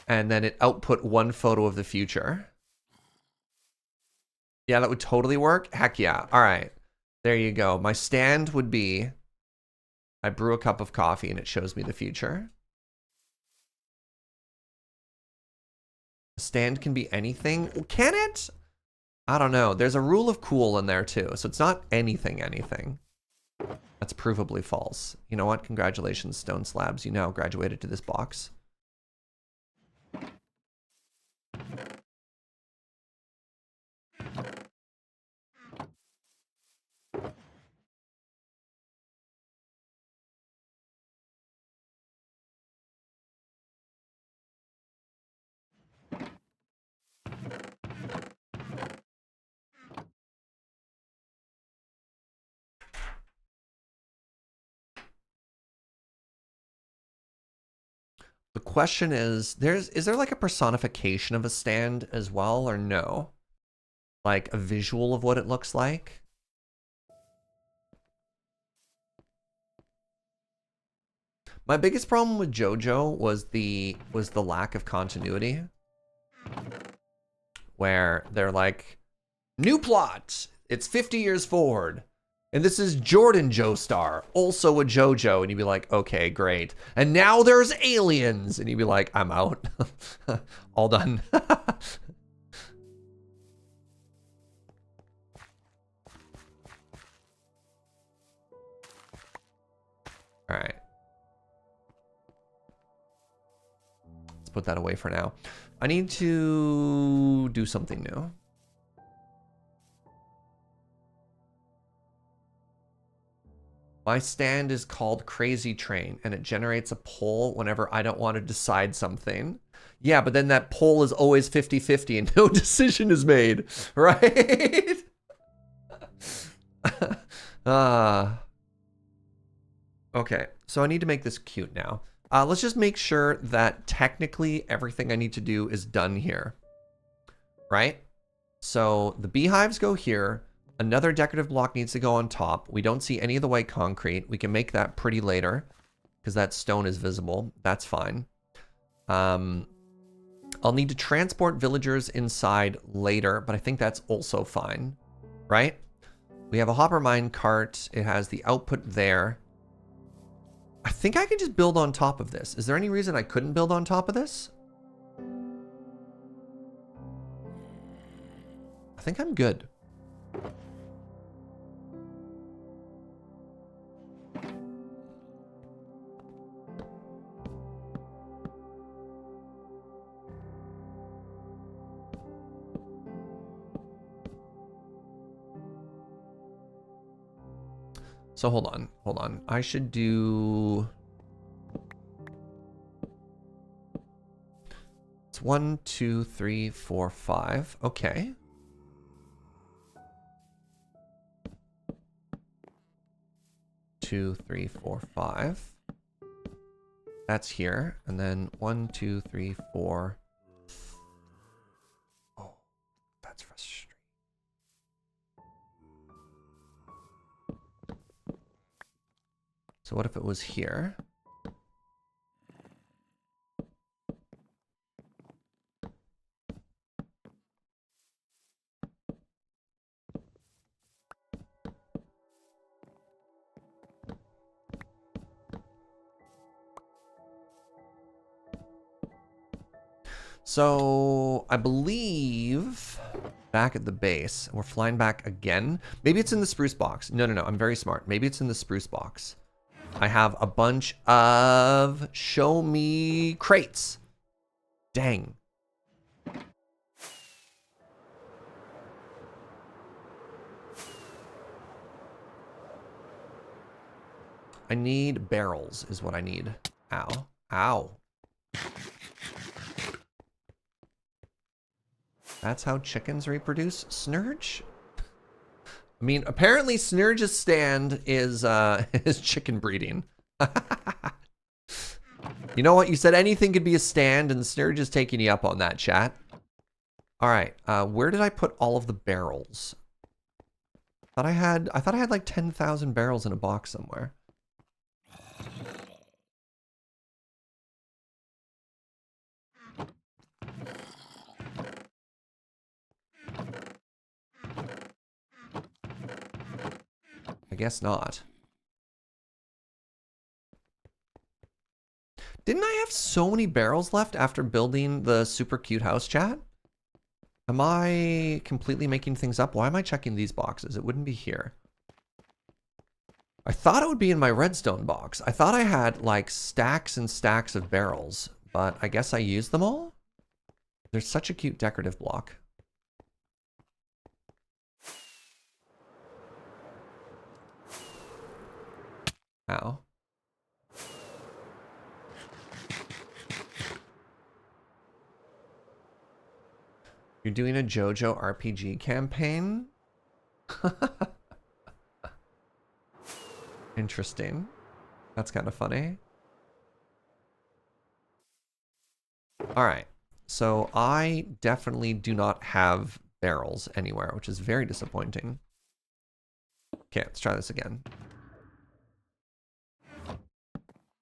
and then it output one photo of the future. Yeah, that would totally work. Heck yeah. All right. There you go. My stand would be, I brew a cup of coffee and it shows me the future. A stand can be anything. Can it? I don't know. There's a rule of cool in there too. So it's not anything. That's provably false. You know what? Congratulations, Stone Slabs. You now graduated to this box. The question is there like a personification of a stand as well, or no? Like a visual of what it looks like? My biggest problem with JoJo was the lack of continuity. Where they're like, new plot, it's 50 years forward. And this is Jordan Joestar, also a JoJo. And you'd be like, okay, great. And now there's aliens. And you'd be like, I'm out. All done. All right. Let's put that away for now. I need to do something new. My stand is called Crazy Train, and it generates a poll whenever I don't want to decide something. Yeah, but then that poll is always 50-50 and no decision is made, right? Okay, so I need to make this cute now. Let's just make sure that technically everything I need to do is done here, right? So the beehives go here. Another decorative block needs to go on top. We don't see any of the white concrete. We can make that pretty later because that stone is visible. That's fine. I'll need to transport villagers inside later, but I think that's also fine, right? We have a hopper mine cart. It has the output there. I think I can just build on top of this. Is there any reason I couldn't build on top of this? I think I'm good. So hold on. I should do... It's 1, 2, 3, 4, 5. Okay. Two, 3, 4, 5. That's here. And then 1, 2, 3, 4. Oh, that's frustrating. So what if it was here? So I believe back at the base, we're flying back again. Maybe it's in the spruce box. No, I'm very smart. Maybe it's in the spruce box. I have a bunch of show me crates. Dang. I need barrels is what I need. Ow. Ow. That's how chickens reproduce? Snurge? I mean, apparently Snurge's stand is is chicken breeding. You know what? You said anything could be a stand, and Snurge is taking you up on that, chat. All right, where did I put all of the barrels? I thought I had like 10,000 barrels in a box somewhere. I guess not. Didn't I have so many barrels left after building the super cute house, chat? Am I completely making things up? Why am I checking these boxes? It wouldn't be here. I thought it would be in my redstone box. I thought I had like stacks and stacks of barrels, but I guess I used them all? There's such a cute decorative block. Ow. You're doing a JoJo RPG campaign? Interesting. That's kind of funny. All right. So I definitely do not have barrels anywhere, which is very disappointing. Okay, let's try this again.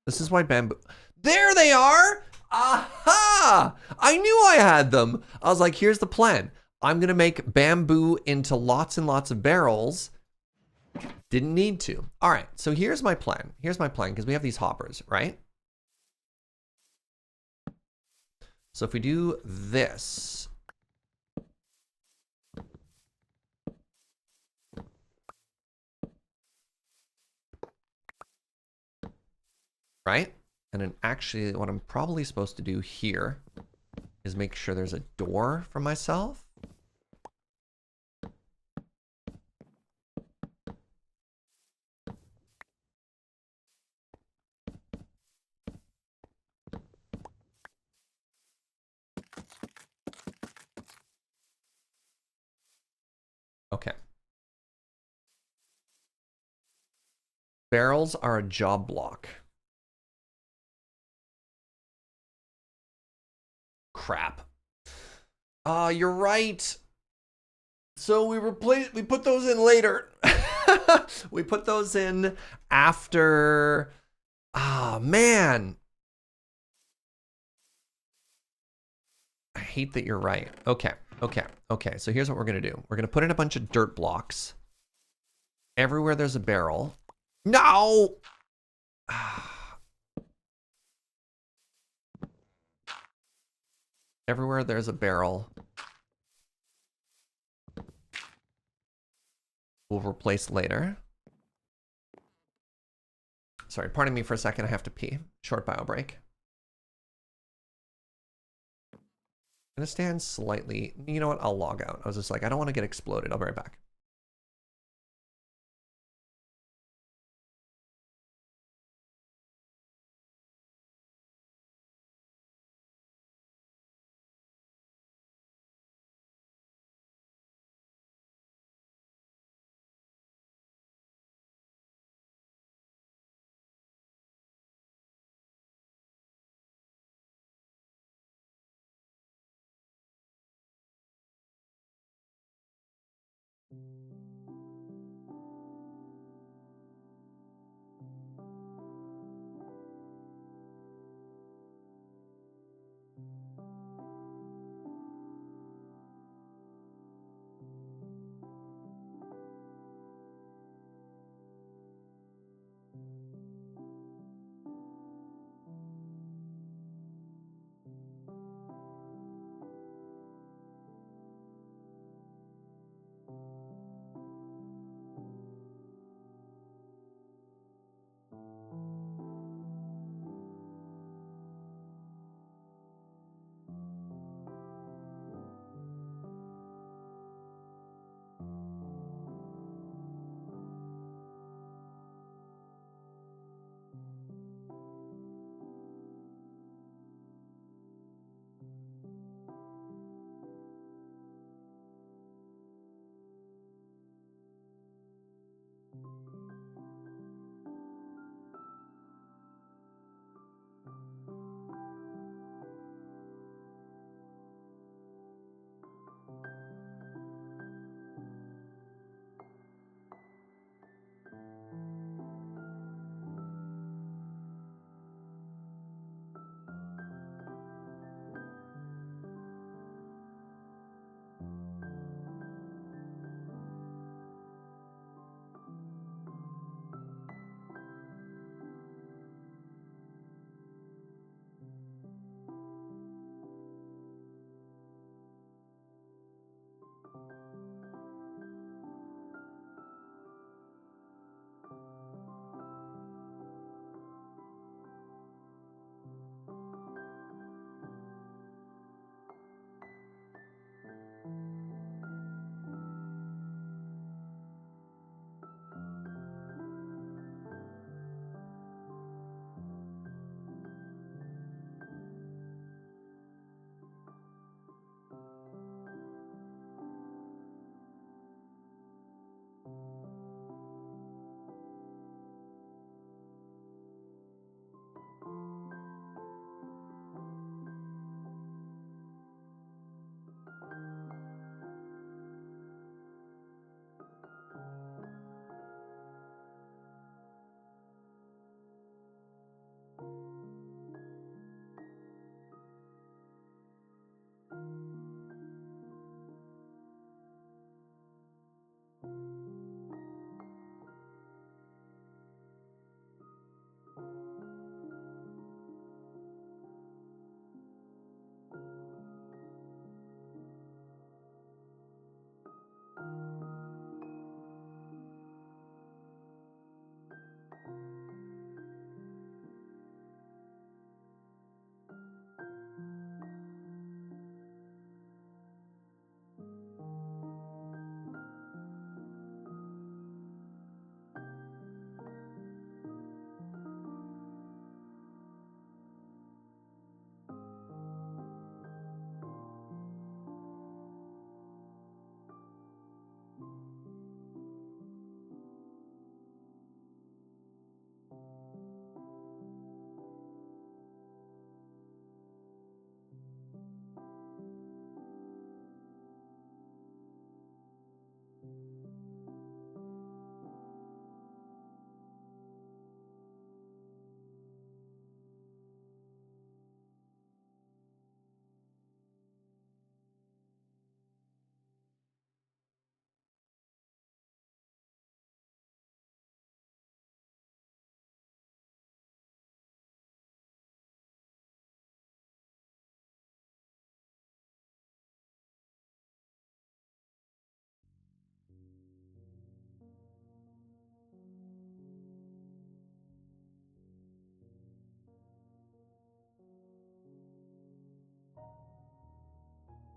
This is why bamboo... There they are! Aha! I knew I had them. I was like, here's the plan. I'm going to make bamboo into lots and lots of barrels. Didn't need to. All right, so here's my plan. Here's my plan, because we have these hoppers, right? So if we do this... Right? And then actually what I'm probably supposed to do here is make sure there's a door for myself. Okay. Barrels are a job block. Crap. You're right. So we put those in later. We put those in after. Ah, man. I hate that you're right. Okay. So here's what we're going to do. We're going to put in a bunch of dirt blocks. Everywhere there's a barrel. No! Everywhere there's a barrel, we'll replace later. Sorry, pardon me for a second. I have to pee. Short bio break. I'm gonna stand slightly. You know what? I'll log out. I was just like, I don't want to get exploded. I'll be right back.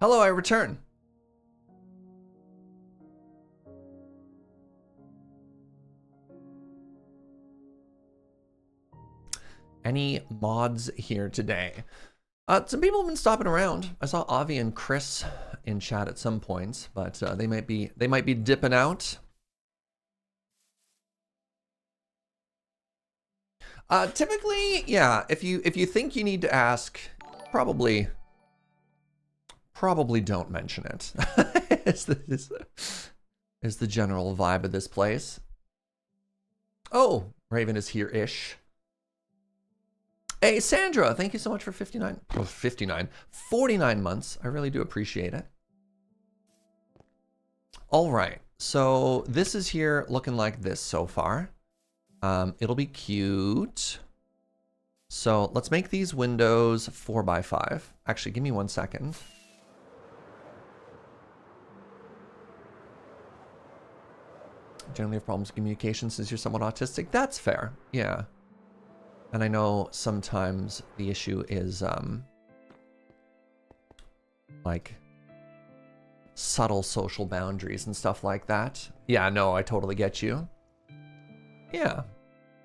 Hello, I return. Any mods here today? Some people have been stopping around. I saw Avi and Chris in chat at some points, but they might be dipping out. Typically, yeah. If you think you need to ask, probably don't mention it. is the general vibe of this place. Oh, Raven is here-ish. Hey, Sandra, thank you so much for 49 months. I really do appreciate it. All right, so this is here looking like this so far. It'll be cute. So let's make these windows 4x5. Actually, give me 1 second. Generally have problems with communication since you're somewhat autistic. That's fair, yeah. And I know sometimes the issue is like subtle social boundaries and stuff like that. Yeah, no, I totally get you. Yeah.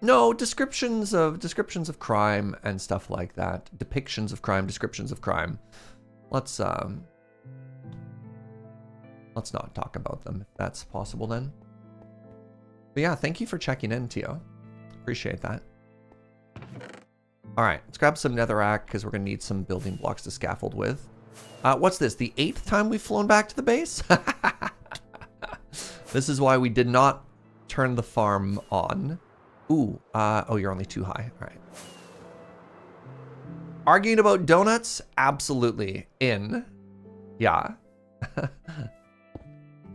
No, descriptions of crime and stuff like that. Depictions of crime, descriptions of crime. Let's not talk about them if that's possible then. But yeah, thank you for checking in, Tio. Appreciate that. All right, let's grab some netherrack because we're gonna need some building blocks to scaffold with. What's this? The 8th time we've flown back to the base? This is why we did not turn the farm on. Ooh, oh, you're only too high. All right. Arguing about donuts? Absolutely. In. Yeah.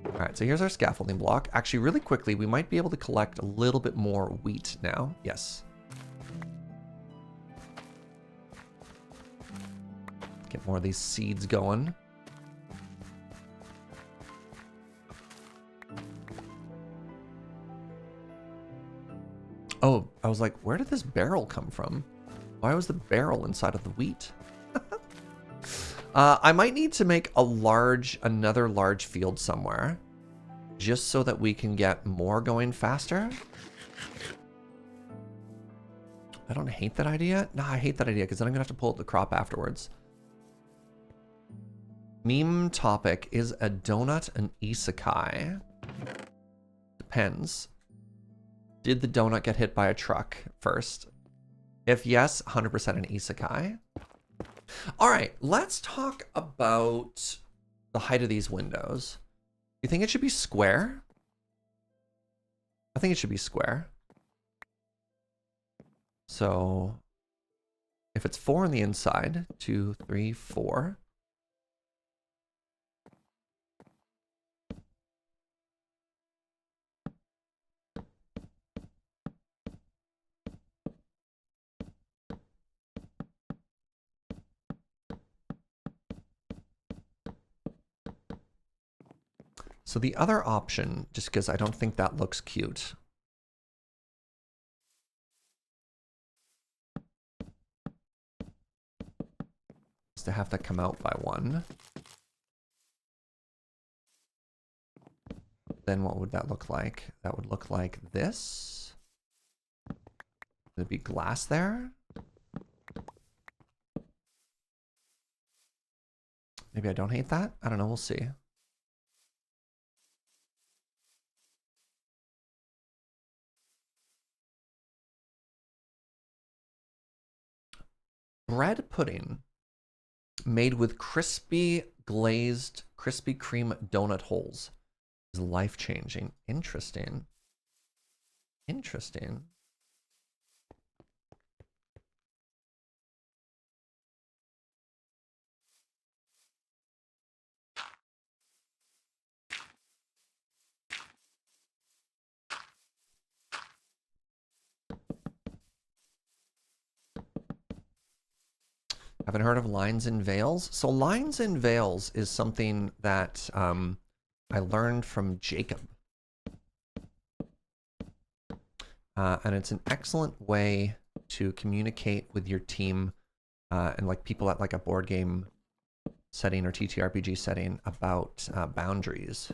All right, so here's our scaffolding block. Actually, really quickly, we might be able to collect a little bit more wheat now. Yes. Get more of these seeds going. Oh, I was like, where did this barrel come from? Why was the barrel inside of the wheat? I might need to make another large field somewhere, just so that we can get more going faster. I don't hate that idea. No, I hate that idea because then I'm gonna have to pull up the crop afterwards. Meme topic, is a donut an isekai? Depends. Did the donut get hit by a truck first? If yes, 100% an isekai. All right, let's talk about the height of these windows. You think it should be square? I think it should be square. So if it's 4 on the inside, 2, 3, 4. So the other option, just because I don't think that looks cute, is to have that come out by 1. Then what would that look like? That would look like this. There'd be glass there. Maybe I don't hate that. I don't know. We'll see. Bread pudding made with crispy glazed Krispy Kreme donut holes is life-changing. Interesting. Interesting. Haven't heard of lines and veils? So lines and veils is something that I learned from Jacob. And it's an excellent way to communicate with your team and like people at like a board game setting or TTRPG setting about boundaries.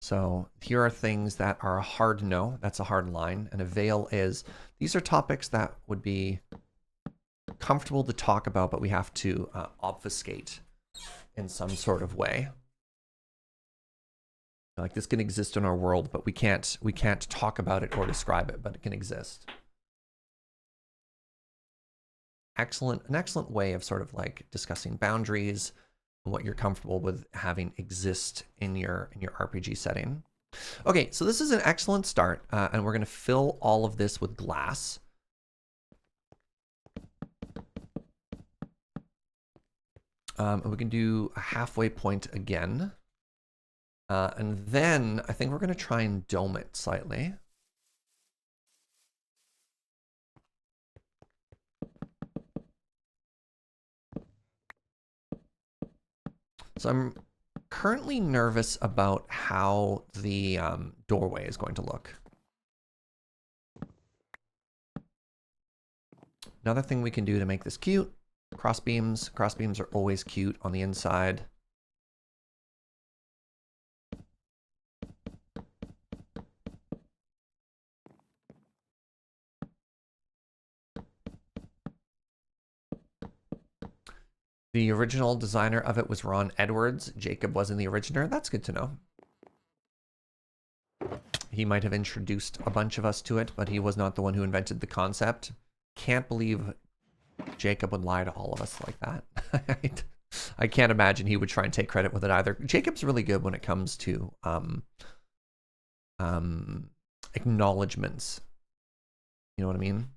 So here are things that are a hard no. That's a hard line. And a veil is, these are topics that would be comfortable to talk about, but we have to obfuscate in some sort of way. Like this can exist in our world, but we can't talk about it or describe it, but it can exist. An excellent way of sort of like discussing boundaries and what you're comfortable with having exist in your RPG setting. Okay, so this is an excellent start, and we're going to fill all of this with glass. We can do a halfway point again. And then I think we're going to try and dome it slightly. So I'm currently nervous about how the doorway is going to look. Another thing we can do to make this cute, crossbeams. Crossbeams are always cute on the inside. The original designer of it was Ron Edwards. Jacob wasn't the originator. That's good to know. He might have introduced a bunch of us to it, but he was not the one who invented the concept. Can't believe Jacob would lie to all of us like that. I can't imagine he would try and take credit with it either. Jacob's really good when it comes to acknowledgements. You know what I mean?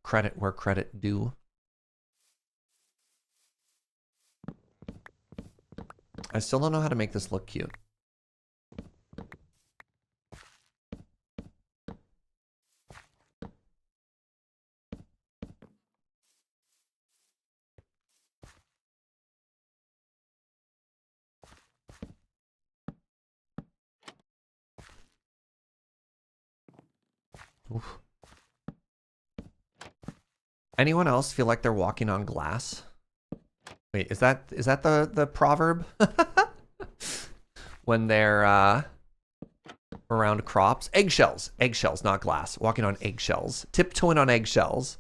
Credit where credit due. I still don't know how to make this look cute. Oof. Anyone else feel like they're walking on glass? Wait, is that the proverb? When they're around crops? Eggshells, not glass. Walking on eggshells. Tiptoeing on eggshells.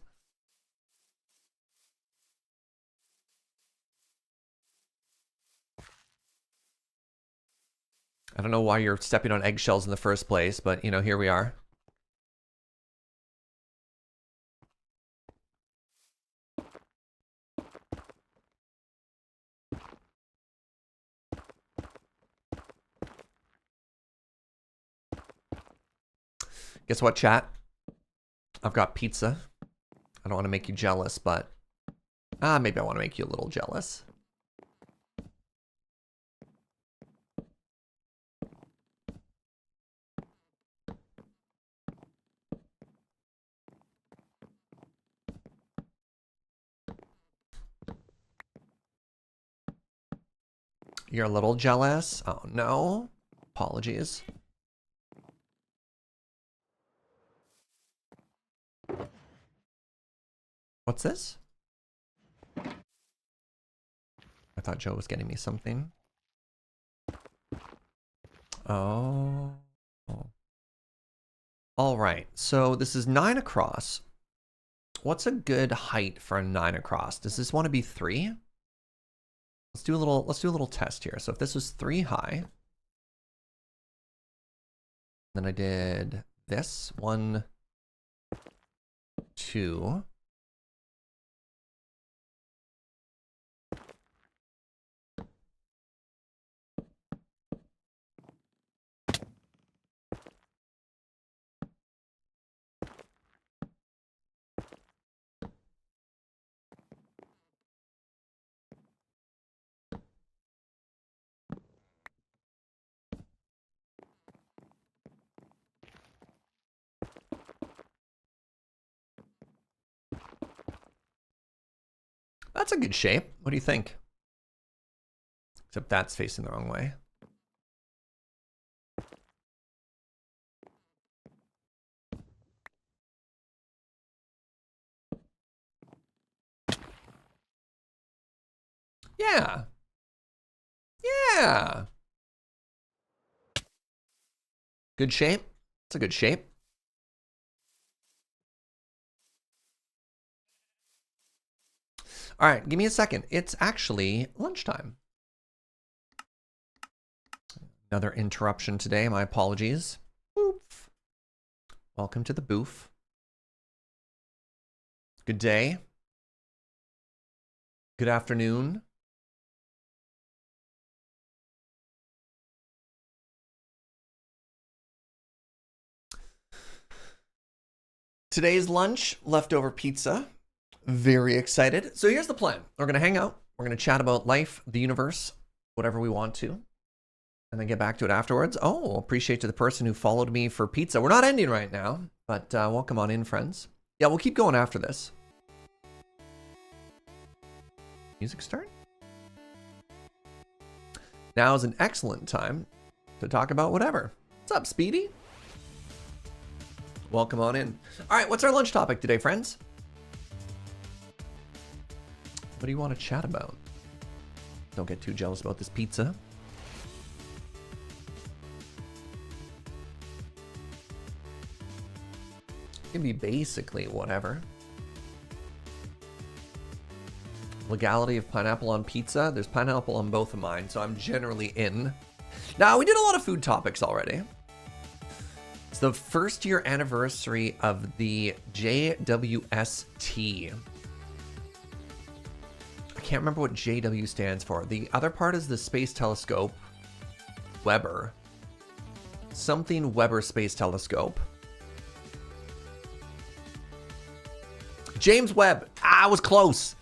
I don't know why you're stepping on eggshells in the first place, but you know, here we are. Guess what, chat? I've got pizza. I don't want to make you jealous, but maybe I want to make you a little jealous. You're a little jealous? Oh, no. Apologies. What's this? I thought Joe was getting me something. Oh. All right. So this is 9 across. What's a good height for a 9 across? Does this want to be 3? Let's do a little test here. So if this was 3 high, then I did this 1, 2. That's a good shape. What do you think? Except that's facing the wrong way. Yeah. Yeah. Good shape. It's a good shape. All right, give me a second. It's actually lunchtime. Another interruption today. My apologies. Oof. Welcome to the booth. Good day. Good afternoon. Today's lunch, leftover pizza. Very excited. So here's the plan. We're going to hang out. We're going to chat about life, the universe, whatever we want to, and then get back to it afterwards. Oh, appreciate to the person who followed me for pizza. We're not ending right now, but welcome on in, friends. Yeah, we'll keep going after this. Music start. Now is an excellent time to talk about whatever. What's up, Speedy? Welcome on in. All right, what's our lunch topic today, friends? What do you want to chat about? Don't get too jealous about this pizza. It can be basically whatever. Legality of pineapple on pizza. There's pineapple on both of mine, so I'm generally in. Now, we did a lot of food topics already. It's the first year anniversary of the JWST. I can't remember what JW stands for. The other part is the Space Telescope. Weber. Something Weber Space Telescope. James Webb. I was close.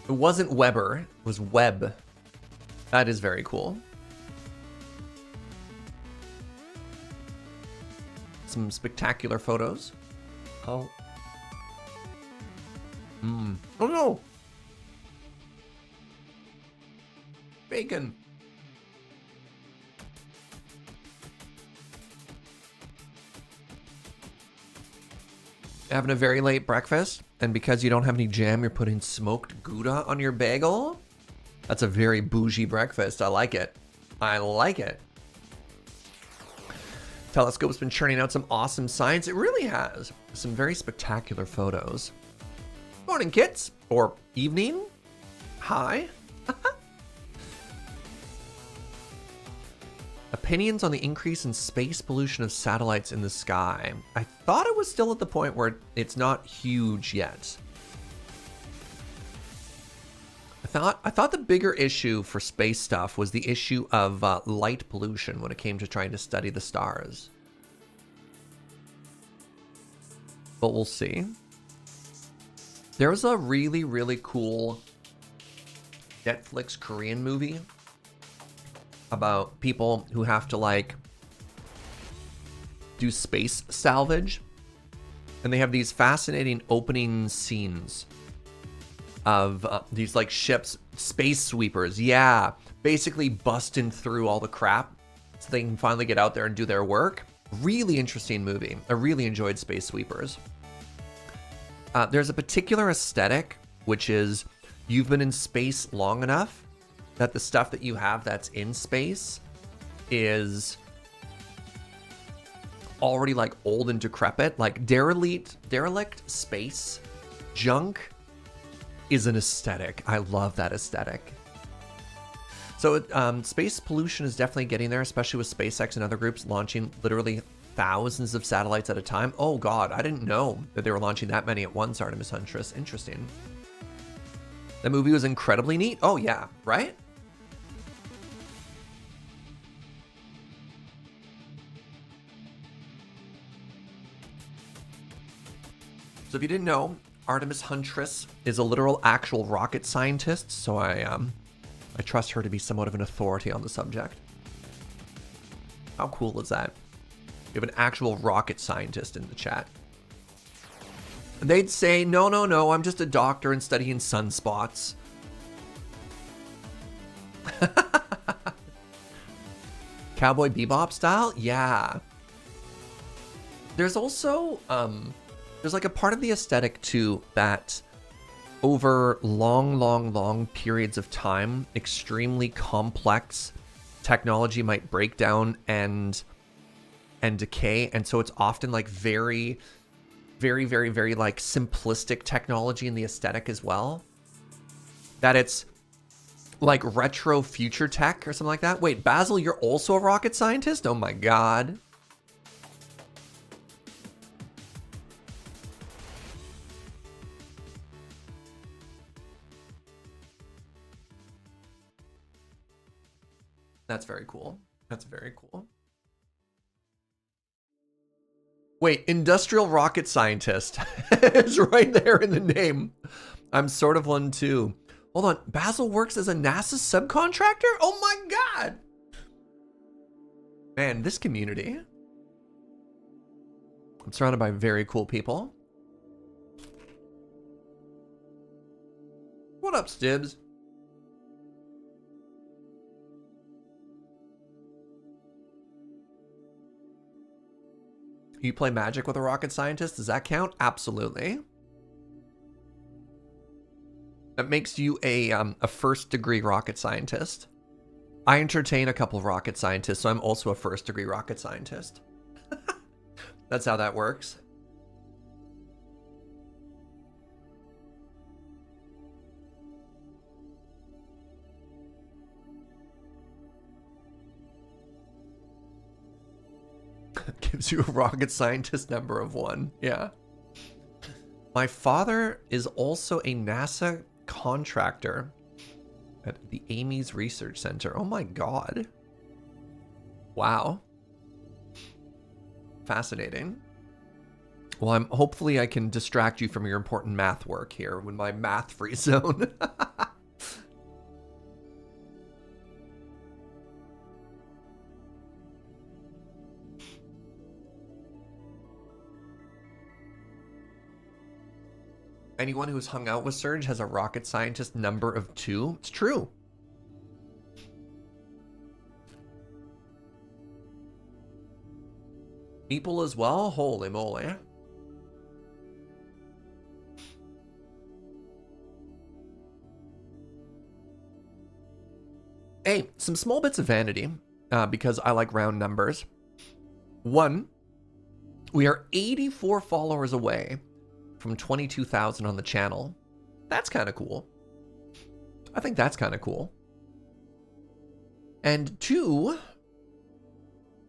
It wasn't Weber. It was Webb. That is very cool. Some spectacular photos. Oh. Oh no! Bacon. Having a very late breakfast, and because you don't have any jam, you're putting smoked Gouda on your bagel? That's a very bougie breakfast. I like it. I like it. Telescope's been churning out some awesome science. It really has. Some very spectacular photos. Morning, kids. Or evening. Hi. Opinions on the increase in space pollution of satellites in the sky. I thought it was still at the point where it's not huge yet. I thought the bigger issue for space stuff was the issue of light pollution when it came to trying to study the stars. But we'll see. There was a really, really cool Netflix Korean movie about people who have to like do space salvage. And they have these fascinating opening scenes of these like ships, space sweepers, yeah, basically busting through all the crap so they can finally get out there and do their work. Really interesting movie. I really enjoyed Space Sweepers. There's a particular aesthetic, which is you've been in space long enough that the stuff that you have that's in space is already like old and decrepit. Like derelict space junk is an aesthetic. I love that aesthetic. So space pollution is definitely getting there, especially with SpaceX and other groups launching literally thousands of satellites at a time. Oh God, I didn't know that they were launching that many at once, Artemis Huntress. Interesting. That movie was incredibly neat. Oh yeah, right? So if you didn't know, Artemis Huntress is a literal actual rocket scientist, so I trust her to be somewhat of an authority on the subject. How cool is that? You have an actual rocket scientist in the chat. And they'd say, no, I'm just a doctor and studying sunspots. Cowboy Bebop style? Yeah. There's also, there's like a part of the aesthetic too that over long periods of time, extremely complex technology might break down and decay. And so it's often like very like simplistic technology in the aesthetic as well. That it's like retro future tech or something like that. Wait, Basil, you're also a rocket scientist? Oh my God. That's very cool. That's very cool. Wait, industrial rocket scientist. It's right there in the name. I'm sort of one too. Hold on, Basil works as a NASA subcontractor? Oh my God. Man, this community. I'm surrounded by very cool people. What up, Stibbs? You play Magic with a rocket scientist? Does that count? Absolutely. That makes you a first degree rocket scientist. I entertain a couple of rocket scientists, so I'm also a first degree rocket scientist. That's how that works. Gives you a rocket scientist number of 1. Yeah. My father is also a NASA contractor at the Amy's Research Center. Oh my God. Wow. Fascinating. Well, hopefully I can distract you from your important math work here with my math free zone. Anyone who's hung out with Surge has a rocket scientist number of 2. It's true. People as well? Holy moly. Hey, some small bits of vanity, because I like round numbers. 1, we are 84 followers away from 22,000 on the channel. That's kind of cool. I think that's kind of cool. And 2,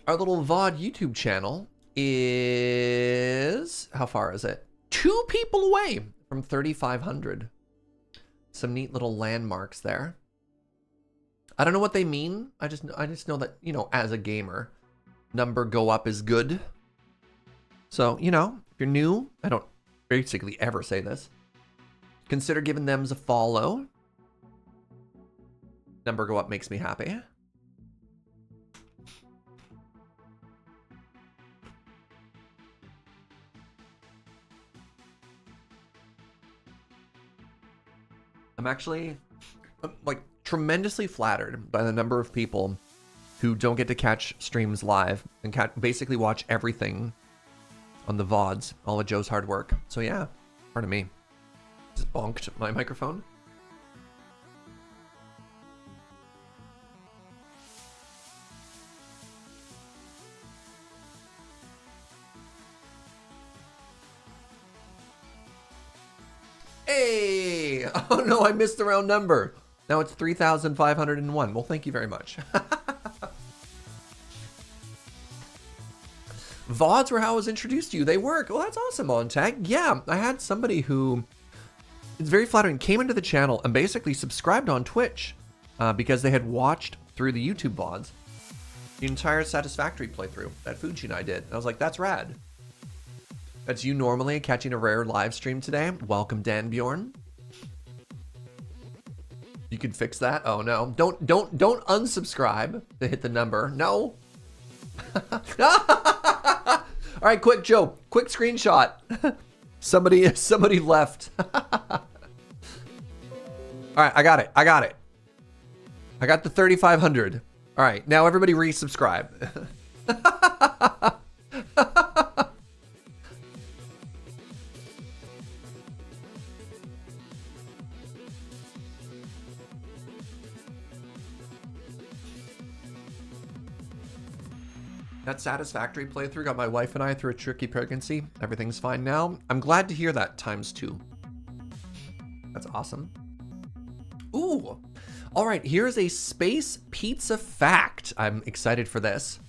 our little VOD YouTube channel is... how far is it? 2 people away from 3,500. Some neat little landmarks there. I don't know what they mean. I just know that, you know, as a gamer, number go up is good. So, you know, if you're new, I don't basically ever say this, consider giving them a follow. Number go up makes me happy. I'm actually like tremendously flattered by the number of people who don't get to catch streams live and basically watch everything on the VODs, all of Joe's hard work. So yeah, pardon me. Just bonked my microphone. Hey! Oh no, I missed the round number. Now it's 3,501. Well, thank you very much. VODs were how I was introduced to you. They work. Well, that's awesome, On Tag. Yeah, I had somebody who, it's very flattering, came into the channel and basically subscribed on Twitch because they had watched through the YouTube VODs the entire Satisfactory playthrough that Fuji and I did. And I was like, that's rad. That's you normally catching a rare live stream today. Welcome, Dan Bjorn. You can fix that. Oh no, don't unsubscribe to hit the number. No. All right, quick, Joe. Quick screenshot. Somebody left. All right, I got it. I got the 3,500. All right, now everybody resubscribe. That Satisfactory playthrough got my wife and I through a tricky pregnancy. Everything's fine now. I'm glad to hear that ×2. That's awesome. Ooh. All right, here's a space pizza fact. I'm excited for this.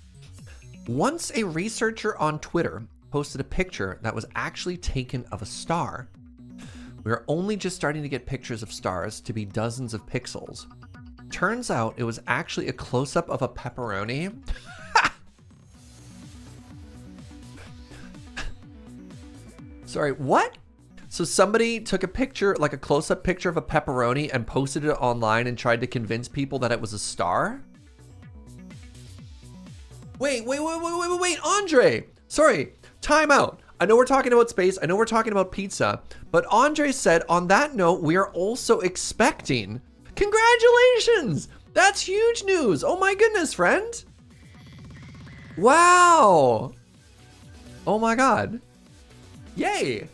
Once a researcher on Twitter posted a picture that was actually taken of a star. We are only just starting to get pictures of stars to be dozens of pixels. Turns out it was actually a close-up of a pepperoni. Sorry, what? So somebody took a picture, like a close-up picture of a pepperoni and posted it online and tried to convince people that it was a star? Wait, Andre! Sorry, time out. I know we're talking about space, I know we're talking about pizza, but Andre said, on that note, we are also expecting. Congratulations! That's huge news! Oh my goodness, friend! Wow! Oh my god. Yay!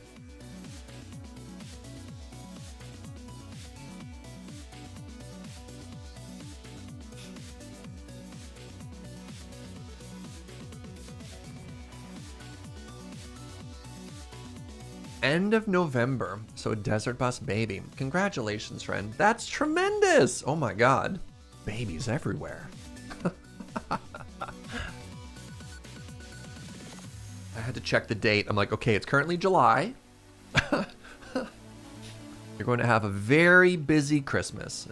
End of November, so Desert Bus baby. Congratulations, friend. That's tremendous! Oh my god. Babies everywhere. I had to check the date. I'm like, okay, it's currently July. You're going to have a very busy Christmas.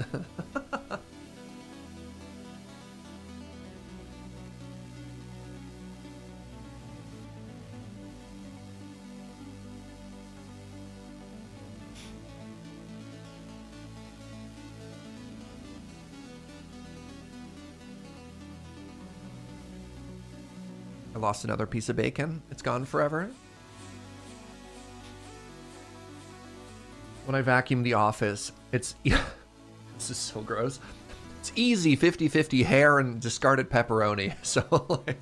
I lost another piece of bacon. It's gone forever. When I vacuum the office, it's... This is so gross. It's easy 50-50 hair and discarded pepperoni. So, like,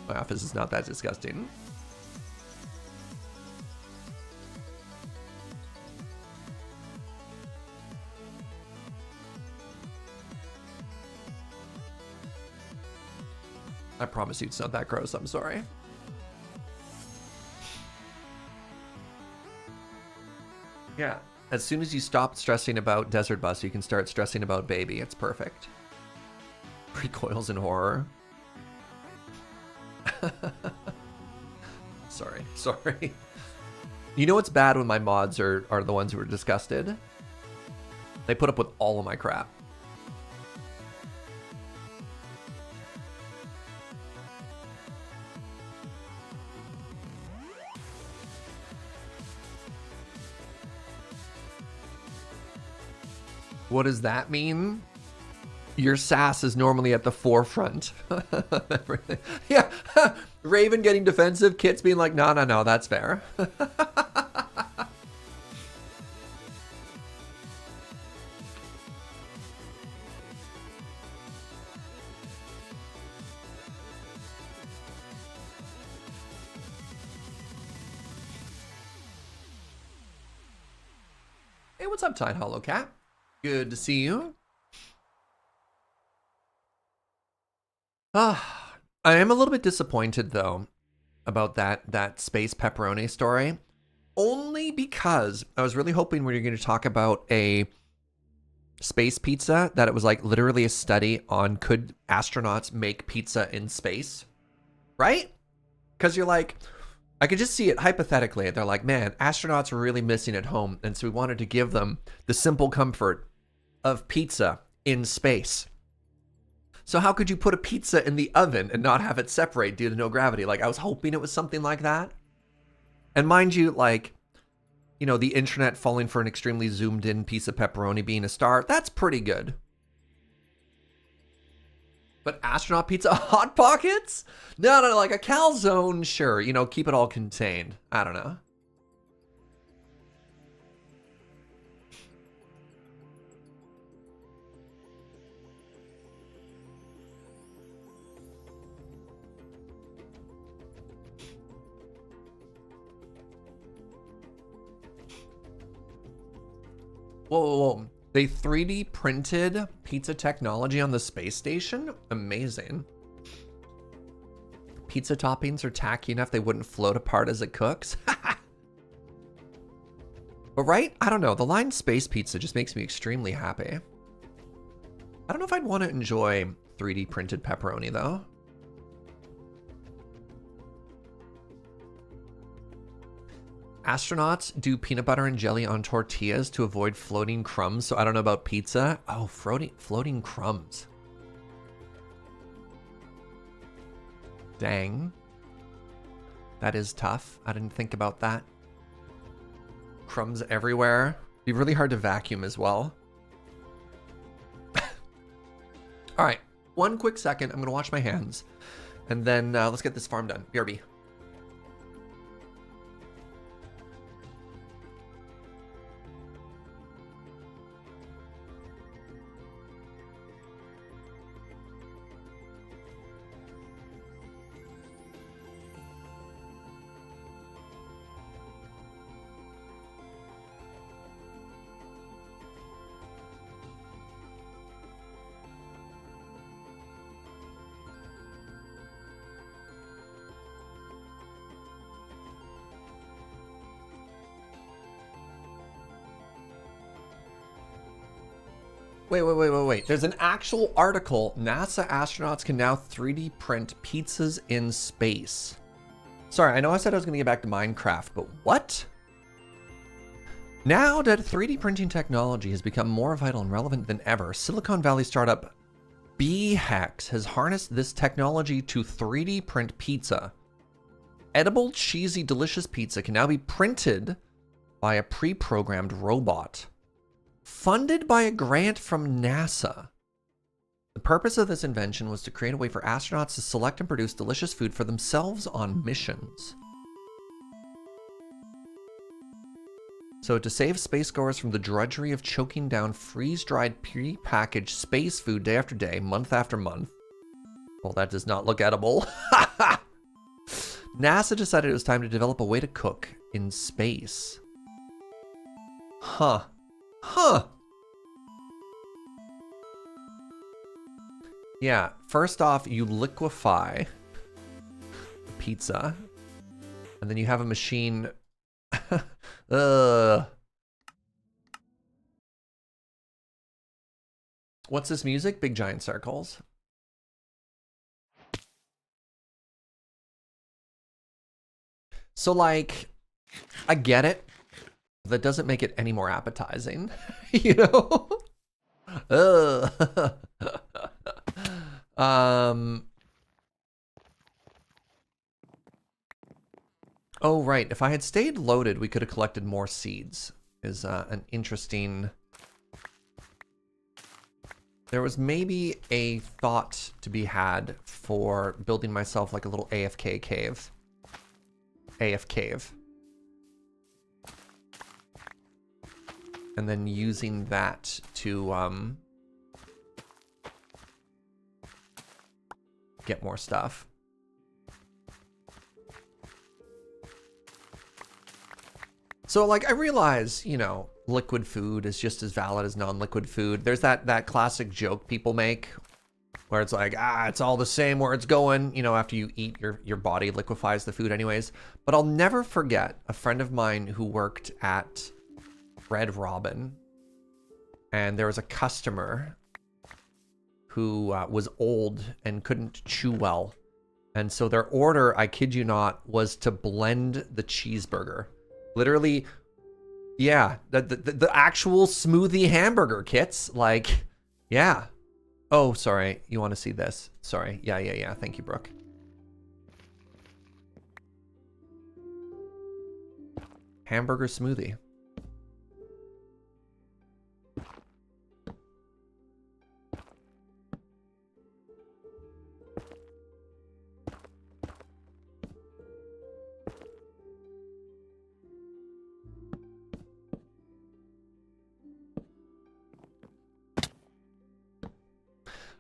my office is not that disgusting. I promise you it's not that gross, I'm sorry. Yeah, as soon as you stop stressing about Desert Bus, you can start stressing about Baby. It's perfect. Recoils in horror. Sorry. You know what's bad when my mods are the ones who are disgusted? They put up with all of my crap. What does that mean? Your sass is normally at the forefront. Yeah, Raven getting defensive, Kit's being like, no, that's fair. Hey, what's up, Tide Hollow Cat? Good to see you. I am a little bit disappointed though about that space pepperoni story, only because I was really hoping we were going to talk about a space pizza, that it was like literally a study on could astronauts make pizza in space, right? Because you're like, I could just see it hypothetically. They're like, man, astronauts were really missing at home, and so we wanted to give them the simple comfort of pizza in space. So how could you put a pizza in the oven and not have it separate due to no gravity? Like, I was hoping it was something like that. And mind you, like, you know, the internet falling for an extremely zoomed in piece of pepperoni being a star, that's pretty good. But astronaut pizza Hot Pockets? No, like a calzone, sure. You know, keep it all contained. I don't know. Whoa. They 3D printed pizza technology on the space station? Amazing. pizza toppings are tacky enough they wouldn't float apart as it cooks. But right? I don't know. The line space pizza just makes me extremely happy. I don't know if I'd want to enjoy 3D printed pepperoni though. Astronauts do peanut butter and jelly on tortillas to avoid floating crumbs, so I don't know about pizza. Oh, floating crumbs. Dang. That is tough. I didn't think about that. Crumbs everywhere. Be really hard to vacuum as well. All right, one quick second. I'm gonna wash my hands, and then let's get this farm done. BRB. Wait. There's an actual article. NASA astronauts can now 3D print pizzas in space. Sorry, I know I said I was going to get back to Minecraft, but what? Now that 3D printing technology has become more vital and relevant than ever, Silicon Valley startup BHEX has harnessed this technology to 3D print pizza. Edible, cheesy, delicious pizza can now be printed by a pre-programmed robot. Funded by a grant from NASA. The purpose of this invention was to create a way for astronauts to select and produce delicious food for themselves on missions. So to save spacegoers from the drudgery of choking down freeze-dried, pre-packaged space food day after day, month after month. Well, that does not look edible. NASA decided it was time to develop a way to cook in space. Huh. Yeah, first off, you liquefy the pizza, and then you have a machine. What's this music? Big giant circles. So, like, I get it. That doesn't make it any more appetizing, you know? Oh, right. If I had stayed loaded, we could have collected more seeds. Is an interesting... There was maybe a thought to be had for building myself like a little AFK cave. AF cave. And then using that to get more stuff. So, like, I realize, you know, liquid food is just as valid as non-liquid food. There's that classic joke people make where it's like, it's all the same where it's going, you know, after you eat, your body liquefies the food anyways. But I'll never forget a friend of mine who worked at Red Robin, and there was a customer who was old and couldn't chew well, and so their order, I kid you not, was to blend the cheeseburger. Literally, yeah, the actual smoothie hamburger kits, like, yeah. Oh, sorry, you want to see this? Sorry, yeah. Thank you, Brooke. Hamburger smoothie.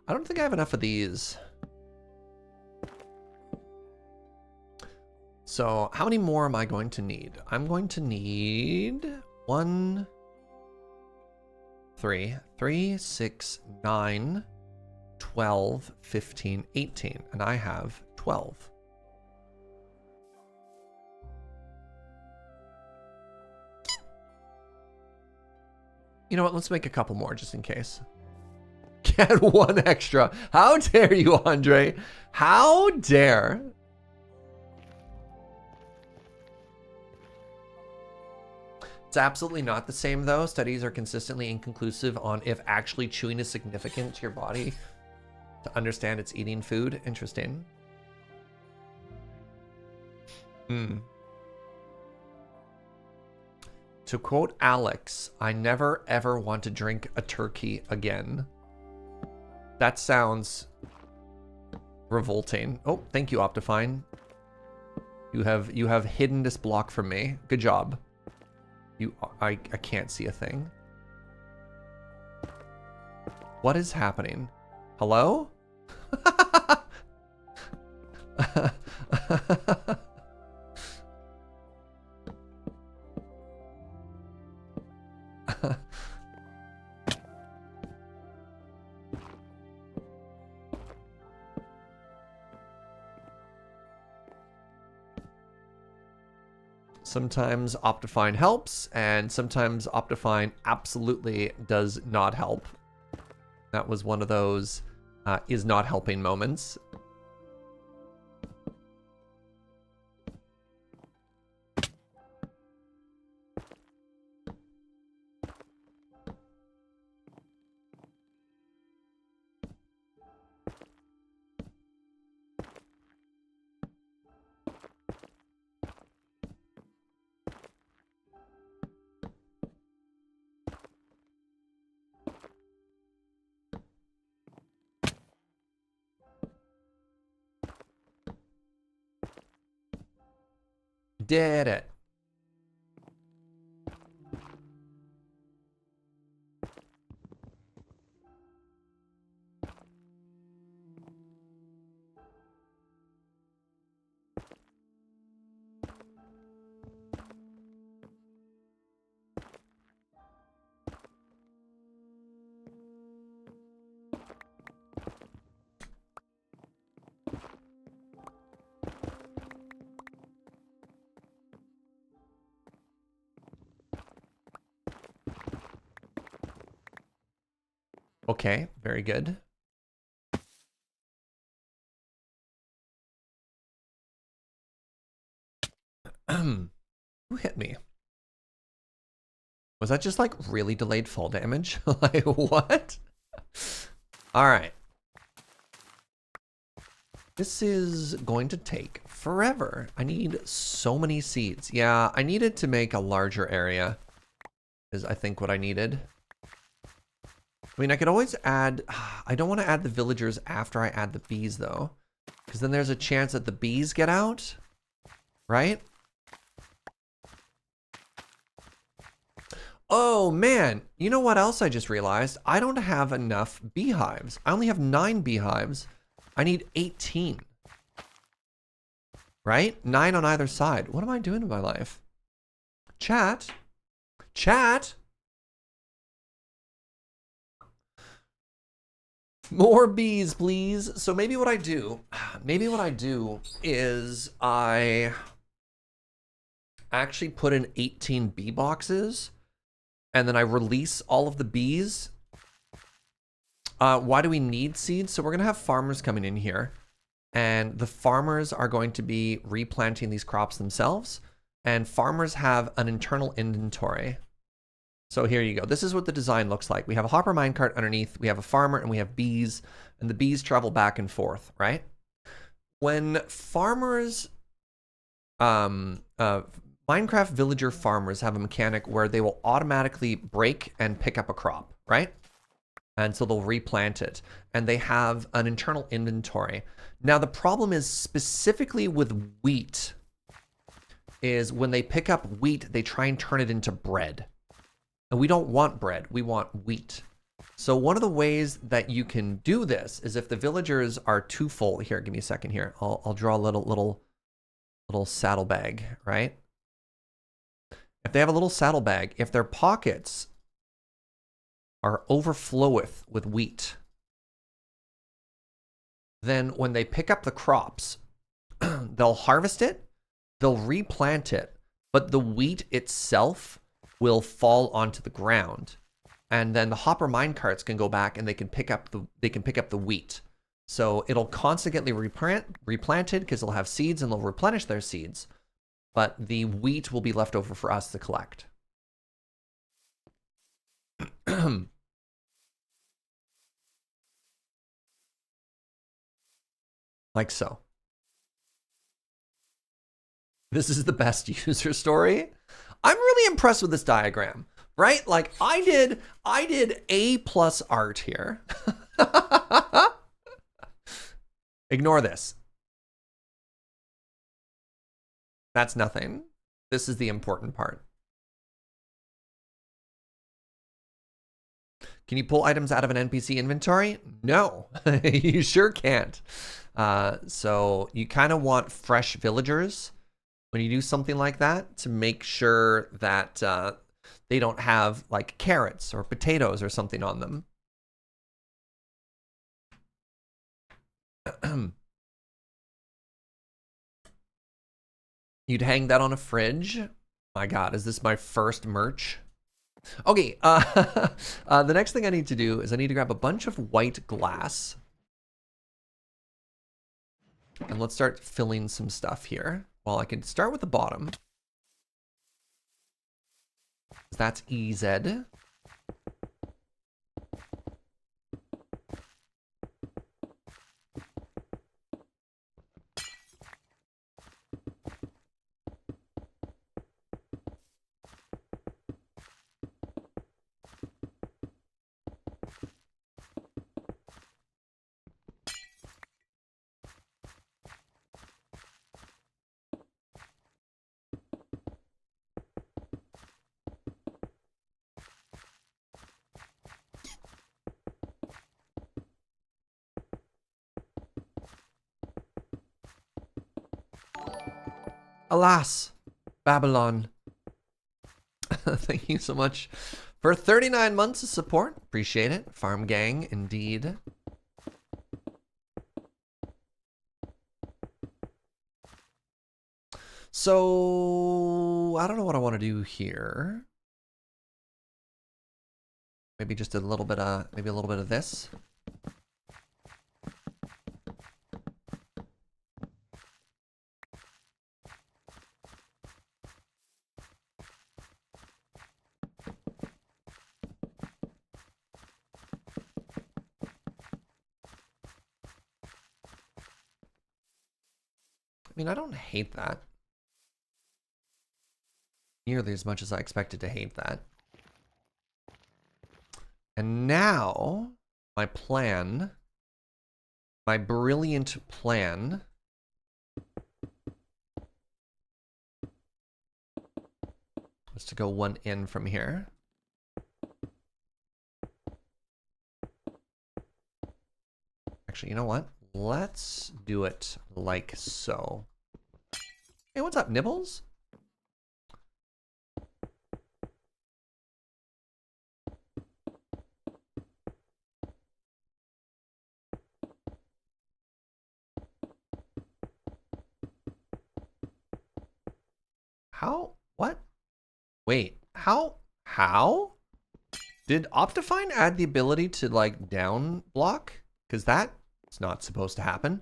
I don't think I have enough of these. So how many more am I going to need? I'm going to need 1, 3, 6, 9, 12, 15, 18. And I have 12. You know what? Let's make a couple more just in case. Get one extra. How dare you, Andre? How dare? It's absolutely not the same, though. Studies are consistently inconclusive on if actually chewing is significant to your body to understand it's eating food. Interesting. To quote Alex, I never ever want to drink a turkey again. That sounds revolting. Oh, thank you, Optifine. You have hidden this block from me. Good job. I can't see a thing. What is happening? Hello? Sometimes Optifine helps, and sometimes Optifine absolutely does not help. That was one of those is not helping moments. Did it. Okay, very good. Who hit me? Was that just like really delayed fall damage? Like what? All right. This is going to take forever. I need so many seeds. Yeah, I needed to make a larger area is I think what I needed. I mean, I could always add, I don't want to add the villagers after I add the bees though, because then there's a chance that the bees get out, right? Oh man, you know what else I just realized? I don't have enough beehives. I only have 9 beehives. I need 18. Right? 9 on either side. What am I doing in my life? Chat? Chat? More bees, please. So maybe what I do is I actually put in 18 bee boxes and then I release all of the bees. Why do we need seeds? So we're gonna have farmers coming in here and the farmers are going to be replanting these crops themselves, and farmers have an internal inventory. So here you go. This is what the design looks like. We have a hopper minecart underneath, we have a farmer, and we have bees, and the bees travel back and forth, right? When farmers, Minecraft villager farmers have a mechanic where they will automatically break and pick up a crop, right? And so they'll replant it, and they have an internal inventory. Now the problem is specifically with wheat is when they pick up wheat, they try and turn it into bread. And we don't want bread, we want wheat. So one of the ways that you can do this is if the villagers are too full. Here, give me a second here. I'll draw a little saddlebag, right? If they have a little saddlebag, if their pockets are overfloweth with wheat, then when they pick up the crops, they'll harvest it, they'll replant it, but the wheat itself will fall onto the ground. and then the hopper mine carts can go back and they can pick up the wheat. So it'll constantly get replanted because it'll have seeds and they'll replenish their seeds. But the wheat will be left over for us to collect. Like so. This is the best user story. I'm really impressed with this diagram, right? Like I did A+ art here. Ignore this. That's nothing. This is the important part. Can you pull items out of an NPC inventory? No, you sure can't. So you kind of want fresh villagers when you do something like that to make sure that they don't have like carrots or potatoes or something on them. You'd hang that on a fridge? My God, is this my first merch? Okay, the next thing I need to do is I need to grab a bunch of white glass. And let's start filling some stuff here. Well, I can start with the bottom. That's EZ. Alas, Babylon. Thank you so much for 39 months of support. Appreciate it. Farm gang, indeed. So, I don't know what I want to do here. Maybe just a little bit of this. I mean, I don't hate that. Nearly as much as I expected to hate that. And now, my plan, my brilliant plan, is to go one in from here. Actually, you know what? Let's do it like so. Hey, what's up, Nibbles? How? What? Wait, how? Did Optifine add the ability to like down block? Because that's not supposed to happen.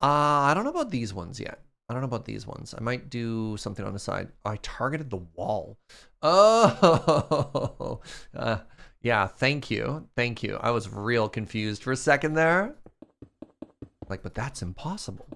I don't know about these ones yet. I don't know about these ones. I might do something on the side. Oh, I targeted the wall. Oh, yeah, thank you. Thank you. I was real confused for a second there. Like, but that's impossible.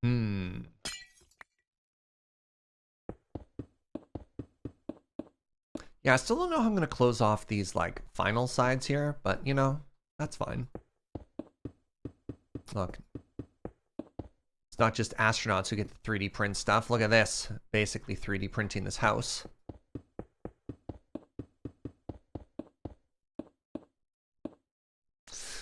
Hmm. Yeah, I still don't know how I'm going to close off these, like, final sides here, but, you know, that's fine. Look. It's not just astronauts who get the 3D print stuff. Look at this. Basically 3D printing this house.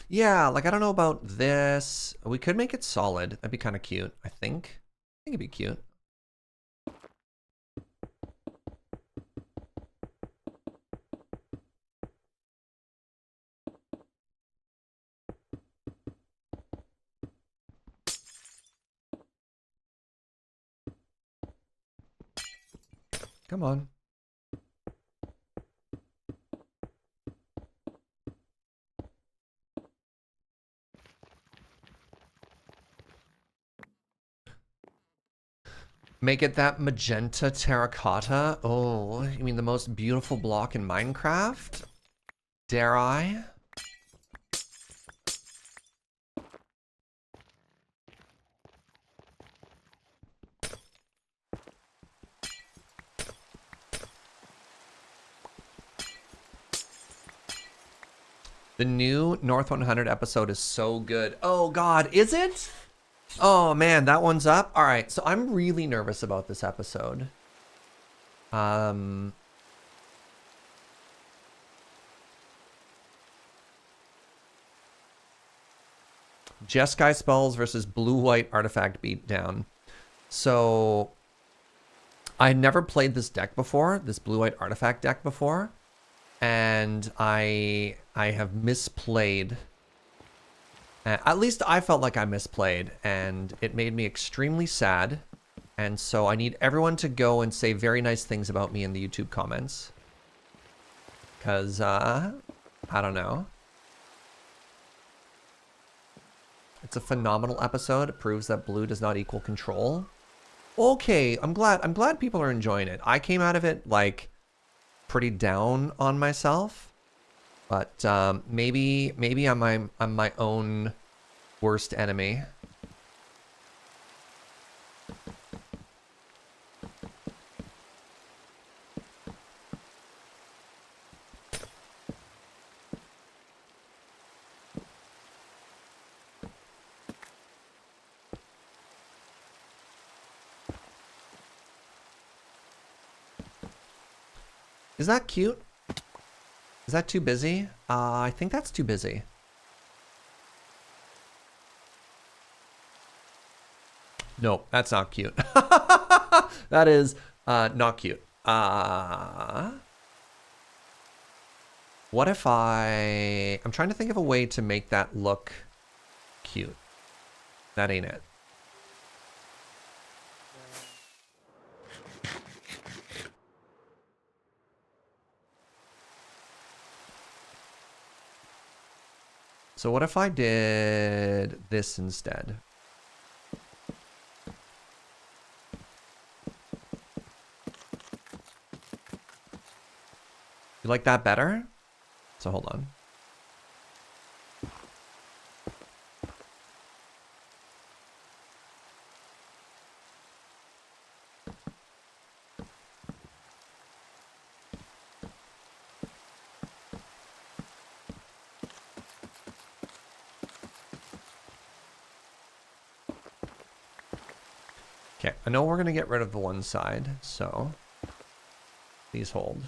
Yeah, like, I don't know about this. We could make it solid. That'd be kind of cute, I think. I think it'd be cute. Come on. Make it that magenta terracotta. Oh, you mean the most beautiful block in Minecraft? Dare I? The new North 100 episode is so good. Oh God, is it? Oh man, that one's up. All right, so I'm really nervous about this episode. Jeskai spells versus blue-white artifact beatdown. So I had never played this deck before, this blue-white artifact deck before, and I have misplayed. At least I felt like I misplayed, and it made me extremely sad. And so I need everyone to go and say very nice things about me in the YouTube comments. Because, I don't know. It's a phenomenal episode. It proves that blue does not equal control. Okay, I'm glad people are enjoying it. I came out of it, like, pretty down on myself. But maybe I'm my own worst enemy. Is that cute? Is that too busy? I think that's too busy. No, that's not cute. That is not cute. What if I'm trying to think of a way to make that look cute. That ain't it. So what if I did this instead? You like that better? So hold on. Okay, I know we're gonna get rid of the one side, so these hold.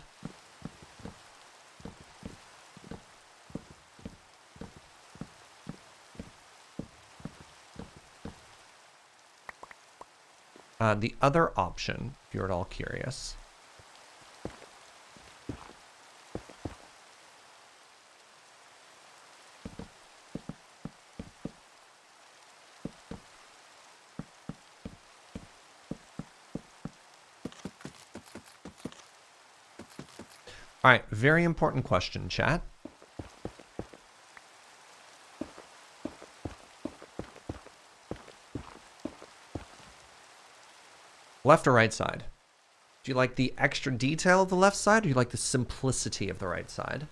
The other option, if you're at all curious. All right, very important question, chat. Left or right side? Do you like the extra detail of the left side, or do you like the simplicity of the right side?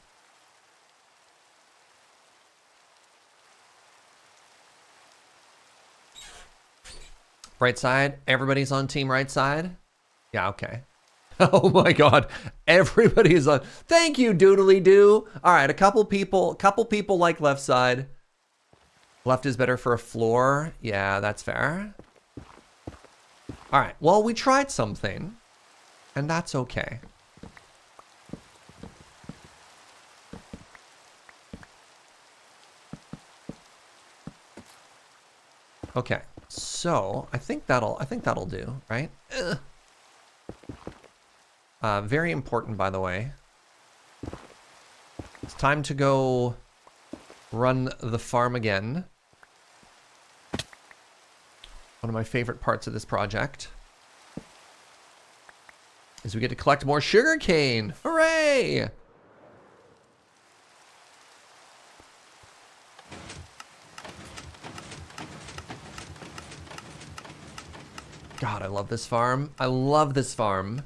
Right side? Everybody's on team right side? Yeah, okay. Oh my god. Everybody is on. Thank you, Doodly Doo. All right, a couple people like left side. Left is better for a floor. Yeah, that's fair. All right, well, we tried something, and that's okay. Okay, so I think that'll do, right? Very important, by the way. It's time to go run the farm again. One of my favorite parts of this project is we get to collect more sugarcane. Hooray! God, I love this farm. I love this farm.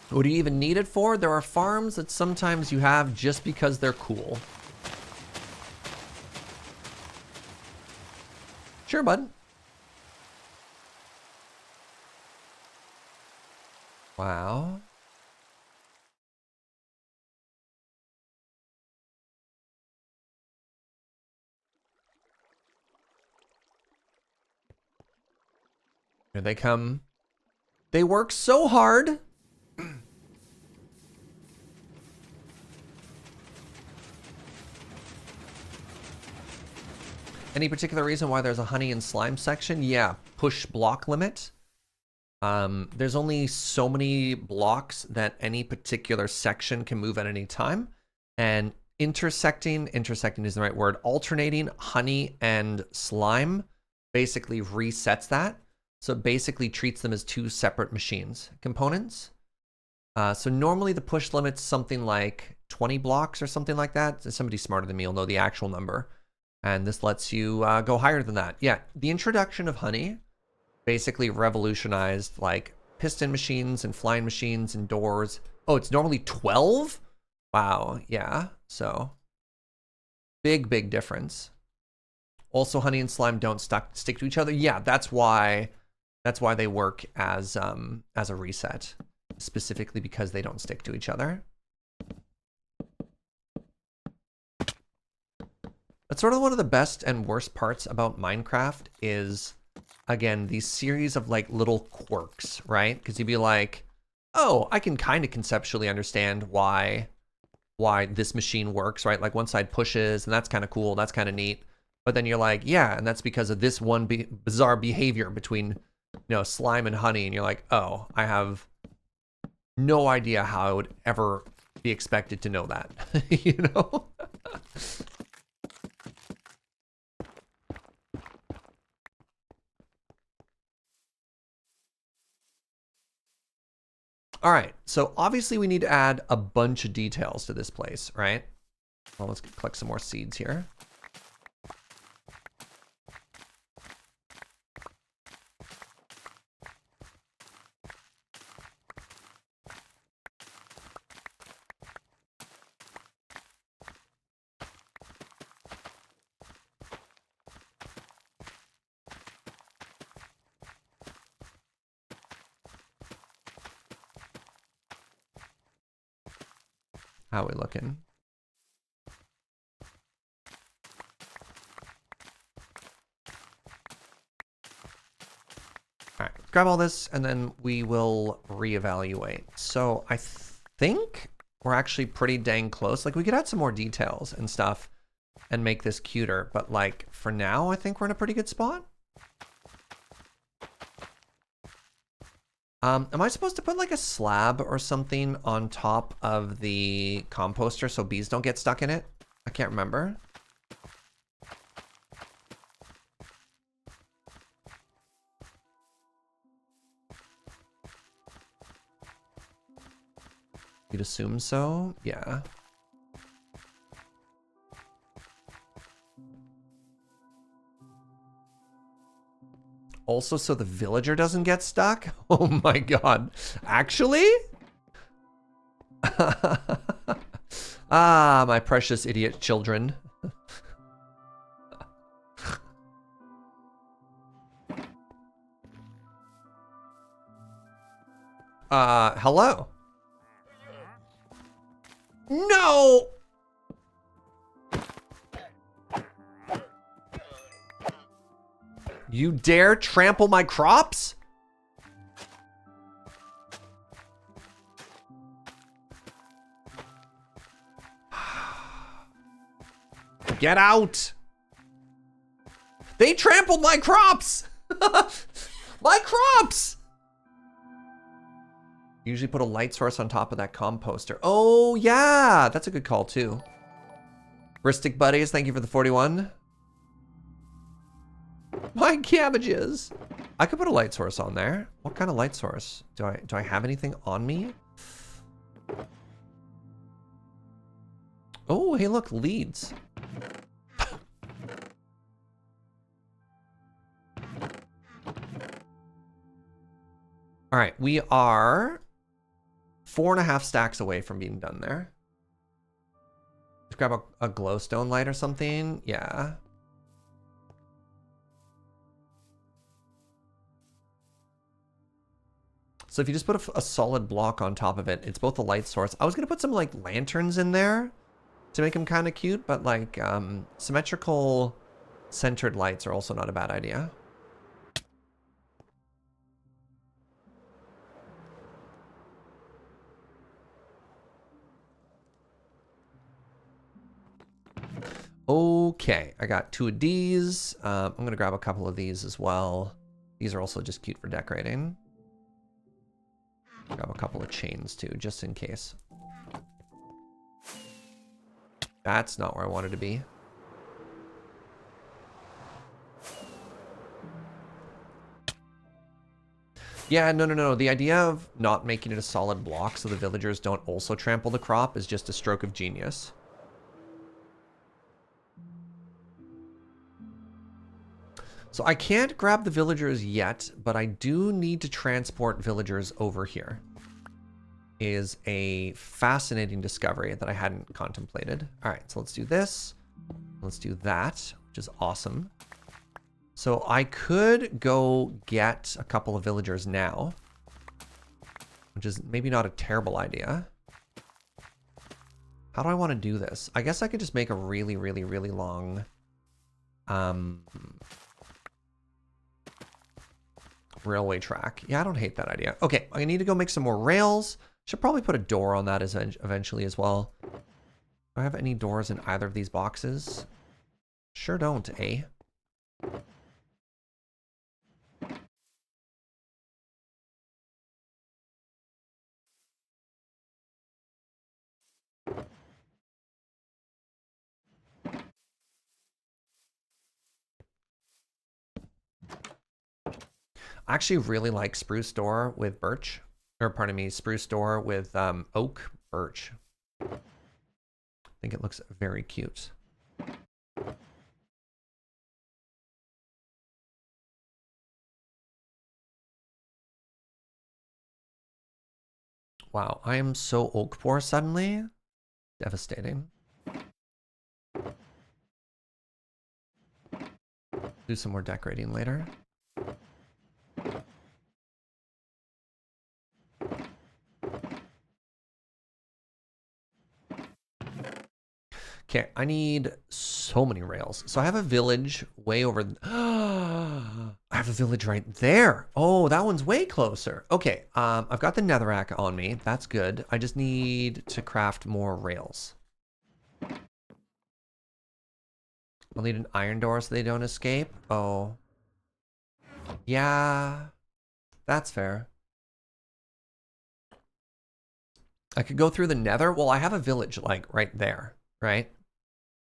What do you even need it for? There are farms that sometimes you have just because they're cool. Sure, bud. Wow. Here they come. They work so hard. Any particular reason why there's a honey and slime section? Yeah, push block limit. There's only so many blocks that any particular section can move at any time. And intersecting isn't the right word, alternating honey and slime basically resets that. So it basically treats them as two separate components. So normally the push limit's something like 20 blocks or something like that. Somebody smarter than me will know the actual number. And this lets you go higher than that. Yeah, the introduction of honey basically revolutionized like piston machines and flying machines and doors. Oh, it's normally 12? Wow, yeah. So big difference. Also, honey and slime don't stick to each other. Yeah, that's why they work as a reset, specifically because they don't stick to each other. That's sort of one of the best and worst parts about Minecraft is, again, these series of like little quirks, right? Because you'd be like, oh, I can kind of conceptually understand why this machine works, right? Like one side pushes and that's kind of cool, that's kind of neat. But then you're like, yeah, and that's because of this one bizarre behavior between, slime and honey. And you're like, oh, I have no idea how I would ever be expected to know that, All right, so obviously we need to add a bunch of details to this place, right? Well, let's collect some more seeds here. How are we looking? All right, grab all this and then we will reevaluate. So I think we're actually pretty dang close. Like we could add some more details and stuff and make this cuter, but like for now, I think we're in a pretty good spot. Am I supposed to put like a slab or something on top of the composter so bees don't get stuck in it? I can't remember. You'd assume so, yeah. Also, so the villager doesn't get stuck? Oh my god. Actually? Ah, my precious idiot children. Hello? No! You dare trample my crops? Get out! They trampled my crops! My crops! Usually put a light source on top of that composter. Oh, yeah! That's a good call, too. Bristic Buddies, thank you for the 41. My cabbages! I could put a light source on there. What kind of light source? Do I have anything on me? Oh, hey, look, leads. All right, we are 4.5 stacks away from being done there. Let's grab a glowstone light or something. Yeah. So if you just put a solid block on top of it, it's both a light source. I was gonna put some like lanterns in there to make them kind of cute, but like symmetrical centered lights are also not a bad idea. Okay, I got 2 of these. I'm gonna grab a couple of these as well. These are also just cute for decorating. Grab a couple of chains too, just in case. That's not where I wanted to be. Yeah, no. The idea of not making it a solid block so the villagers don't also trample the crop is just a stroke of genius. So I can't grab the villagers yet, but I do need to transport villagers over here. Is a fascinating discovery that I hadn't contemplated. All right, so let's do this. Let's do that, which is awesome. So I could go get a couple of villagers now, which is maybe not a terrible idea. How do I want to do this? I guess I could just make a really long railway track. Yeah, I don't hate that idea. Okay, I need to go make some more rails. Should probably put a door on that eventually as well. Do I have any doors in either of these boxes? Sure don't, eh? I actually really like spruce door with birch. Or pardon me, spruce door with oak birch. I think it looks very cute. Wow, I am so oak poor suddenly. Devastating. Do some more decorating later. Okay, I need so many rails. So I have a village way over. I have a village right there. Oh, that one's way closer. Okay, I've got the netherrack on me. That's good. I just need to craft more rails. I'll need an iron door so they don't escape. Oh. Yeah, that's fair. I could go through the nether. Well, I have a village like right there, right?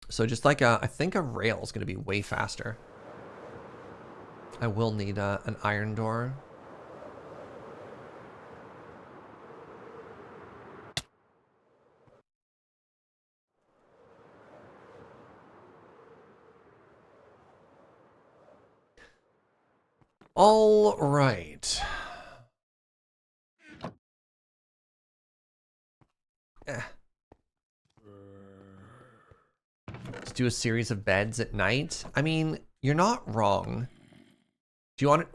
So just like I think a rail is going to be way faster. I will need an iron door. All right. Let's do a series of beds at night. I mean, you're not wrong. Do you want it?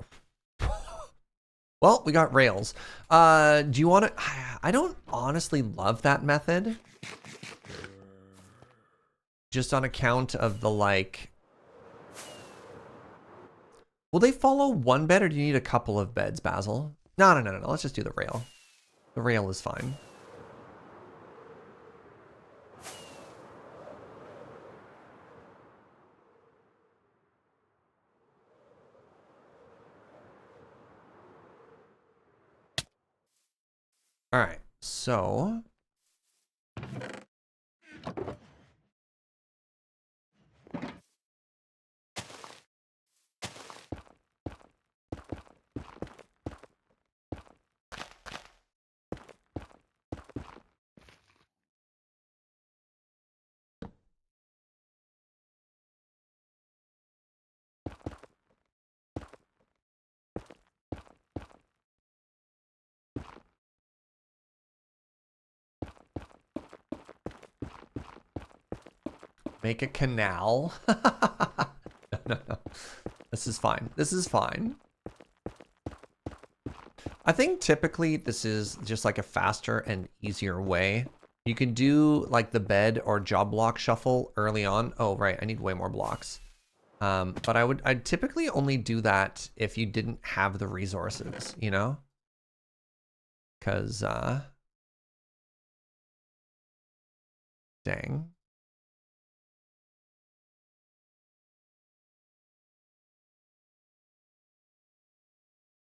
Well, we got rails. Do you want to... I don't honestly love that method. Just on account of the, like... Will they follow one bed, or do you need a couple of beds, Basil? No. Let's just do the rail. The rail is fine. All right, so... Make a canal? No. This is fine. This is fine. I think typically this is just like a faster and easier way. You can do like the bed or job block shuffle early on. Oh, right. I need way more blocks. But I'd typically only do that if you didn't have the resources, you know? Because, dang.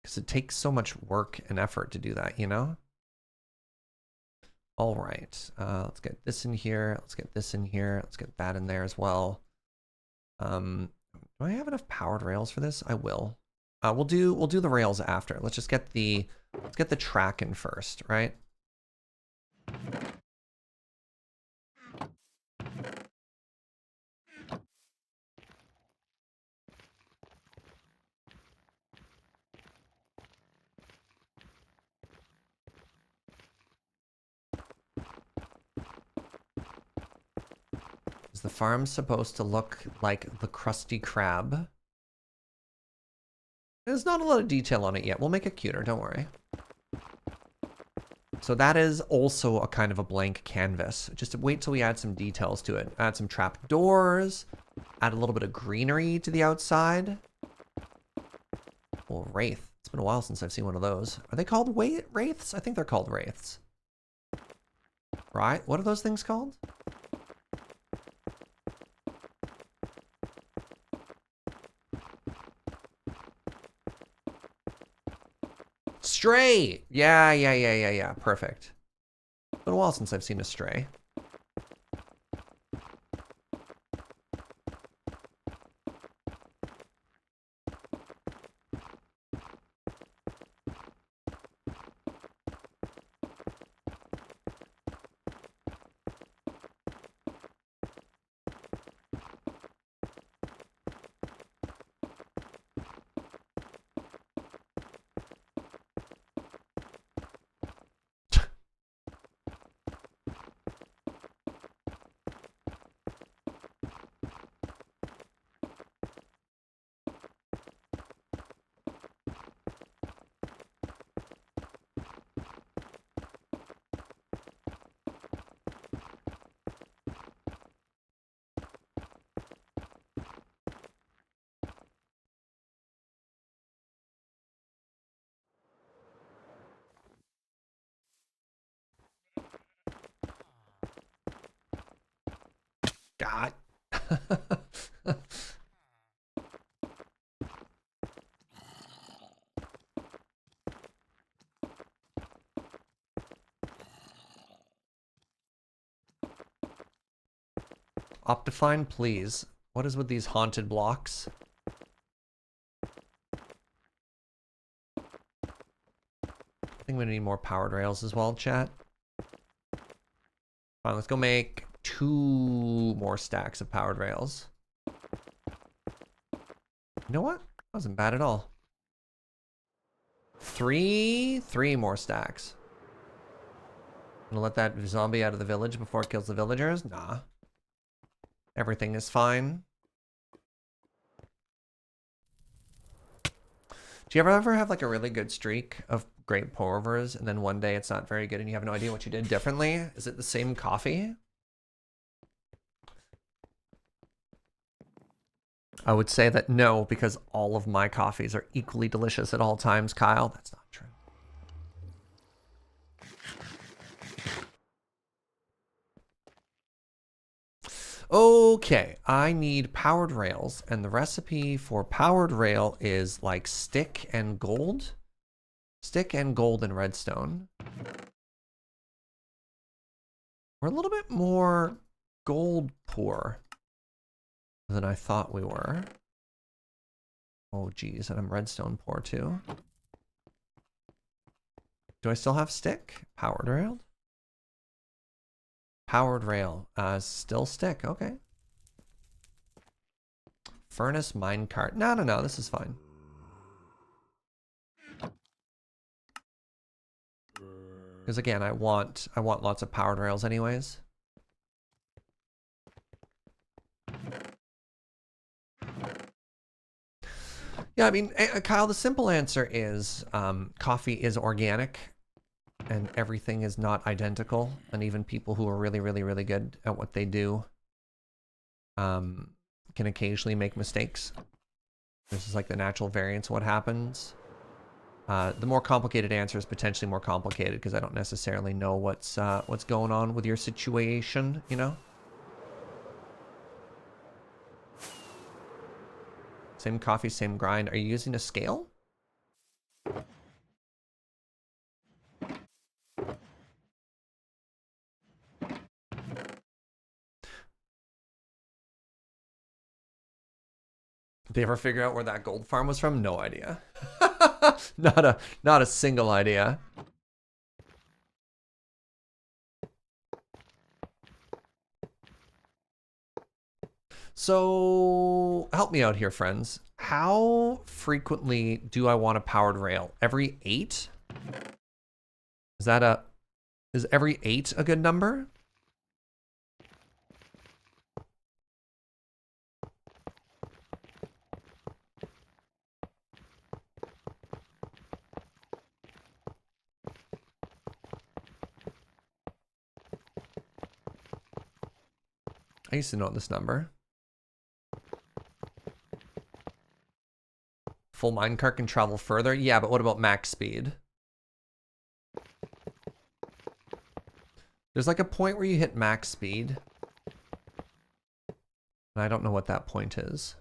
Because it takes so much work and effort to do that, you know? All right, let's get this in here. Let's get this in here. Let's get that in there as well. Do I have enough powered rails for this? I will. We'll do the rails after. Let's just get the track in first, right? Is the farm supposed to look like the Krusty Krab? There's not a lot of detail on it yet. We'll make it cuter, don't worry. So that is also a kind of a blank canvas. Just wait till we add some details to it. Add some trap doors, add a little bit of greenery to the outside. Well, wraith. It's been a while since I've seen one of those. Are they called wraiths? I think they're called wraiths. Right? What are those things called? Stray! Yeah. Perfect. It's been a while since I've seen a stray. God. Optifine, please. What is with these haunted blocks? I think we need more powered rails as well, chat. Fine, let's go make 2 more stacks of powered rails. You know what? Wasn't bad at all. 3 more stacks. Gonna let that zombie out of the village before it kills the villagers? Nah. Everything is fine. Do you ever have like a really good streak of great pour overs and then one day it's not very good and you have no idea what you did differently? Is it the same coffee? I would say that no, because all of my coffees are equally delicious at all times, Kyle. That's not true. Okay, I need powered rails, and the recipe for powered rail is like stick and gold. Stick and gold and redstone. We're a little bit more gold poor than I thought we were. Oh, geez, and I'm redstone poor too. Do I still have stick? Powered rail? Powered rail. Still stick. Okay. Furnace minecart. No, this is fine. Because again, I want lots of powered rails anyways. Yeah, I mean, Kyle, the simple answer is coffee is organic and everything is not identical. And even people who are really, really, really good at what they do can occasionally make mistakes. This is like the natural variance of what happens. The more complicated answer is potentially more complicated because I don't necessarily know what's going on with your situation, you know? Same coffee, same grind. Are you using a scale? Did they ever figure out where that gold farm was from? No idea. Not a single idea. So help me out here, friends. How frequently do I want a powered rail? Every 8? Is every 8 a good number? I used to know this number. Full minecart can travel further? Yeah, but what about max speed? There's like a point where you hit max speed. And I don't know what that point is.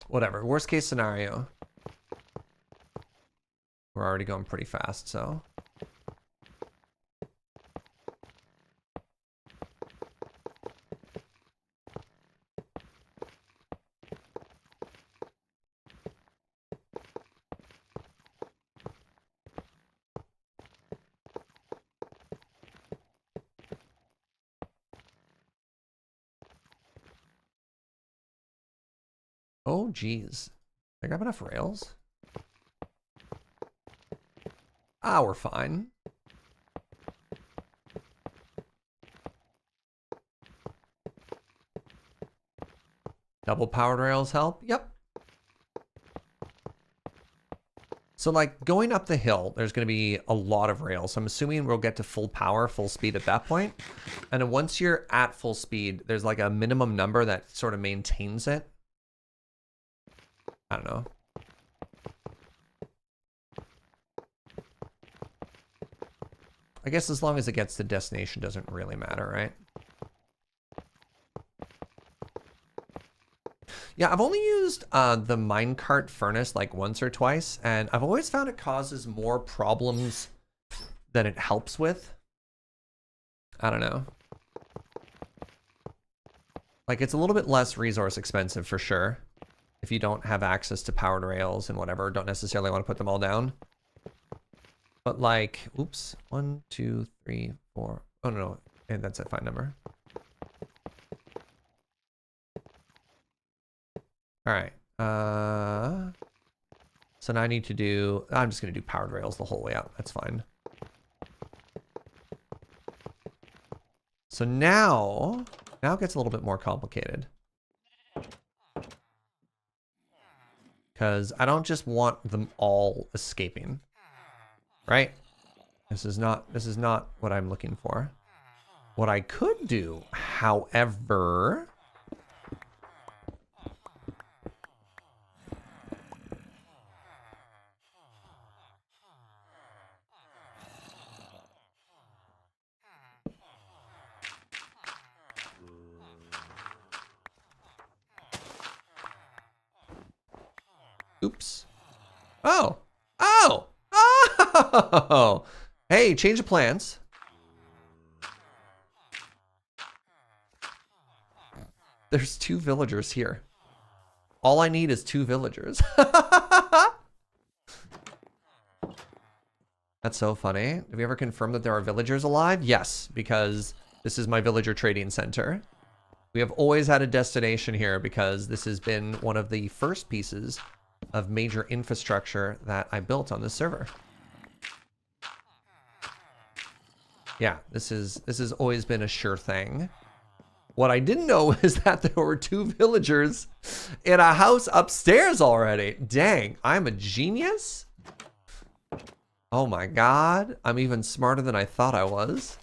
Whatever. Worst case scenario. We're already going pretty fast, so. Oh, geez. I grab enough rails? Ah, we're fine. Double powered rails help? Yep. So like going up the hill, there's going to be a lot of rails. So I'm assuming we'll get to full power, full speed at that point. And then once you're at full speed, there's like a minimum number that sort of maintains it. I don't know. I guess as long as it gets to destination doesn't really matter, right? Yeah, I've only used the minecart furnace like once or twice, and I've always found it causes more problems than it helps with. I don't know. Like, it's a little bit less resource expensive for sure. If you don't have access to powered rails and whatever, don't necessarily want to put them all down. But like, oops, 1, 2, 3, 4. Oh no, and that's a fine number. All right. So now I need to do, I'm just going to do powered rails the whole way out. That's fine. So now Now it gets a little bit more complicated. Because I don't just want them all escaping. Right? This is not what I'm looking for. What I could do, however... Oops. Oh! Oh! Oh! Hey, change of plans. There's 2 villagers here. All I need is 2 villagers. That's so funny. Have we ever confirmed that there are villagers alive? Yes, because this is my villager trading center. We have always had a destination here because this has been one of the first pieces of major infrastructure that I built on this server. Yeah, this has always been a sure thing. What I didn't know is that there were 2 villagers in a house upstairs already. Dang, I'm a genius? Oh my god, I'm even smarter than I thought I was.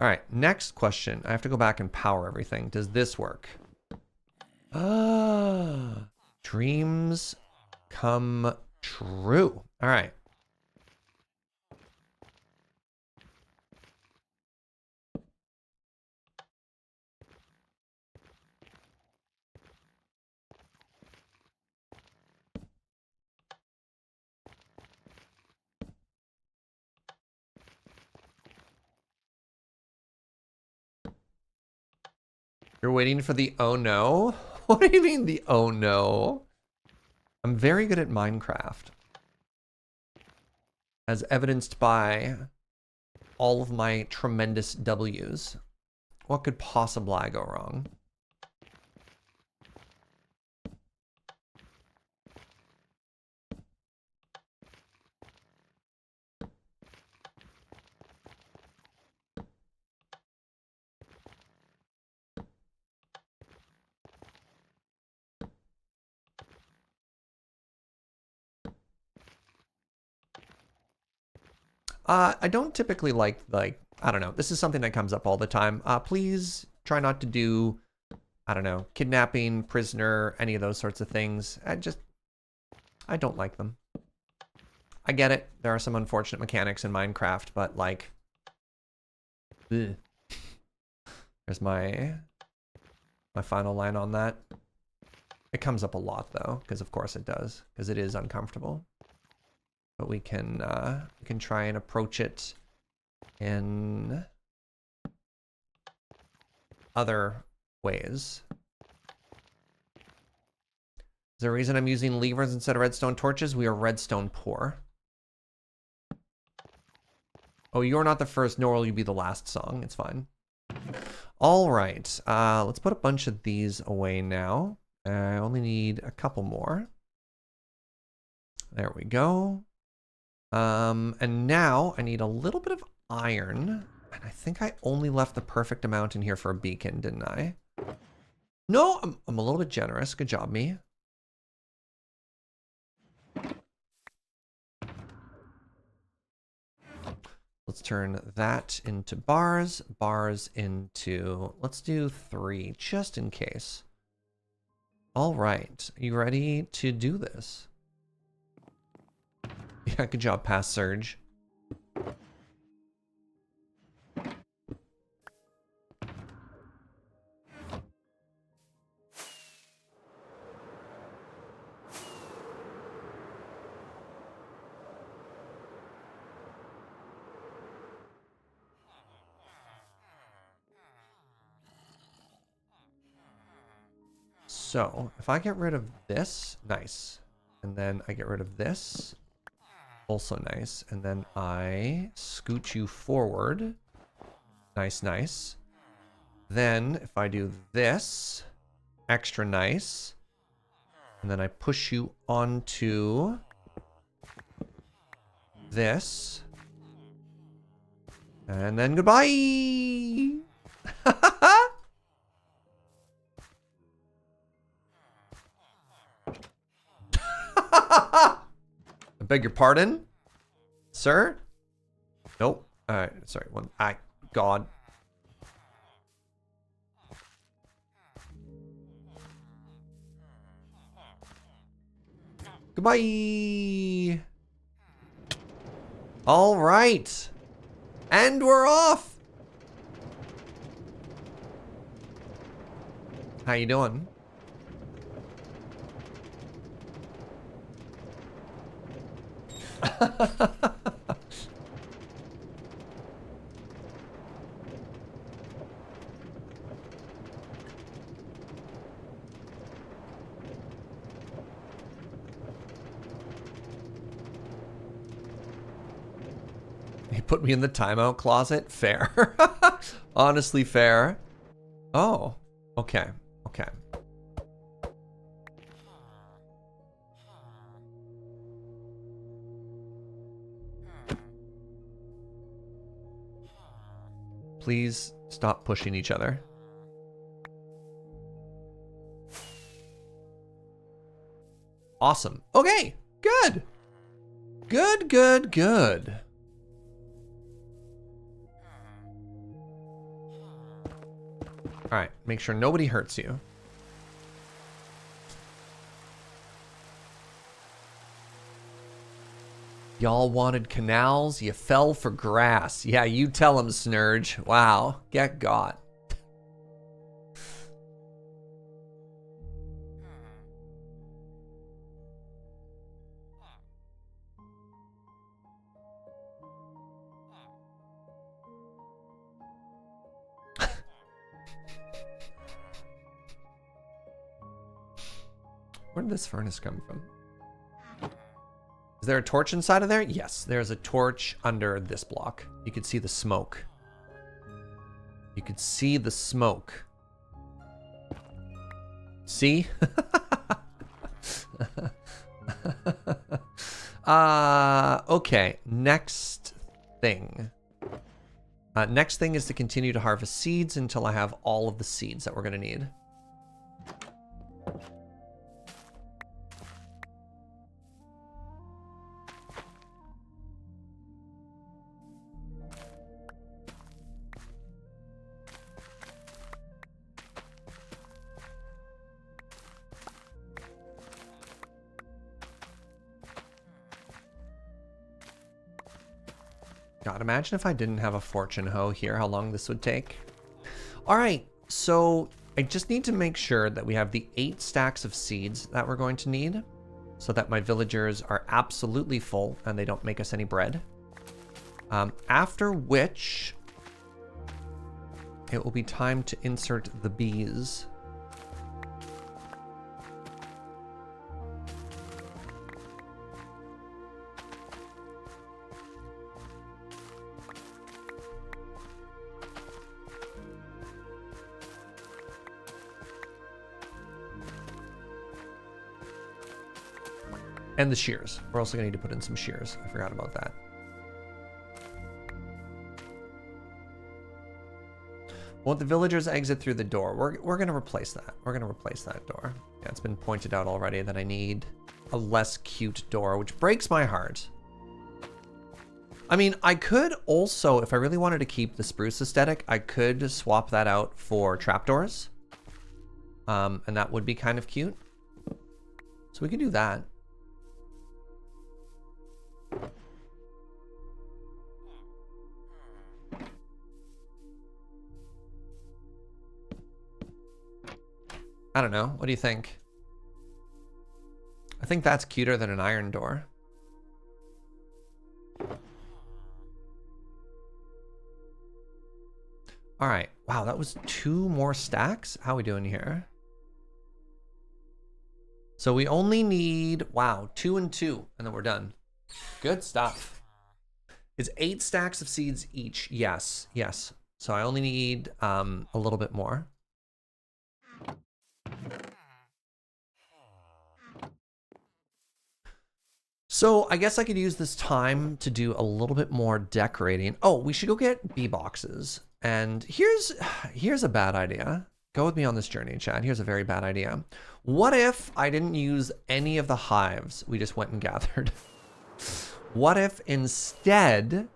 All right, next question. I have to go back and power everything. Does this work? Dreams come true. All right. You're waiting for the oh no? What do you mean the oh no? I'm very good at Minecraft. As evidenced by all of my tremendous W's. What could possibly go wrong? I don't typically like, I don't know. This is something that comes up all the time. Please try not to do, I don't know, kidnapping, prisoner, any of those sorts of things. I don't like them. I get it. There are some unfortunate mechanics in Minecraft, but like, ugh. There's my final line on that. It comes up a lot though, because of course it does, because it is uncomfortable. But we can try and approach it in other ways. Is there a reason I'm using levers instead of redstone torches? We are redstone poor. Oh, you're not the first, nor will you be the last song. It's fine. All right, let's put a bunch of these away now. I only need a couple more. There we go. And now I need a little bit of iron. And I think I only left the perfect amount in here for a beacon, didn't I? No, I'm a little bit generous. Good job, me. Let's turn that into bars, bars into, let's do 3, just in case. All right, you ready to do this? Yeah, good job, Past Surge. So if I get rid of this, nice. And then I get rid of this, also nice. And then I scoot you forward. Nice, nice. Then if I do this, extra nice. And then I push you onto this. And then goodbye. I beg your pardon, sir? Nope. Sorry. God. Goodbye. All right. And we're off. How you doing? He put me in the timeout closet. Fair. Honestly, fair. Oh, okay. Okay. Please stop pushing each other. Awesome. Okay, good. Good, good, good. All right, make sure nobody hurts you. Y'all wanted canals, you fell for grass. Yeah, you tell him, Snurge. Wow, get got. Where did this furnace come from? Is there a torch inside of there? Yes, there's a torch under this block. You could see the smoke. You could see the smoke. See? Okay, next thing. Next thing is to continue to harvest seeds until I have all of the seeds that we're gonna need. God, imagine if I didn't have a fortune hoe here, how long this would take. All right, so I just need to make sure that we have the 8 stacks of seeds that we're going to need so that my villagers are absolutely full and they don't make us any bread. After which, it will be time to insert the bees. And the shears. We're also gonna need to put in some shears. I forgot about that. Won't the villagers exit through the door? We're gonna replace that. We're gonna replace that door. Yeah, it's been pointed out already that I need a less cute door, which breaks my heart. I mean, I could also, if I really wanted to keep the spruce aesthetic, I could swap that out for trapdoors. And that would be kind of cute. So we can do that. I don't know. What do you think? I think that's cuter than an iron door. All right. Wow, that was 2 more stacks. How are we doing here? So we only need, wow, 2 and 2, and then we're done. Good stuff. Is 8 stacks of seeds each? Yes, yes. So I only need a little bit more. So I guess I could use this time to do a little bit more decorating. Oh, we should go get bee boxes. And here's a bad idea. Go with me on this journey, Chad. Here's a very bad idea. What if I didn't use any of the hives we just went and gathered? What if instead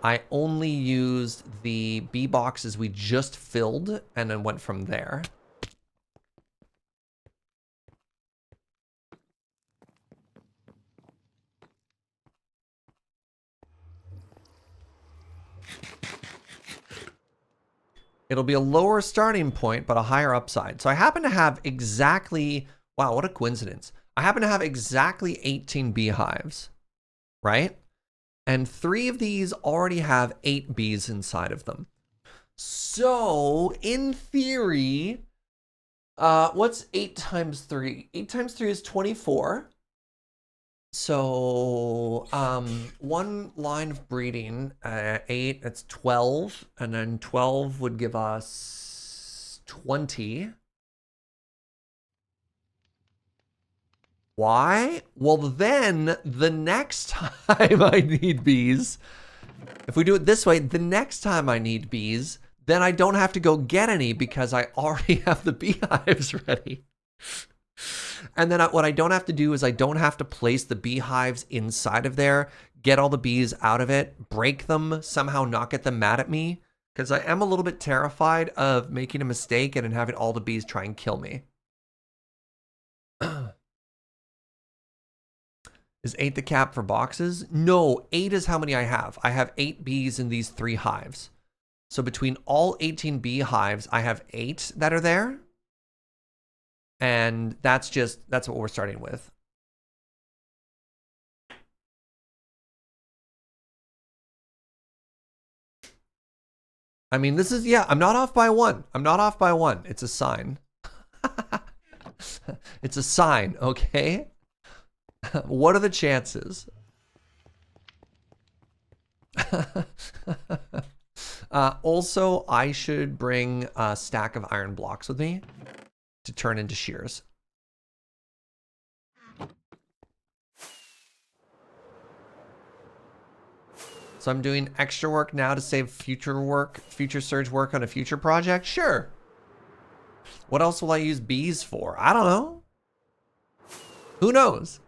I only used the bee boxes we just filled and then went from there? It'll be a lower starting point, but a higher upside. So I happen to have exactly, wow, what a coincidence. I happen to have exactly 18 beehives, right? And 3 of these already have 8 bees inside of them. So in theory, what's 8 times 3? 8 times 3 is 24. So, 1 line of breeding, 8, that's 12, and then 12 would give us 20. Why? Well, then the next time I need bees, if we do it this way, the next time I need bees, then I don't have to go get any because I already have the beehives ready. And then what I don't have to do is I don't have to place the beehives inside of there, get all the bees out of it, break them, somehow not get them mad at me. Because I am a little bit terrified of making a mistake and then having all the bees try and kill me. Is 8 the cap for boxes? No, 8 is how many I have. I have 8 bees in these 3 hives. So between all 18 beehives, I have 8 that are there. And that's what we're starting with. I mean, this is, yeah, I'm not off by 1. I'm not off by 1. It's a sign. It's a sign, okay? What are the chances? Also, I should bring a stack of iron blocks with me to turn into shears. So I'm doing extra work now to save future surge work on a future project? Sure. What else will I use bees for? I don't know. Who knows?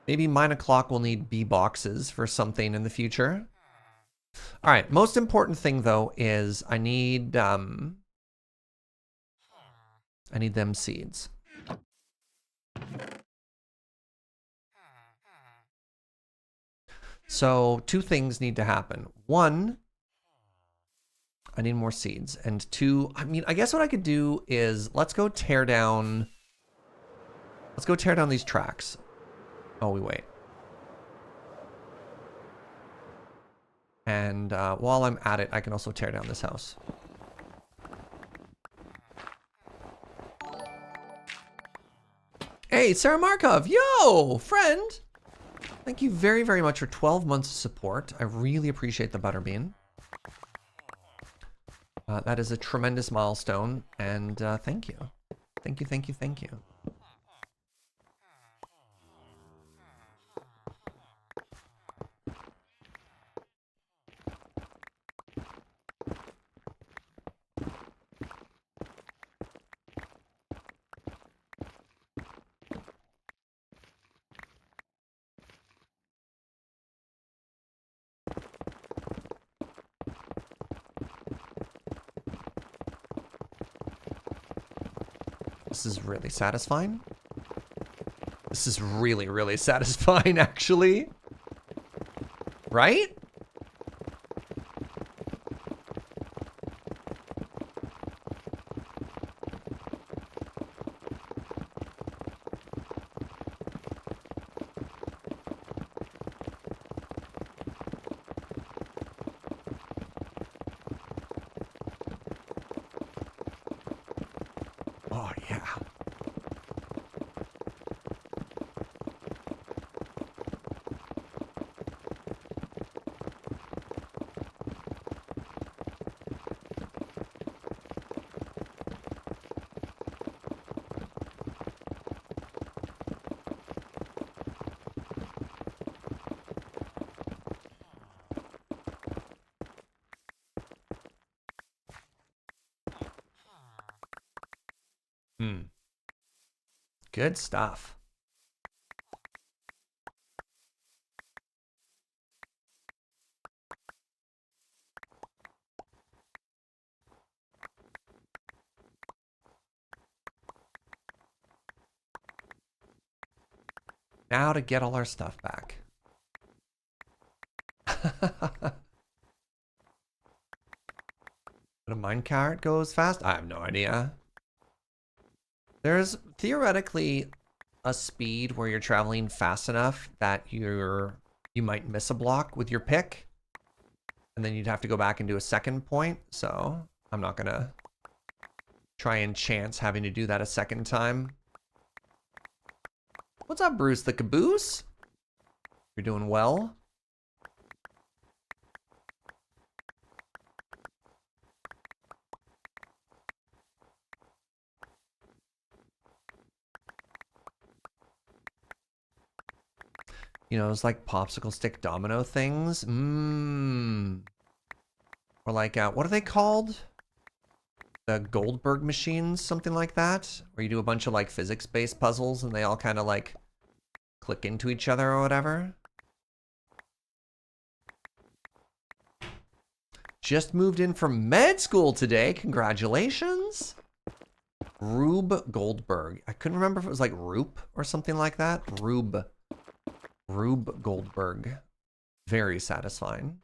Maybe Mine O'Clock will need bee boxes for something in the future. All right, most important thing though is I need them seeds. So 2 things need to happen. 1, I need more seeds. And 2, I mean, I guess what I could do is let's go tear down these tracks. Oh, we wait. And while I'm at it, I can also tear down this house. Hey, Sarah Markov, yo, friend. Thank you very, very much for 12 months of support. I really appreciate the butterbean. That is a tremendous milestone, and thank you. Thank you, thank you, thank you. This is really satisfying. This is really, really satisfying, actually. Right? Oh, Yeah. Hmm. Good stuff. Now to get all our stuff back. But a minecart goes fast? I have no idea. There's theoretically a speed where you're traveling fast enough that you might miss a block with your pick. And then you'd have to go back and do a second point. So I'm not gonna try and chance having to do that a second time. What's up, Bruce the Caboose? You're doing well. You know, those like popsicle stick domino things. Mmm. Or like, what are they called? The Goldberg machines, something like that? Where you do a bunch of like physics-based puzzles and they all kind of like click into each other or whatever. Just moved in from med school today. Congratulations. Rube Goldberg. I couldn't remember if it was like Roop or something like that. Rube Goldberg. Very satisfying.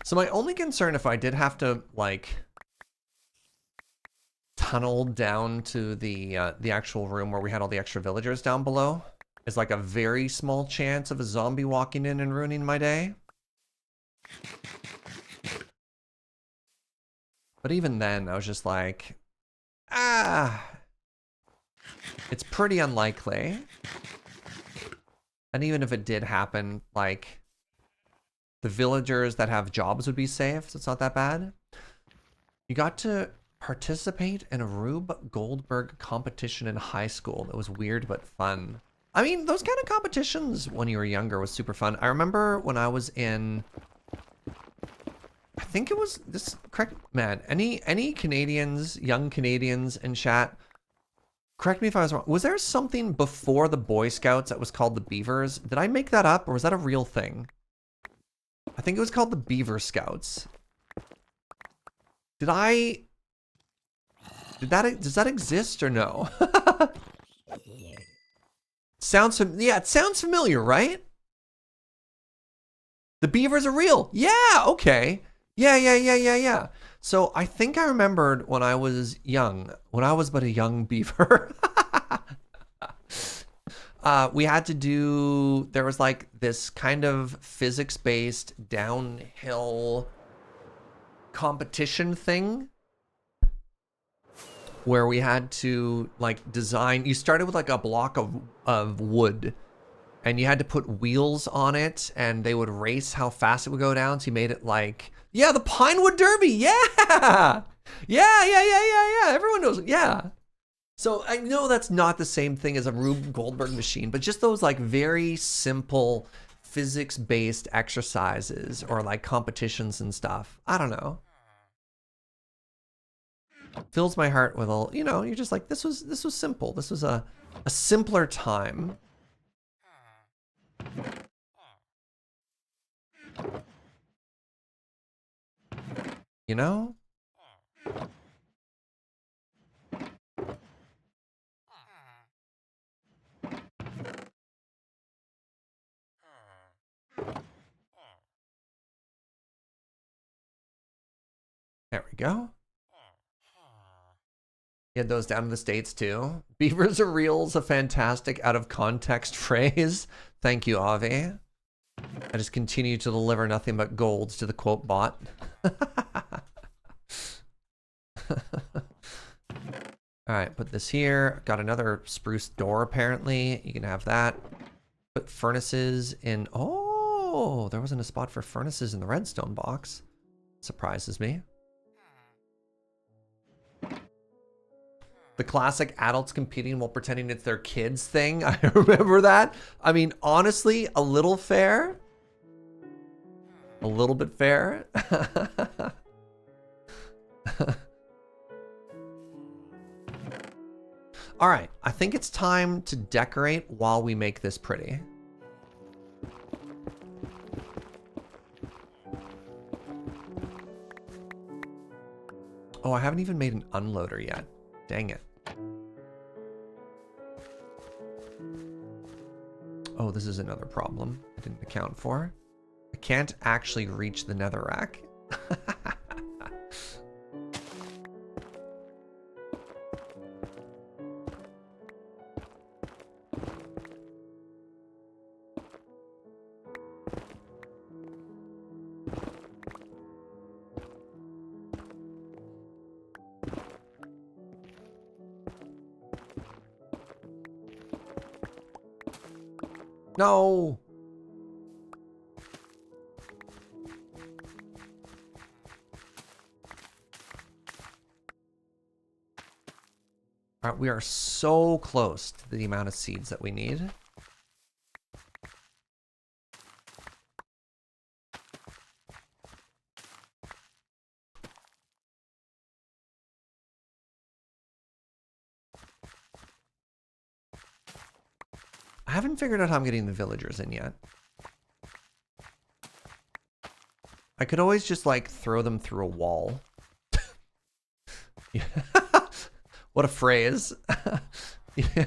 So my only concern, if I did have to like tunnel down to the actual room where we had all the extra villagers down below, is like a very small chance of a zombie walking in and ruining my day. But even then, I was just like, it's pretty unlikely. And even if it did happen, like, the villagers that have jobs would be safe, so it's not that bad. You got to participate in a Rube Goldberg competition in high school. That was weird but fun. I mean, those kind of competitions when you were younger was super fun. I remember when I was in, I think it was this, correct, man, any Canadians, young Canadians in chat, correct me if I was wrong. Was there something before the Boy Scouts that was called the Beavers? Did I make that up or was that a real thing? I think it was called the Beaver Scouts. Does that exist or no? Yeah, it sounds familiar, right? The beavers are real. Yeah, okay. Yeah. So I think I remembered when I was young, when I was but a young beaver. We had to do, there was like this kind of physics-based downhill competition thing where we had to like design, you started with like a block of wood and you had to put wheels on it and they would race how fast it would go down. So you made it like, yeah, the Pinewood Derby. Yeah. Yeah. Everyone knows. Yeah. So I know that's not the same thing as a Rube Goldberg machine, but just those like very simple physics-based exercises or like competitions and stuff. I don't know. Fills my heart with all, you know, you're just like, this was simple. This was a simpler time. You know? There we go. You had those down in the States too. Beavers are reals, a fantastic out of context phrase. Thank you, Avi. I just continue to deliver nothing but golds to the quote bot. All right, put this here. Got another spruce door apparently. You can have that. Put furnaces in. Oh, there wasn't a spot for furnaces in the redstone box. Surprises me. The classic adults competing while pretending it's their kids thing. I remember that. I mean, honestly, a little fair. A little bit fair. All right, I think it's time to decorate while we make this pretty. Oh, I haven't even made an unloader yet. Dang it. Oh, this is another problem I didn't account for. I can't actually reach the netherrack. No. All right, we are so close to the amount of seeds that we need. I haven't figured out how I'm getting the villagers in yet. I could always just like throw them through a wall. What a phrase. Yeah.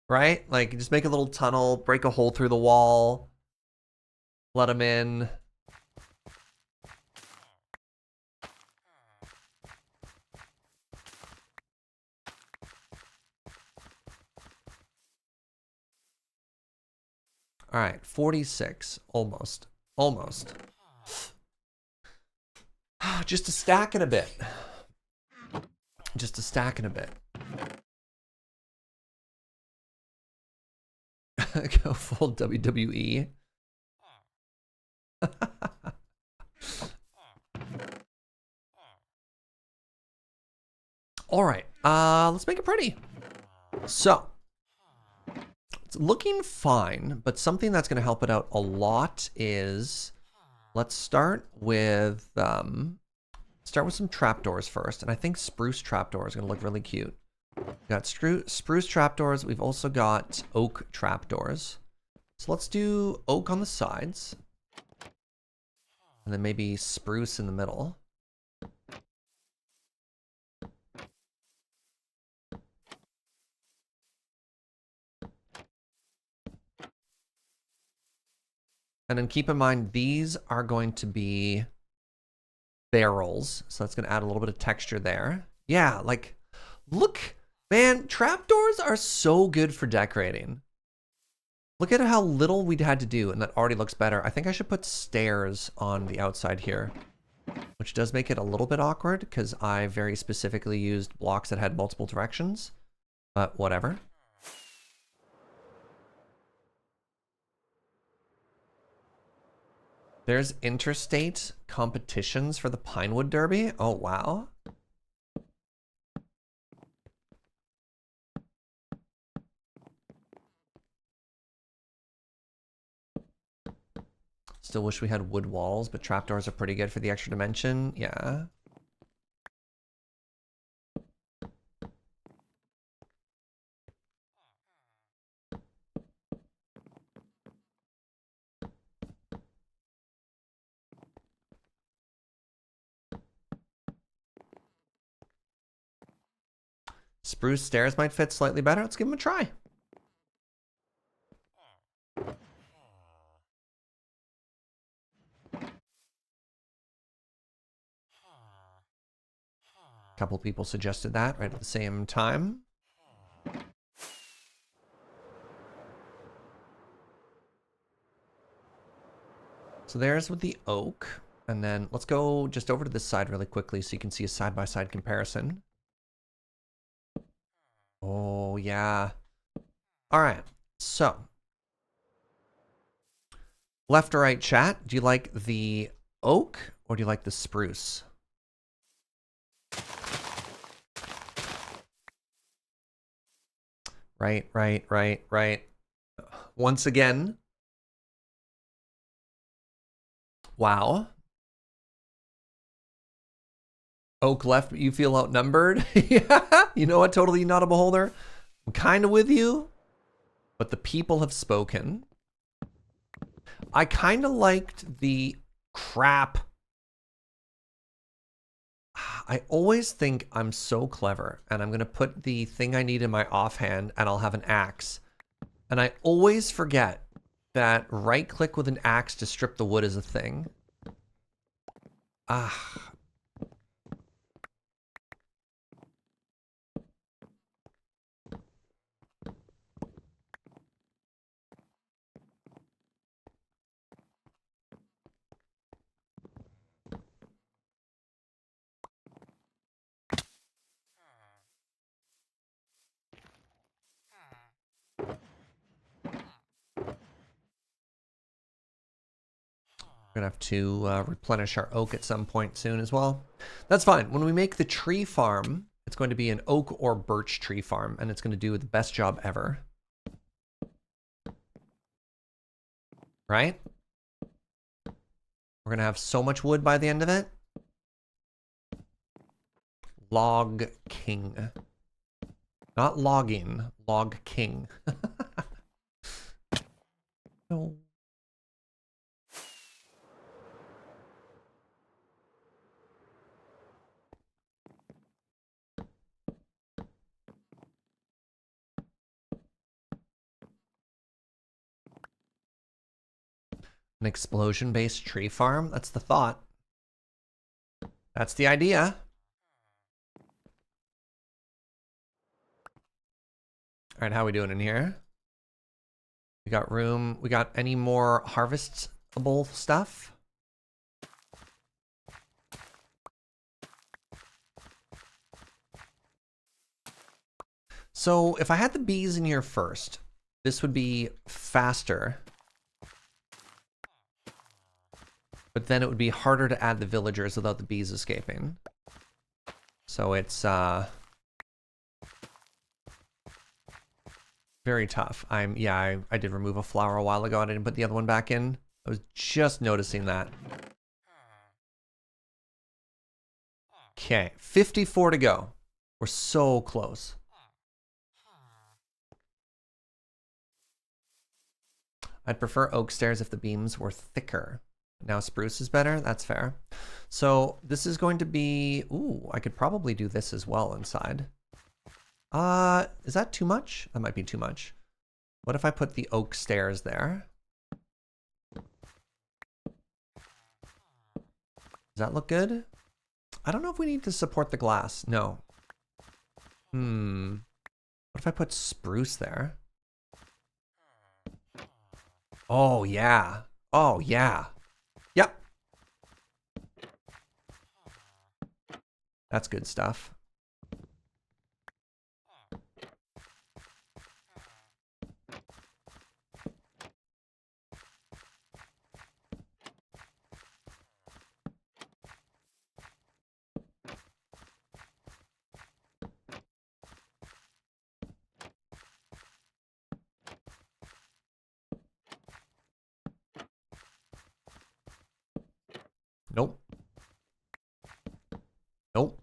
Right? Like just make a little tunnel, break a hole through the wall, let them in. All right, 46, almost, almost. Just a stack and a bit. Just a stack and a bit. Go full WWE. All right, let's make it pretty. So, it's looking fine, but something that's gonna help it out a lot is, let's start with some trapdoors first. And I think spruce trapdoors are gonna look really cute. We've got spruce trapdoors. We've also got oak trapdoors. So let's do oak on the sides. And then maybe spruce in the middle. And then keep in mind, these are going to be barrels. So that's going to add a little bit of texture there. Yeah, like, look, man, trapdoors are so good for decorating. Look at how little we'd had to do, and that already looks better. I think I should put stairs on the outside here, which does make it a little bit awkward because I very specifically used blocks that had multiple directions, but whatever. There's interstate competitions for the Pinewood Derby. Oh, wow. Still wish we had wood walls, but trapdoors are pretty good for the extra dimension. Yeah. Spruce stairs might fit slightly better. Let's give them a try. couple people suggested that right at the same time. So there's with the oak. And then let's go just over to this side really quickly so you can see a side-by-side comparison. Oh, yeah. All right. So, left or right, chat? Do you like the oak or do you like the spruce? Right. Once again. Wow. Oak left, but you feel outnumbered? Yeah. You know what? Totally not a beholder. I'm kind of with you, but the people have spoken. I kind of liked the crap. I always think I'm so clever, and I'm going to put the thing I need in my offhand, and I'll have an axe. And I always forget that right-click with an axe to strip the wood is a thing. Ah. We're going to have to replenish our oak at some point soon as well. That's fine. When we make the tree farm, it's going to be an oak or birch tree farm, and it's going to do the best job ever. Right? We're going to have so much wood by the end of it. Log King. Not logging, Log King. No. An explosion-based tree farm? That's the thought. That's the idea. All right, how are we doing in here? We got room. We got any more harvestable stuff? So if I had the bees in here first, this would be faster. But then it would be harder to add the villagers without the bees escaping. So it's very tough. I did remove a flower a while ago and I didn't put the other one back in. I was just noticing that. Okay, 54 to go. We're so close. I'd prefer oak stairs if the beams were thicker. Now spruce is better? That's fair. So this is going to be... Ooh, I could probably do this as well inside. Is that too much? That might be too much. What if I put the oak stairs there? Does that look good? I don't know if we need to support the glass. No. What if I put spruce there? Oh, yeah. Oh, yeah. Yep. That's good stuff. Nope. Nope.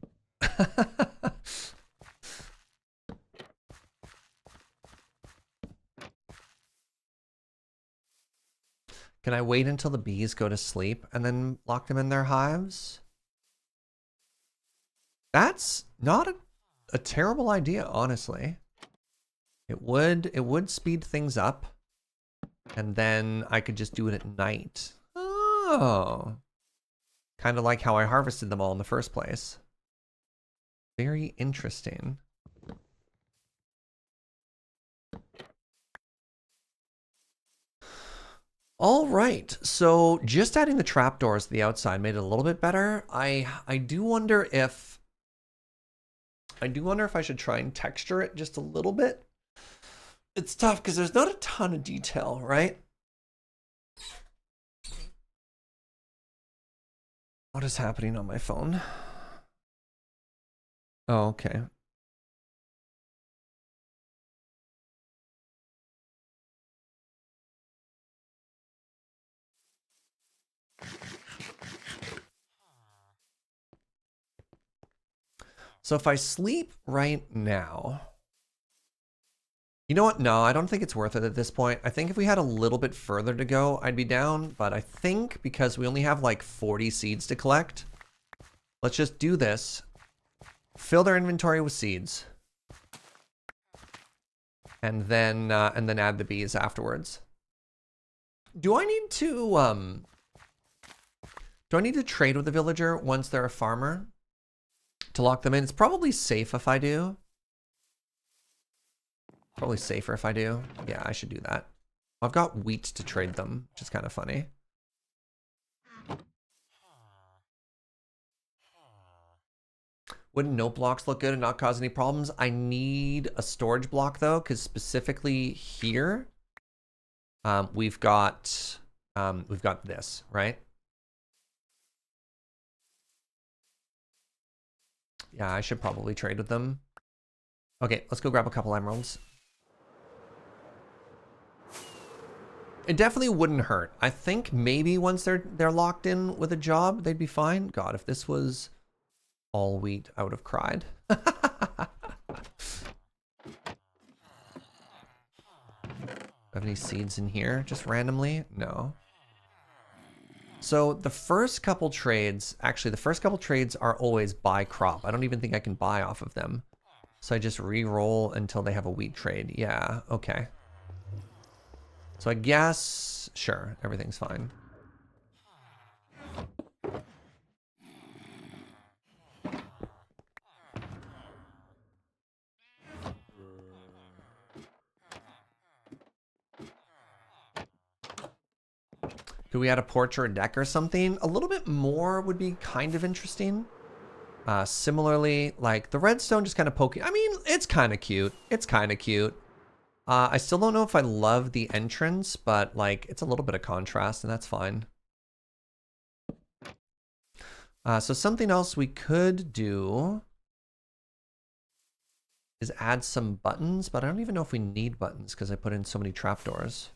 Can I wait until the bees go to sleep and then lock them in their hives? That's not a terrible idea, honestly. It would speed things up. And then I could just do it at night. Oh. Kind of like how I harvested them all in the first place. Very interesting. All right, so just adding the trapdoors to the outside made it a little bit better. I do wonder if I should try and texture it just a little bit. It's tough because there's not a ton of detail, right? What is happening on my phone? Oh, okay. So if I sleep right now, you know what? No, I don't think it's worth it at this point. I think if we had a little bit further to go, I'd be down. But I think because we only have like 40 seeds to collect, let's just do this. Fill their inventory with seeds. And then add the bees afterwards. Do I need to trade with the villager once they're a farmer to lock them in? It's probably safe if I do. Probably safer if I do. Yeah, I should do that. I've got wheat to trade them, which is kind of funny. Wouldn't note blocks look good and not cause any problems? I need a storage block though, because specifically here, we've got this, right? Yeah, I should probably trade with them. Okay, let's go grab a couple emeralds. It definitely wouldn't hurt. I think maybe once they're locked in with a job, they'd be fine. God, if this was all wheat, I would have cried. Have any seeds in here just randomly? No. So the first couple trades, actually the first couple trades are always buy crop. I don't even think I can buy off of them. So I just re-roll until they have a wheat trade. Yeah, okay. So I guess, sure, everything's fine. Could we add a porch or a deck or something? A little bit more would be kind of interesting. Similarly, like the redstone just kind of poking. I mean, it's kind of cute. It's kind of cute. I still don't know if I love the entrance, but like it's a little bit of contrast and that's fine. So something else we could do is add some buttons, but I don't even know if we need buttons because I put in so many trapdoors.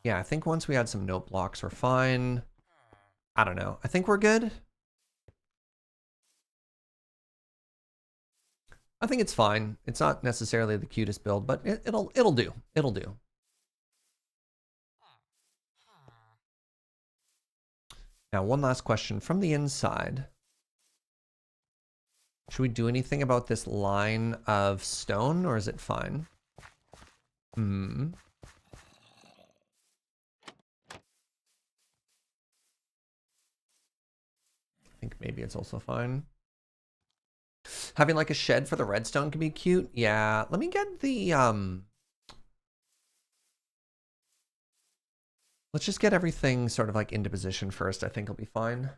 Yeah, I think once we add some note blocks, we're fine. I don't know. I think we're good. I think it's fine. It's not necessarily the cutest build, but it'll do. It'll do. Now, one last question from the inside. Should we do anything about this line of stone, or is it fine? I think maybe it's also fine. Having like a shed for the redstone can be cute. Yeah, let me get the let's just get everything sort of like into position first. I think it'll be fine.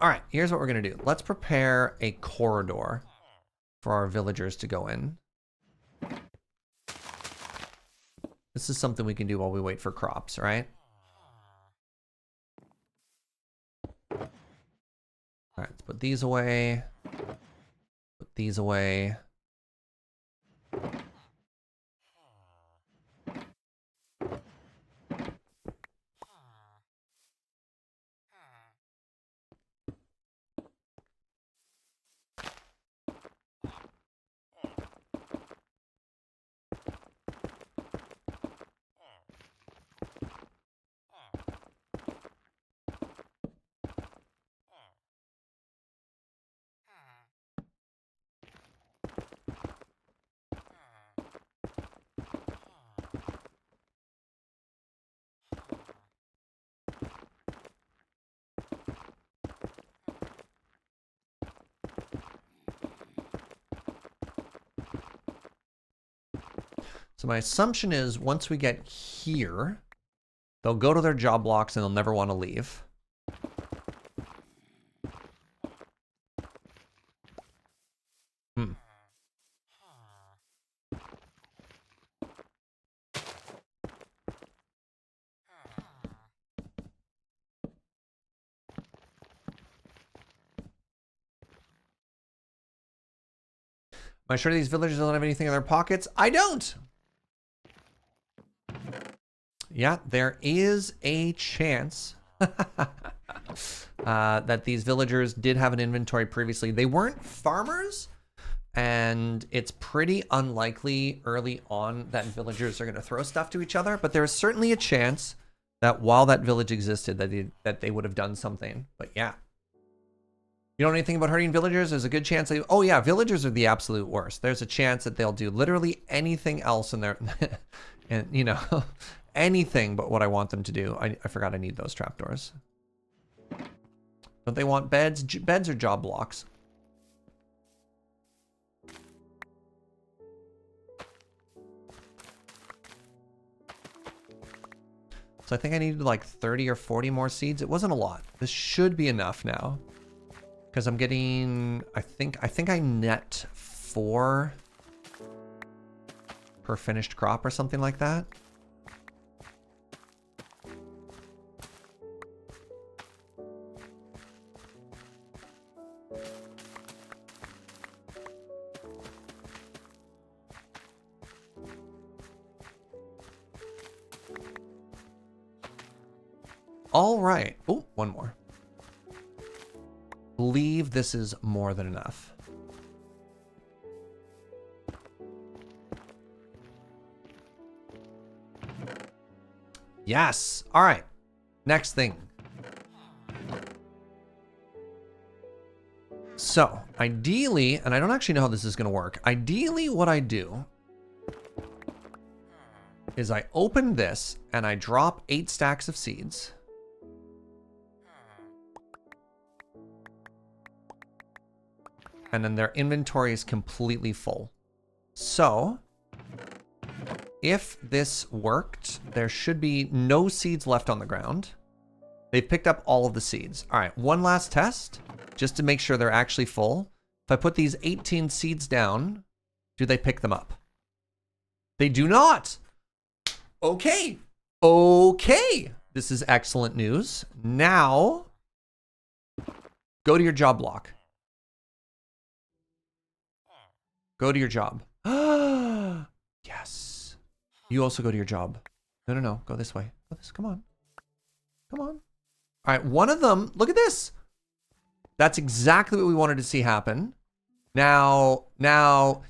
All right, here's what we're gonna do. Let's prepare a corridor for our villagers to go in. This is something we can do while we wait for crops, right? All right, let's put these away. Put these away. So my assumption is once we get here, they'll go to their job blocks and they'll never want to leave. Am I sure these villagers don't have anything in their pockets? I don't! Yeah, there is a chance that these villagers did have an inventory previously. They weren't farmers, and it's pretty unlikely early on that villagers are going to throw stuff to each other, but there's certainly a chance that while that village existed, that they would have done something. But yeah. You don't know anything about hurting villagers? There's a good chance they... Oh yeah, villagers are the absolute worst. There's a chance that they'll do literally anything else in their... and, you know, anything but what I want them to do. I forgot I need those trapdoors. Don't they want beds? Beds are job blocks. So I think I needed like 30 or 40 more seeds. It wasn't a lot. This should be enough now. Because I'm getting, I think I net 4 per finished crop or something like that. All right. Oh, one more. Believe this is more than enough. Yes. All right. Next thing. So ideally, and I don't actually know how this is going to work. Ideally, what I do is I open this and I drop 8 stacks of seeds. And then their inventory is completely full. So if this worked, there should be no seeds left on the ground. They've picked up all of the seeds. All right, one last test, just to make sure they're actually full. If I put these 18 seeds down, do they pick them up? They do not. Okay. Okay. This is excellent news. Now, go to your job block. Go to your job. Yes. You also go to your job. No. Go this way. Go this. Come on. Come on. All right. One of them. Look at this. That's exactly what we wanted to see happen. Now.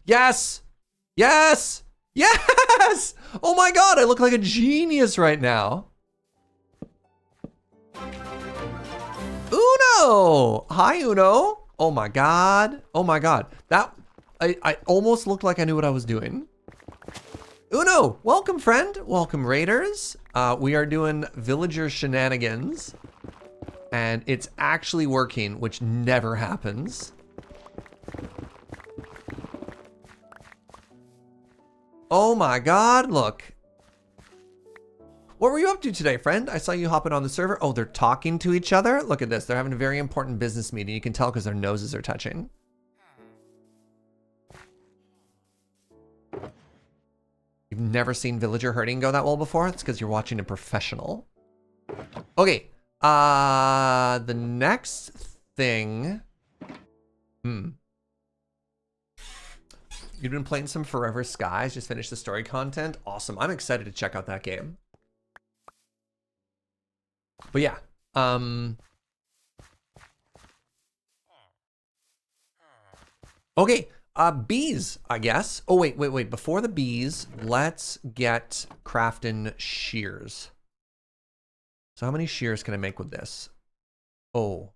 Yes. Yes. Yes. Oh my God. I look like a genius right now. Uno. Hi, Uno. Oh my God. Oh my God. I almost looked like I knew what I was doing. Uno, welcome friend. Welcome raiders. We are doing villager shenanigans. And it's actually working, which never happens. Oh my God, look. What were you up to today, friend? I saw you hopping on the server. Oh, they're talking to each other? Look at this. They're having a very important business meeting. You can tell because their noses are touching. You've never seen villager herding go that well before? It's because you're watching a professional. Okay. The next thing. You've been playing some Forever Skies. Just finished the story content. Awesome. I'm excited to check out that game. But yeah. Okay. Bees, I guess. Oh, wait. Before the bees, let's get crafting shears. So how many shears can I make with this? Oh.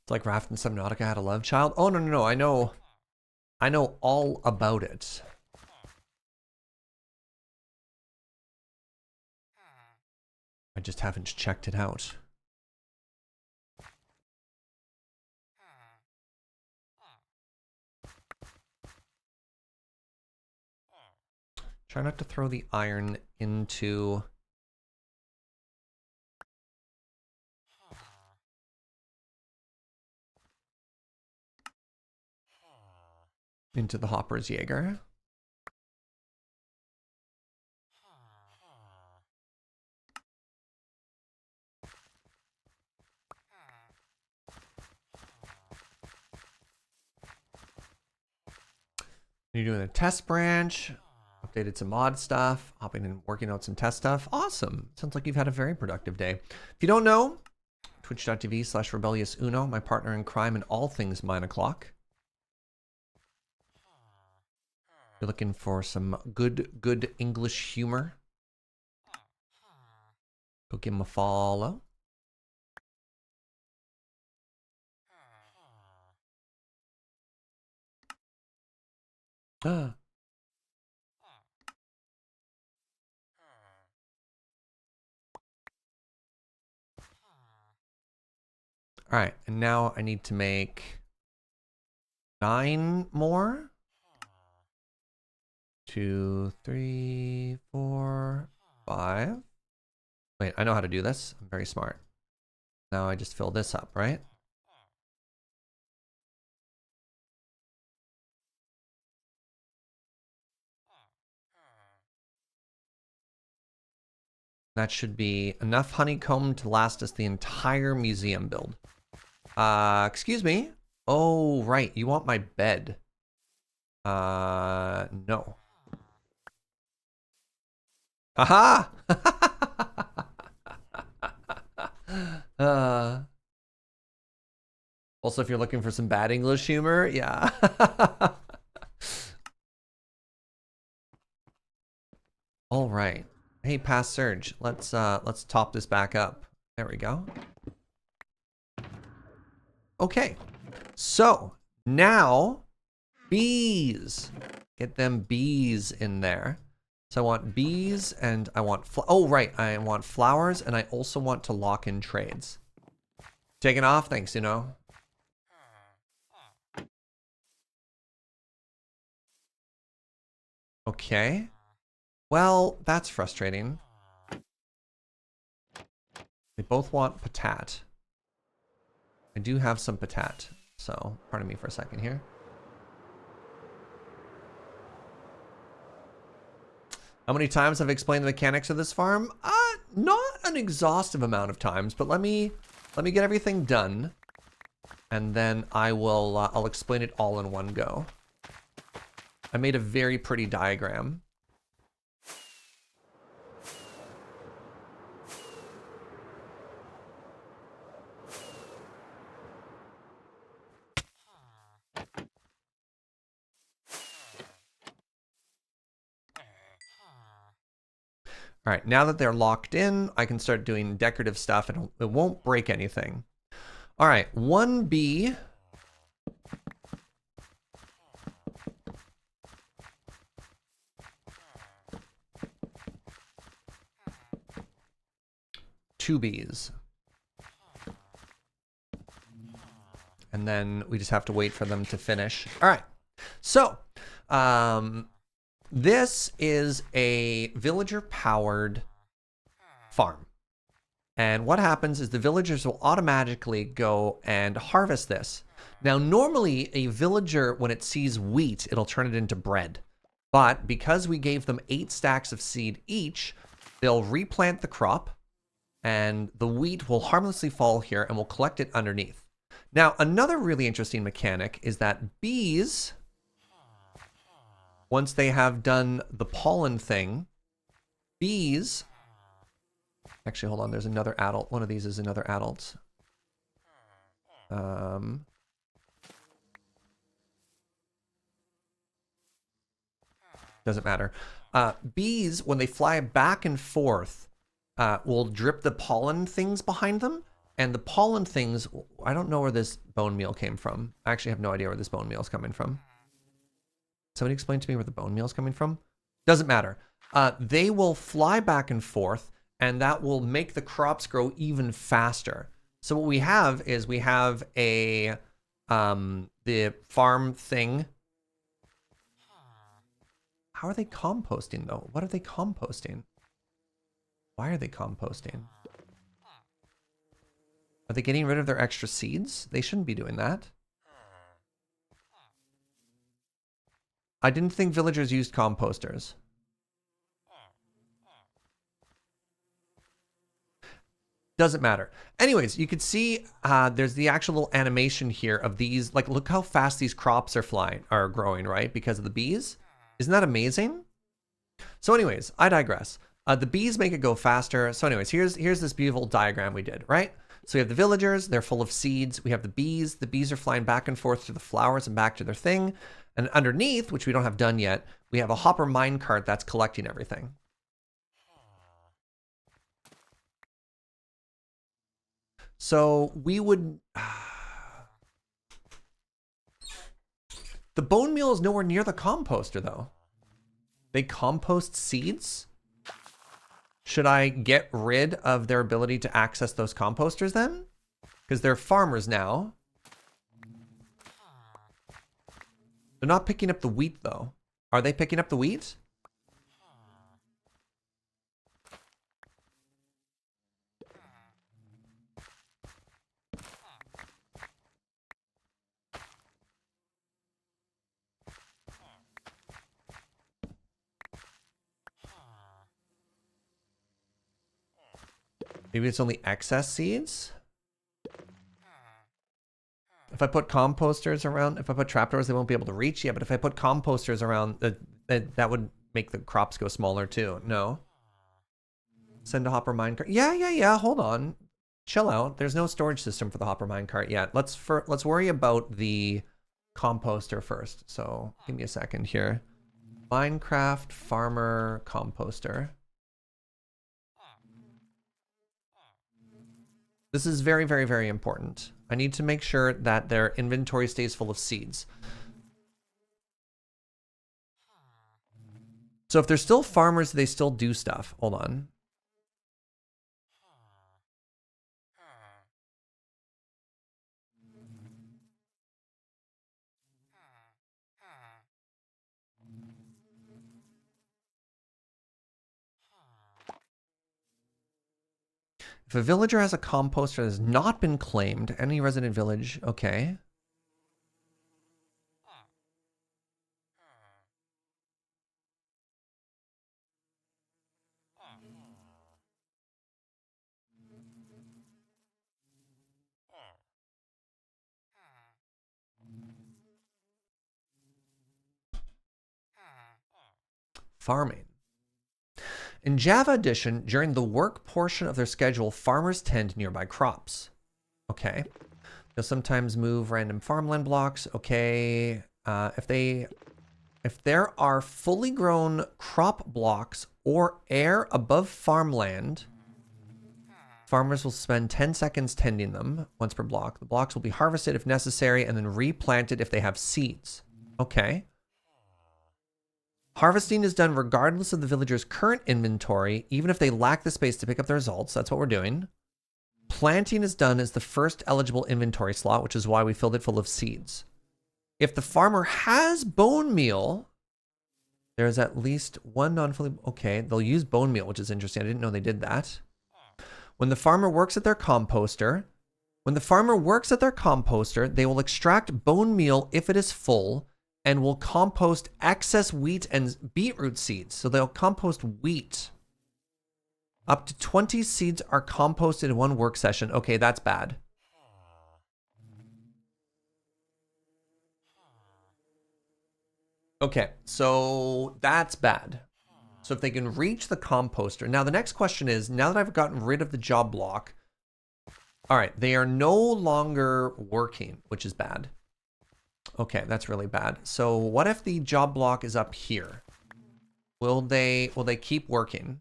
It's like Raft and Subnautica had a love child. Oh, no. I know. I know all about it. I just haven't checked it out. Try not to throw the iron into the Hopper's Jaeger. You're doing a test branch, updated some mod stuff, hopping and working out some test stuff. Awesome. Sounds like you've had a very productive day. If you don't know, twitch.tv/rebelliousUno, my partner in crime in all things 9 o'clock. You're looking for some good English humor, go give him a follow. All right, and now I need to make 9 more. 2, 3, 4, 5. Wait, I know how to do this. I'm very smart. Now I just fill this up, right? That should be enough honeycomb to last us the entire museum build. Excuse me. Oh, right. You want my bed. No. Haha! Also, if you're looking for some bad English humor, yeah. All right. Hey, past surge. Let's top this back up. There we go. Okay. So now bees. Get them bees in there. So I want bees and I want oh right, I want flowers and I also want to lock in trades. Taking off, thanks, you know. Okay. Well, that's frustrating. They both want patat. I do have some patat, so pardon me for a second here. How many times have I explained the mechanics of this farm? Not an exhaustive amount of times, but let me get everything done, and then I will I'll explain it all in one go. I made a very pretty diagram. All right, now that they're locked in, I can start doing decorative stuff and it won't break anything. All right, 1B. Two Bs. And then we just have to wait for them to finish. All right, so this is a villager-powered farm. And what happens is the villagers will automatically go and harvest this. Now, normally a villager, when it sees wheat, it'll turn it into bread. But because we gave them 8 stacks of seed each, they'll replant the crop and the wheat will harmlessly fall here and we'll collect it underneath. Now, another really interesting mechanic is that bees, once they have done the pollen thing, bees... Actually, hold on, there's another adult. One of these is another adult. Doesn't matter. Bees, when they fly back and forth, will drip the pollen things behind them. And the pollen things, I don't know where this bone meal came from. I actually have no idea where this bone meal is coming from. Somebody explain to me where the bone meal is coming from. Doesn't matter. They will fly back and forth, and that will make the crops grow even faster. So what we have is we have a the farm thing. How are they composting though? What are they composting? Why are they composting? Are they getting rid of their extra seeds? They shouldn't be doing that. I didn't think villagers used composters. Doesn't matter. Anyways, you could see there's the actual animation here of these. Like, look how fast these crops are growing, right? Because of the bees. Isn't that amazing? So anyways, I digress. The bees make it go faster. So anyways, here's this beautiful diagram we did, right? So we have the villagers, they're full of seeds. We have the bees are flying back and forth to the flowers and back to their thing. And underneath, which we don't have done yet, we have a hopper minecart that's collecting everything. So we would... The bone meal is nowhere near the composter, though. They compost seeds? Should I get rid of their ability to access those composters then? Because they're farmers now. They're not picking up the wheat, though. Are they picking up the wheat? Maybe it's only excess seeds? If I put composters around, if I put trapdoors, they won't be able to reach. Yeah, but if I put composters around, that would make the crops go smaller too. No. Send a hopper minecart. Yeah. Hold on. Chill out. There's no storage system for the hopper minecart yet. Let's worry about the composter first. So give me a second here. Minecraft farmer composter. This is very, very, very important. I need to make sure that their inventory stays full of seeds. So if they're still farmers, they still do stuff. Hold on. If a villager has a composter that has not been claimed, any resident village, okay. Farming. In Java Edition, during the work portion of their schedule, farmers tend nearby crops. Okay. They'll sometimes move random farmland blocks. Okay. If there are fully grown crop blocks or air above farmland, farmers will spend 10 seconds tending them once per block. The blocks will be harvested if necessary and then replanted if they have seeds. Okay. Harvesting is done regardless of the villager's current inventory, even if they lack the space to pick up the results. That's what we're doing. Planting is done as the first eligible inventory slot, which is why we filled it full of seeds. If the farmer has bone meal, there's at least one non-fully... Okay, they'll use bone meal, which is interesting. I didn't know they did that. When the farmer works at their composter, they will extract bone meal if it is full, and will compost excess wheat and beetroot seeds. So they'll compost wheat. Up to 20 seeds are composted in one work session. Okay, that's bad. Okay, so that's bad. So if they can reach the composter. Now the next question is, now that I've gotten rid of the job block, all right, they are no longer working, which is bad. Okay, that's really bad. So what if the job block is up here? Will they keep working?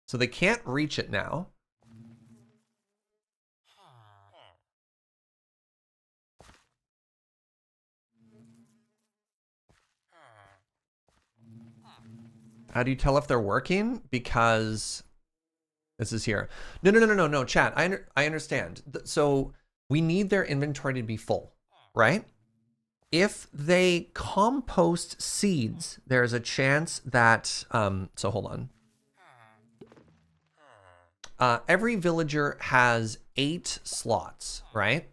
So they can't reach it now. How do you tell if they're working? Because this is here. No, chat. I understand. So we need their inventory to be full, right? If they compost seeds, there's a chance that, so hold on. Every villager has 8 slots, right?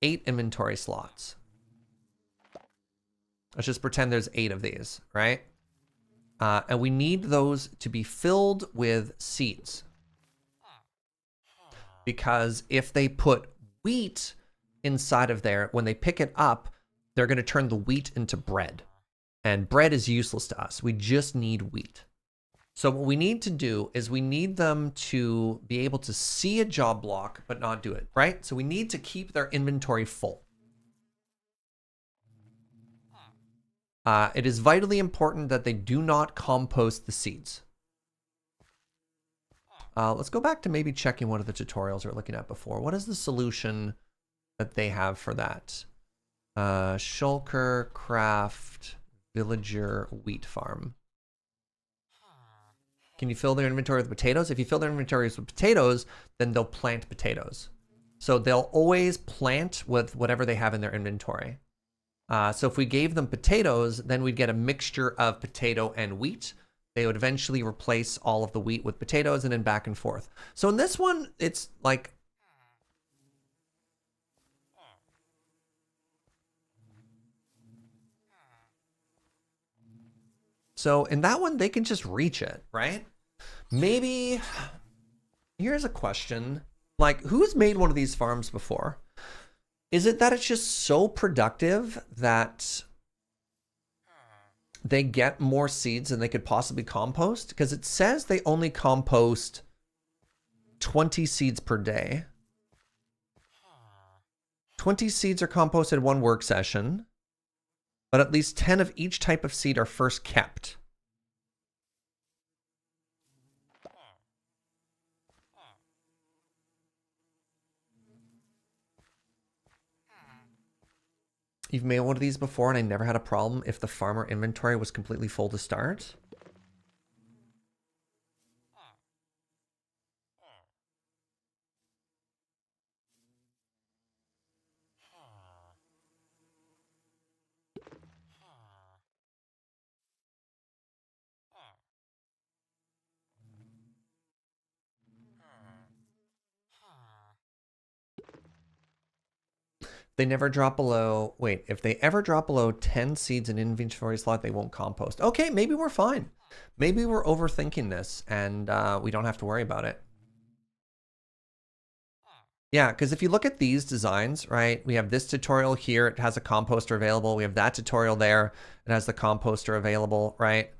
8 inventory slots. Let's just pretend there's 8 of these, right? And we need those to be filled with seeds. Because if they put wheat inside of there, when they pick it up, they're going to turn the wheat into bread. And bread is useless to us. We just need wheat. So what we need to do is we need them to be able to see a job block, but not do it, right? So we need to keep their inventory full. It is vitally important that they do not compost the seeds. Let's go back to maybe checking one of the tutorials we were looking at before. What is the solution that they have for that? Shulker, craft, villager, wheat farm. Can you fill their inventory with potatoes? If you fill their inventories with potatoes, then they'll plant potatoes. So they'll always plant with whatever they have in their inventory. So if we gave them potatoes, then we'd get a mixture of potato and wheat. They would eventually replace all of the wheat with potatoes and then back and forth. So in this one, it's like... So in that one, they can just reach it, right? Maybe... Here's a question. Like, who's made one of these farms before? Is it that it's just so productive that they get more seeds than they could possibly compost? Because it says they only compost 20 seeds per day. 20 seeds are composted in one work session, but at least 10 of each type of seed are first kept. You've made one of these before and I never had a problem if the farmer inventory was completely full to start. They never drop below, wait, if they ever drop below 10 seeds in inventory slot, they won't compost. Okay, maybe we're fine. Maybe we're overthinking this and we don't have to worry about it. Yeah, because if you look at these designs, right, we have this tutorial here, it has a composter available. We have that tutorial there, it has the composter available, right?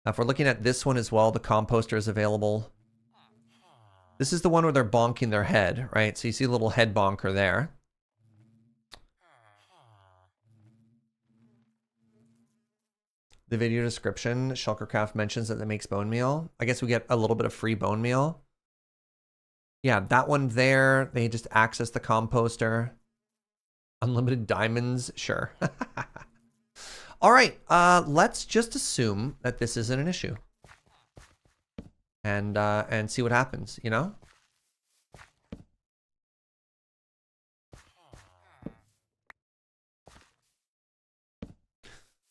If we're looking at this one as well, the composter is available. This is the one where they're bonking their head, right? So you see a little head bonker there. The video description, Shulkercraft mentions that it makes bone meal. I guess we get a little bit of free bone meal. Yeah, that one there, they just access the composter. Unlimited diamonds, sure. All right, let's just assume that this isn't an issue. And see what happens, you know?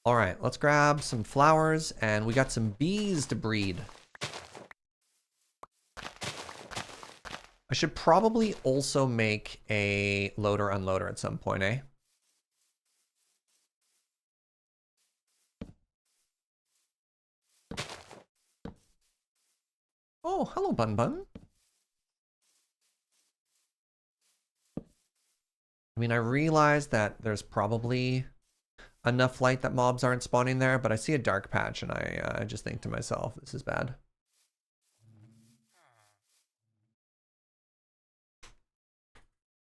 All right, let's grab some flowers, and we got some bees to breed. I should probably also make a loader-unloader at some point, eh? Oh, hello, Bun Bun. I mean, I realize that there's probably enough light that mobs aren't spawning there, but I see a dark patch and I just think to myself, this is bad.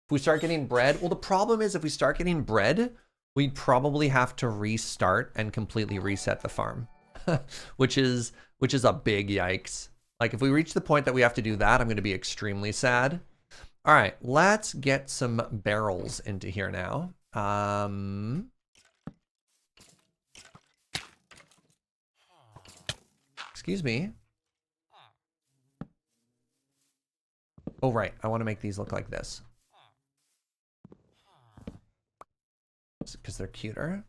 If we start getting bread, well, the problem is if we start getting bread, we'd probably have to restart and completely reset the farm, which is a big yikes. Like if we reach the point that we have to do that, I'm going to be extremely sad. All right, let's get some barrels into here now. Excuse me. Oh, right. I want to make these look like this. Because they're cuter.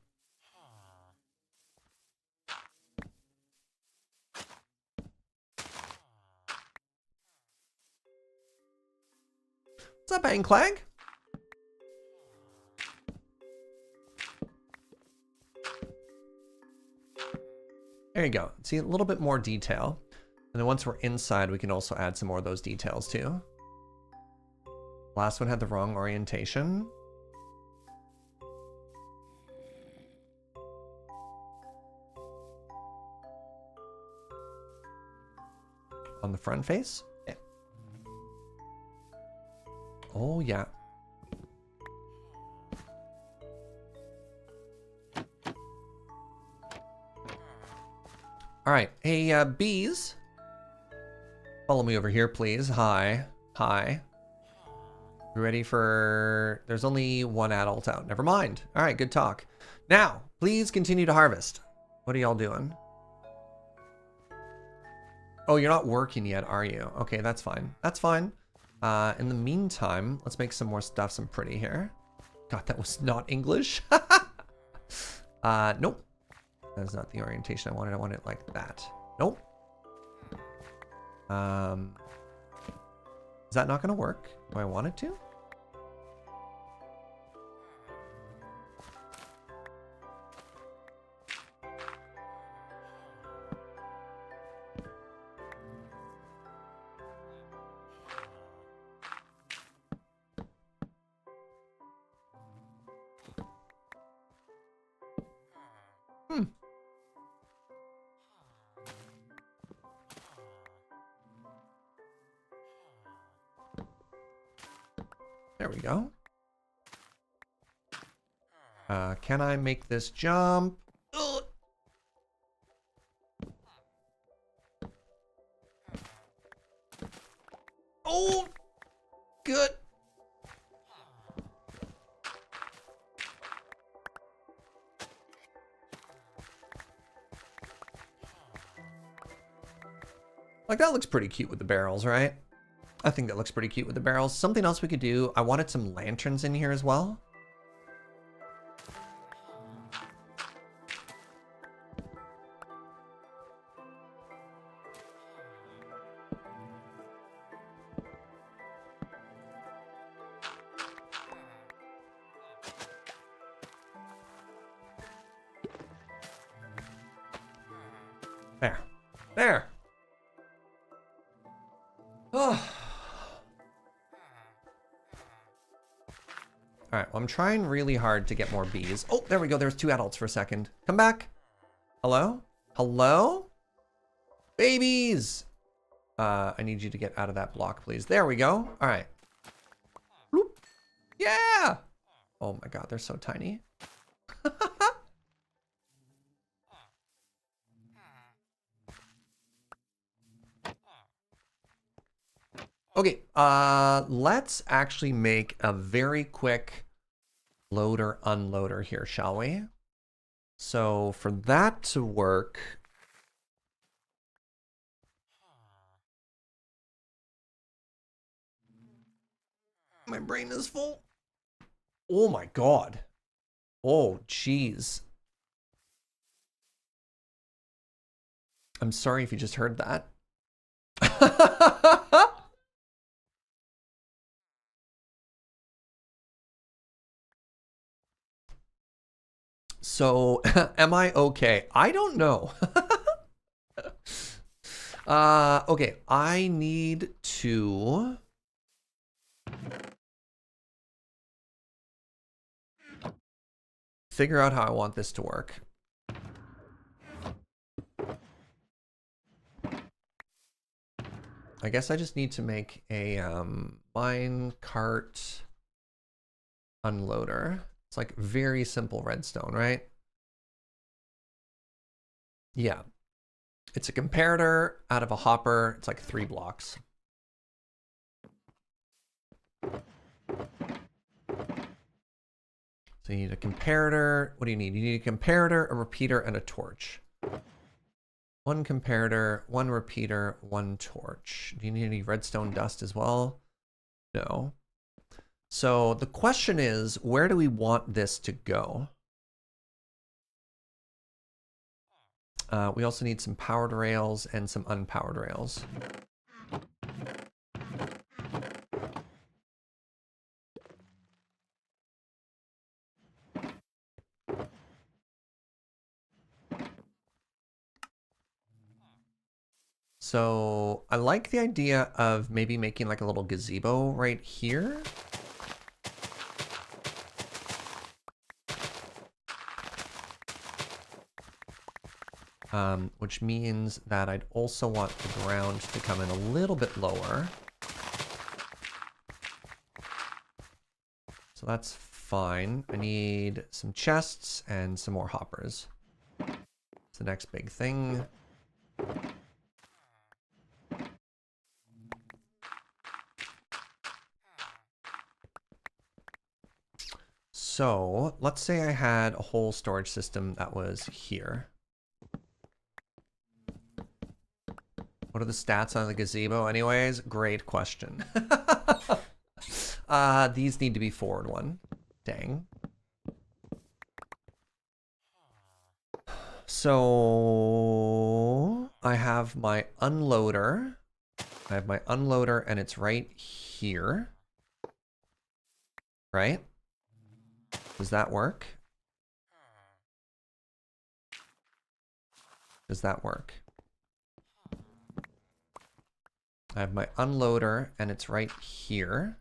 What's up, Anklag? There you go. See, a little bit more detail. And then once we're inside, we can also add some more of those details too. Last one had the wrong orientation. On the front face? Yeah. Oh, yeah. All right. Hey, bees. Follow me over here, please. Hi. Hi. You ready for... There's only one adult out. Never mind. All right, good talk. Now, please continue to harvest. What are y'all doing? Oh, you're not working yet, are you? Okay, that's fine. That's fine. In the meantime, let's make some more stuff, some pretty here. God, that was not English. Nope. That's not the orientation I wanted. I want it like that. Nope. Is that not going to work? Do I want it to? There we go. Can I make this jump? Ugh. Oh, good. Like, that looks pretty cute with the barrels, right? I think that looks pretty cute with the barrels. Something else we could do, I wanted some lanterns in here as well. There. There. Oh. All right, well, I'm trying really hard to get more bees. Oh, there we go. There's two adults for a second. Come back. Hello? Hello? Babies! I need you to get out of that block, please. There we go. All right. Bloop. Yeah! Oh my God, they're so tiny. Okay, let's actually make a very quick loader unloader here, shall we? So for that to work, my brain is full. Oh my God. Oh, jeez. I'm sorry if you just heard that. So, am I okay? I don't know. Okay, I need to... figure out how I want this to work. I guess I just need to make a mine cart unloader. It's like very simple redstone, right? Yeah. It's a comparator out of a hopper. It's like 3 blocks. So you need a comparator. What do you need? You need a comparator, a repeater, and a torch. 1 comparator, 1 repeater, 1 torch. Do you need any redstone dust as well? No. So the question is, where do we want this to go? We also need some powered rails and some unpowered rails. So I like the idea of maybe making like a little gazebo right here. Which means that I'd also want the ground to come in a little bit lower. So that's fine. I need some chests and some more hoppers. It's the next big thing. So let's say I had a whole storage system that was here. What are the stats on the gazebo anyways? Great question. These need to be forward 1. Dang. So I have my unloader. I have my unloader and it's right here. Right? Does that work? Does that work? I have my unloader and it's right here.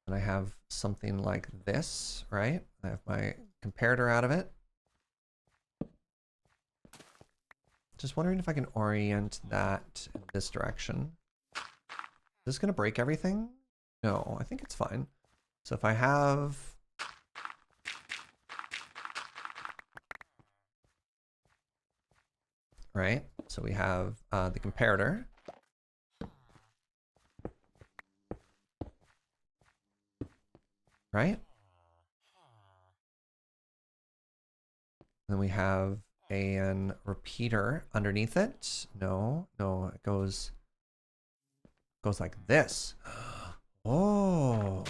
And I have something like this, right? I have my comparator out of it. Just wondering if I can orient that in this direction. Is this going to break everything? No, I think it's fine. So if I have... Right, so we have the comparator. Right? Then we have an repeater underneath it. No, it goes like this. Oh.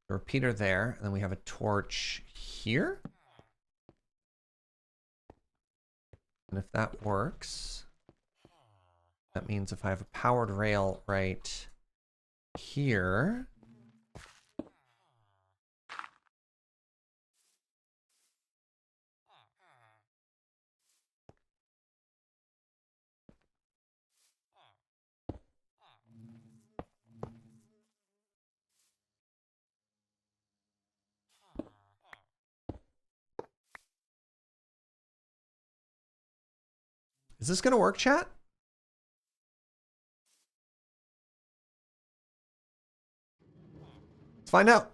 The repeater there, and then we have a torch here. And if that works, that means if I have a powered rail right here, is this going to work, chat? Let's find out.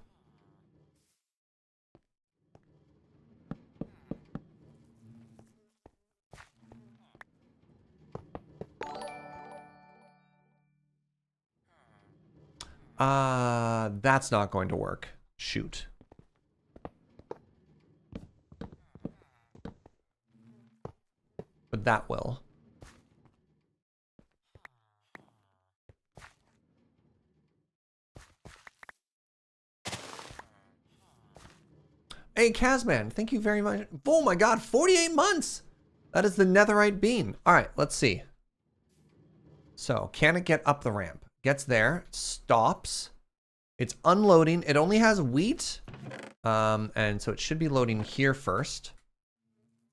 That's not going to work. Shoot. But that will. Hey, Kazman, thank you very much. Oh my god, 48 months! That is the netherite bean. All right, let's see. So, can it get up the ramp? Gets there, stops. It's unloading. It only has wheat. And so it should be loading here first.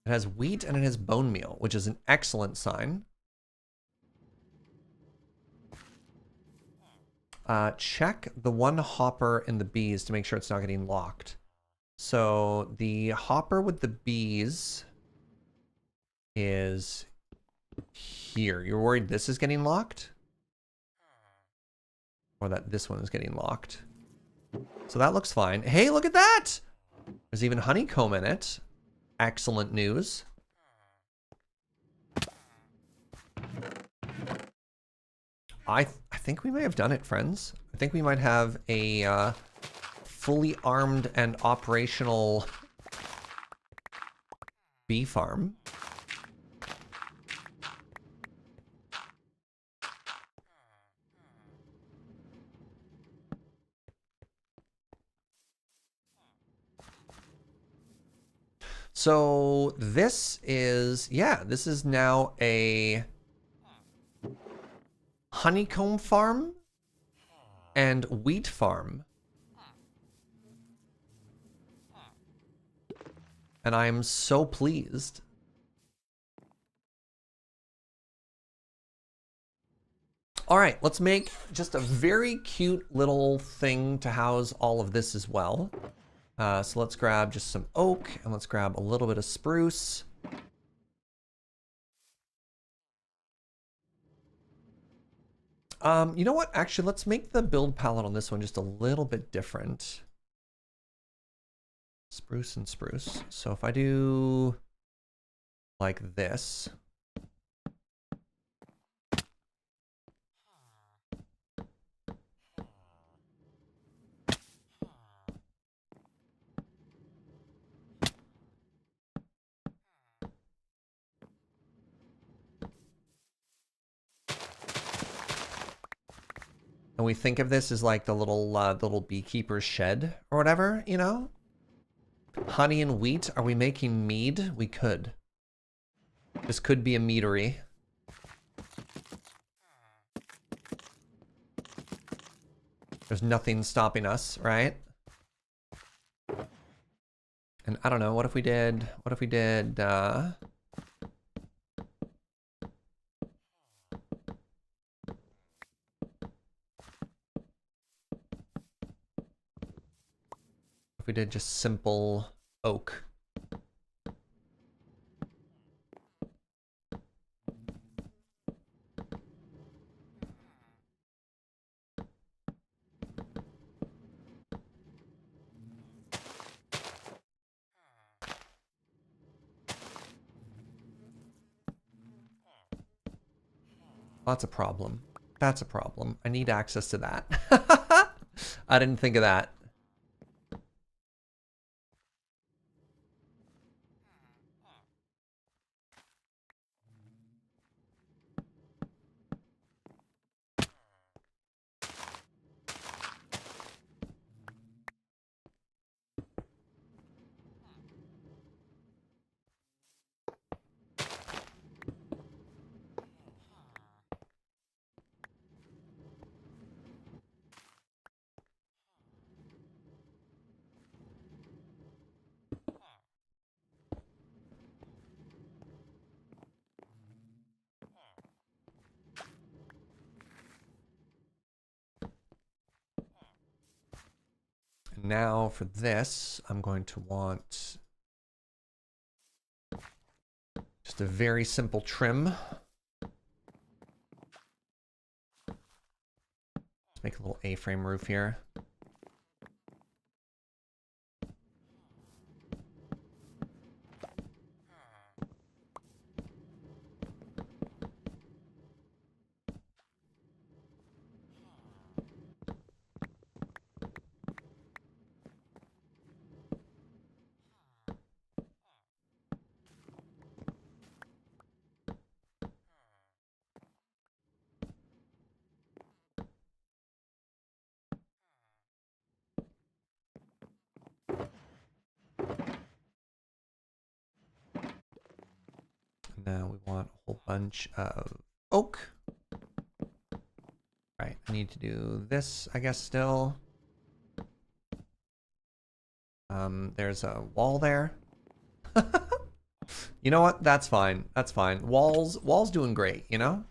It has wheat and it has bone meal, which is an excellent sign. Check the one hopper in the bees to make sure it's not getting locked. So the hopper with the bees is here. You're worried this is getting locked? Or that this one is getting locked? So that looks fine. Hey, look at that! There's even honeycomb in it. Excellent news. I think we may have done it, friends. I think we might have a fully armed and operational bee farm. So this is, yeah, this is now a honeycomb farm and wheat farm. And I'm so pleased. All right, let's make just a very cute little thing to house all of this as well. So let's grab just some oak and let's grab a little bit of spruce. You know what? Actually, let's make the build palette on this one just a little bit different. Spruce and spruce. So if I do like this. And we think of this as like the little beekeeper's shed or whatever, you know? Honey and wheat. Are we making mead? We could. This could be a meadery. There's nothing stopping us, right? And I don't know, what if we did, if we did just simple oak? That's a problem. That's a problem. I need access to that. I didn't think of that. Now for this, I'm going to want just a very simple trim. Let's make a little A-frame roof here. Now we want a whole bunch of oak. Right, I need to do this, I guess, still. There's a wall there. You know what? That's fine. That's fine. Wall's doing great, you know?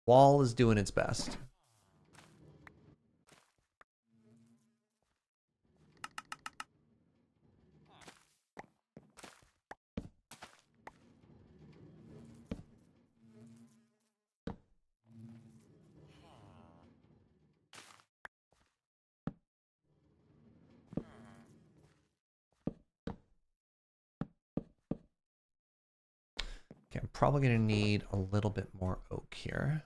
Wall is doing its best. Okay, I'm probably gonna need a little bit more oak here.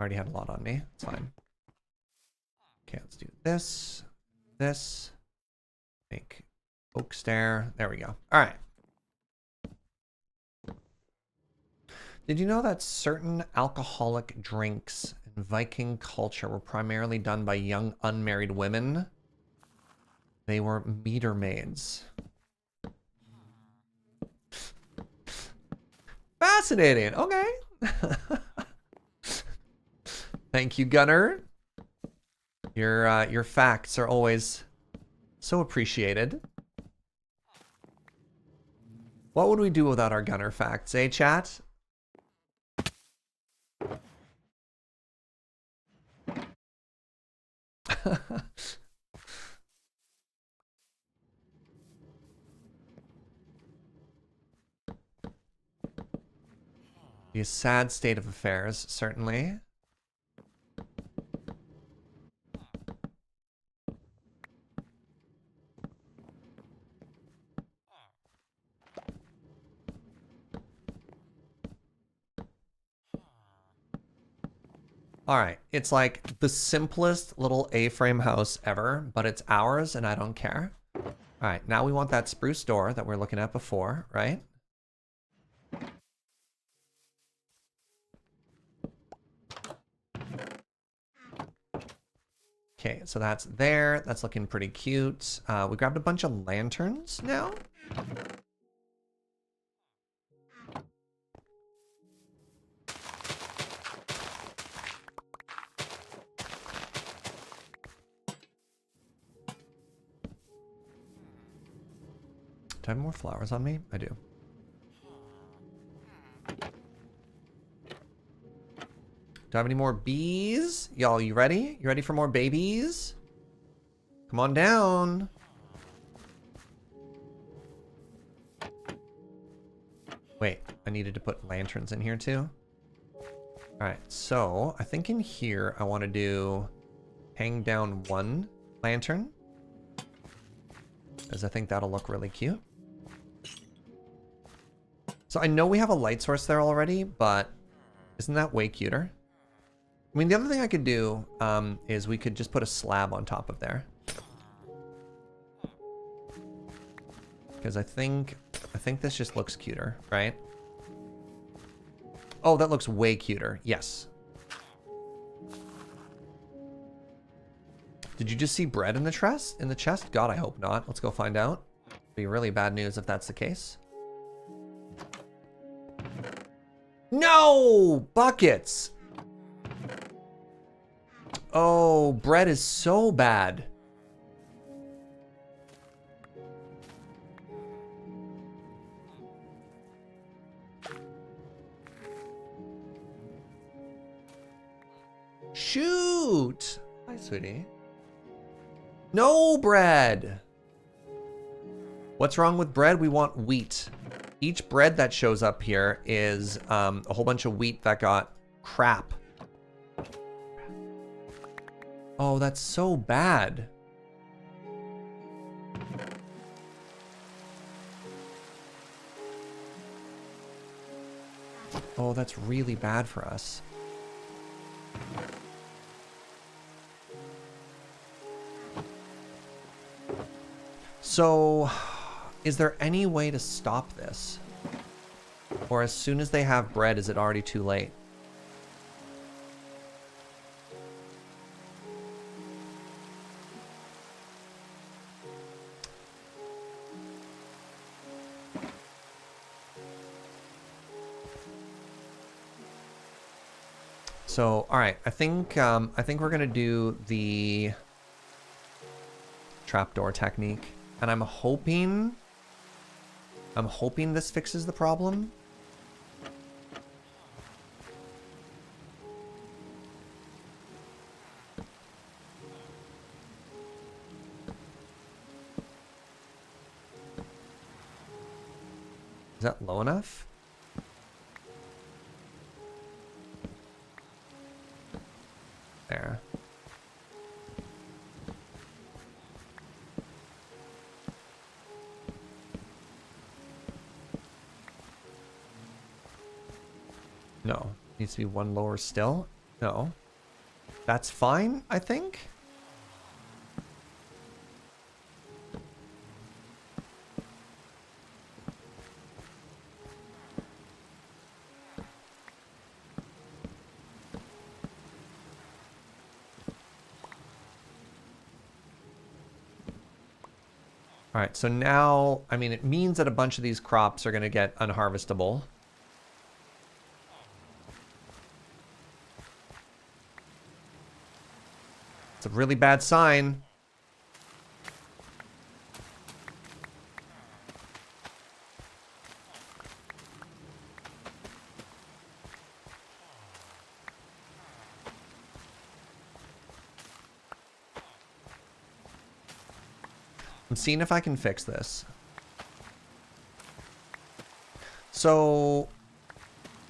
Already had a lot on me. It's fine. Okay, let's do this. This. Make oak stair. There we go. All right. Did you know that certain alcoholic drinks in Viking culture were primarily done by young unmarried women? They were meter maids. Fascinating. Okay. Thank you, Gunner. Your facts are always so appreciated. What would we do without our Gunner facts, eh, chat? Be a sad state of affairs, certainly. All right, it's like the simplest little A-frame house ever, but it's ours and I don't care. All right, now we want that spruce door that we were looking at before, right? Okay, so that's there. That's looking pretty cute. We grabbed a bunch of lanterns now. Do I have more flowers on me? I do. Do I have any more bees? Y'all, you ready? You ready for more babies? Come on down. Wait, I needed to put lanterns in here too. All right, so I think in here I want to do hang down one lantern, because I think that'll look really cute. So I know we have a light source there already, but isn't that way cuter? I mean, the other thing I could do is we could just put a slab on top of there. Because I think this just looks cuter, right? Oh, that looks way cuter. Yes. Did you just see bread in the chest? God, I hope not. Let's go find out. It'd be really bad news if that's the case. No! Buckets! Oh, bread is so bad. Shoot! Hi, sweetie. No bread! What's wrong with bread? We want wheat. Each bread that shows up here is a whole bunch of wheat that got crap. Oh, that's so bad. Oh, that's really bad for us. So, is there any way to stop this? Or as soon as they have bread, is it already too late? So, all right, I think we're gonna do the trapdoor technique, and I'm hoping this fixes the problem. Is that low enough? There. No, needs to be one lower still. No. That's fine, I think. All right, so now, I mean, it means that a bunch of these crops are going to get unharvestable. It's a really bad sign. I'm seeing if I can fix this. So,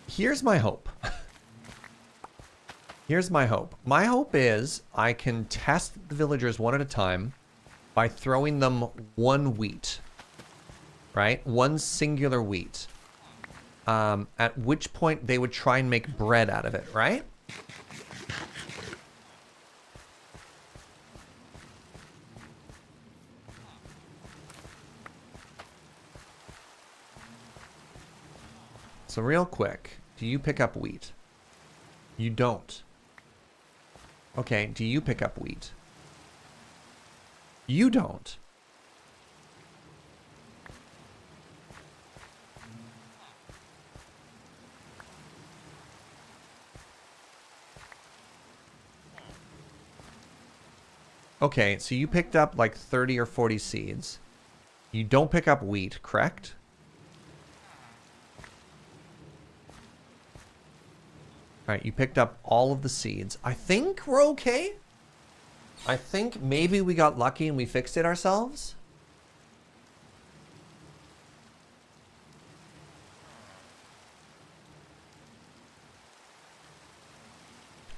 here's my hope. Here's my hope. My hope is I can test the villagers one at a time by throwing them one wheat. Right? One singular wheat. At which point they would try and make bread out of it, right? So real quick, do you pick up wheat? You don't. Okay, do you pick up wheat? You don't. Okay, so you picked up like 30 or 40 seeds. You don't pick up wheat, correct? All right, you picked up all of the seeds. I think we're okay. I think maybe we got lucky and we fixed it ourselves.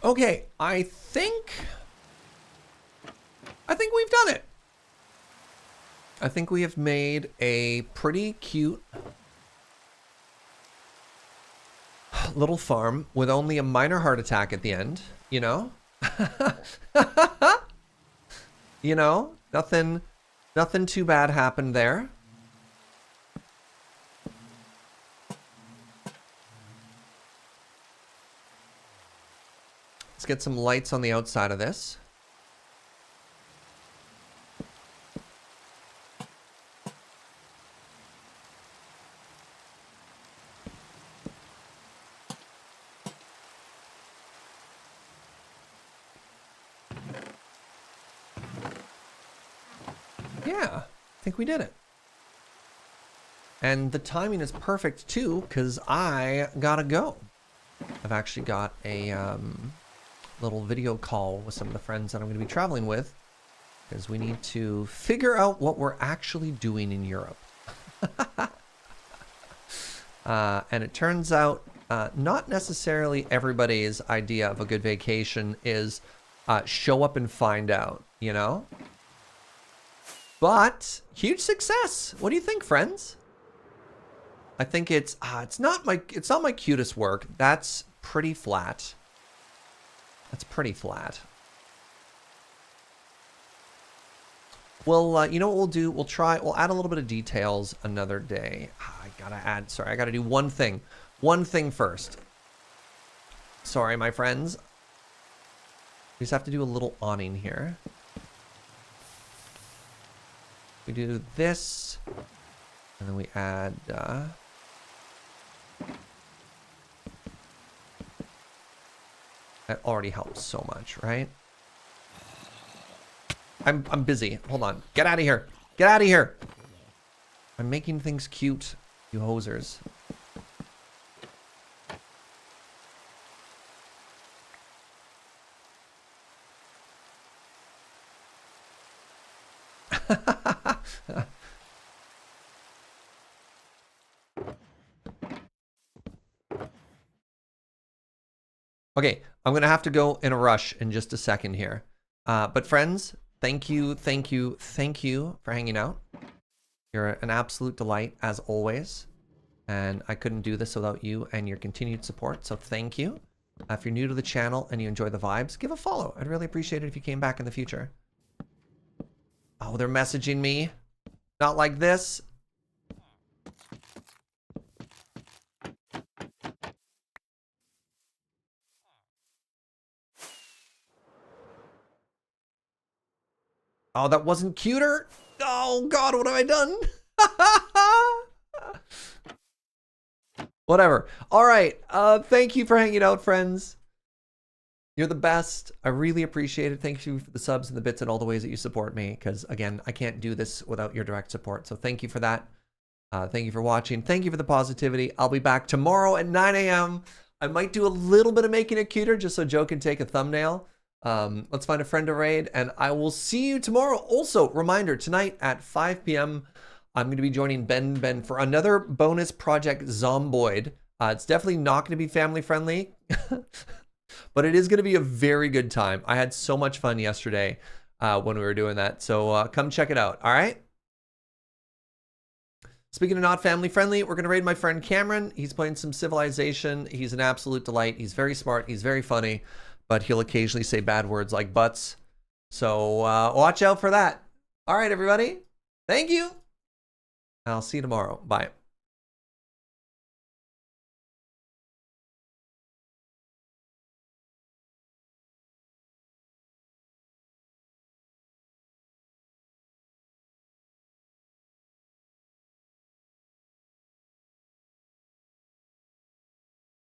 Okay, I think we've done it. I think we have made a pretty cute little farm with only a minor heart attack at the end, you know? You know, nothing too bad happened there. Let's get some lights on the outside of this. Yeah, I think we did it. And the timing is perfect too, because I gotta go. I've actually got a little video call with some of the friends that I'm going to be traveling with, because we need to figure out what we're actually doing in Europe. And it turns out not necessarily everybody's idea of a good vacation is show up and find out, you know? But huge success. What do you think, friends? I think it's not my cutest work. That's pretty flat. That's pretty flat. Well, you know what we'll do? We'll add a little bit of details another day. I gotta do one thing. One thing first. Sorry, my friends. We just have to do a little awning here. We do this, and then we add, that already helps so much, right? I'm busy. Hold on. Get out of here. Get out of here. I'm making things cute, you hosers. Okay, I'm going to have to go in a rush in just a second here. But friends, thank you for hanging out. You're an absolute delight, as always. And I couldn't do this without you and your continued support, so thank you. If you're new to the channel and you enjoy the vibes, give a follow. I'd really appreciate it if you came back in the future. Oh, they're messaging me. Not like this. Oh, that wasn't cuter. Oh, God, what have I done? Whatever. All right. Thank you for hanging out, friends. You're the best. I really appreciate it. Thank you for the subs and the bits and all the ways that you support me. Because, again, I can't do this without your direct support. So thank you for that. Thank you for watching. Thank you for the positivity. I'll be back tomorrow at 9 a.m. I might do a little bit of making it cuter just so Joe can take a thumbnail. Let's find a friend to raid, and I will see you tomorrow. Also, reminder, tonight at 5 p.m., I'm going to be joining Ben for another bonus project, Zomboid. It's definitely not going to be family friendly, but it is going to be a very good time. I had so much fun yesterday when we were doing that, so come check it out, all right? Speaking of not family friendly, we're going to raid my friend Cameron. He's playing some Civilization. He's an absolute delight. He's very smart. He's very funny, but he'll occasionally say bad words like butts. So watch out for that. All right, everybody. Thank you. I'll see you tomorrow. Bye.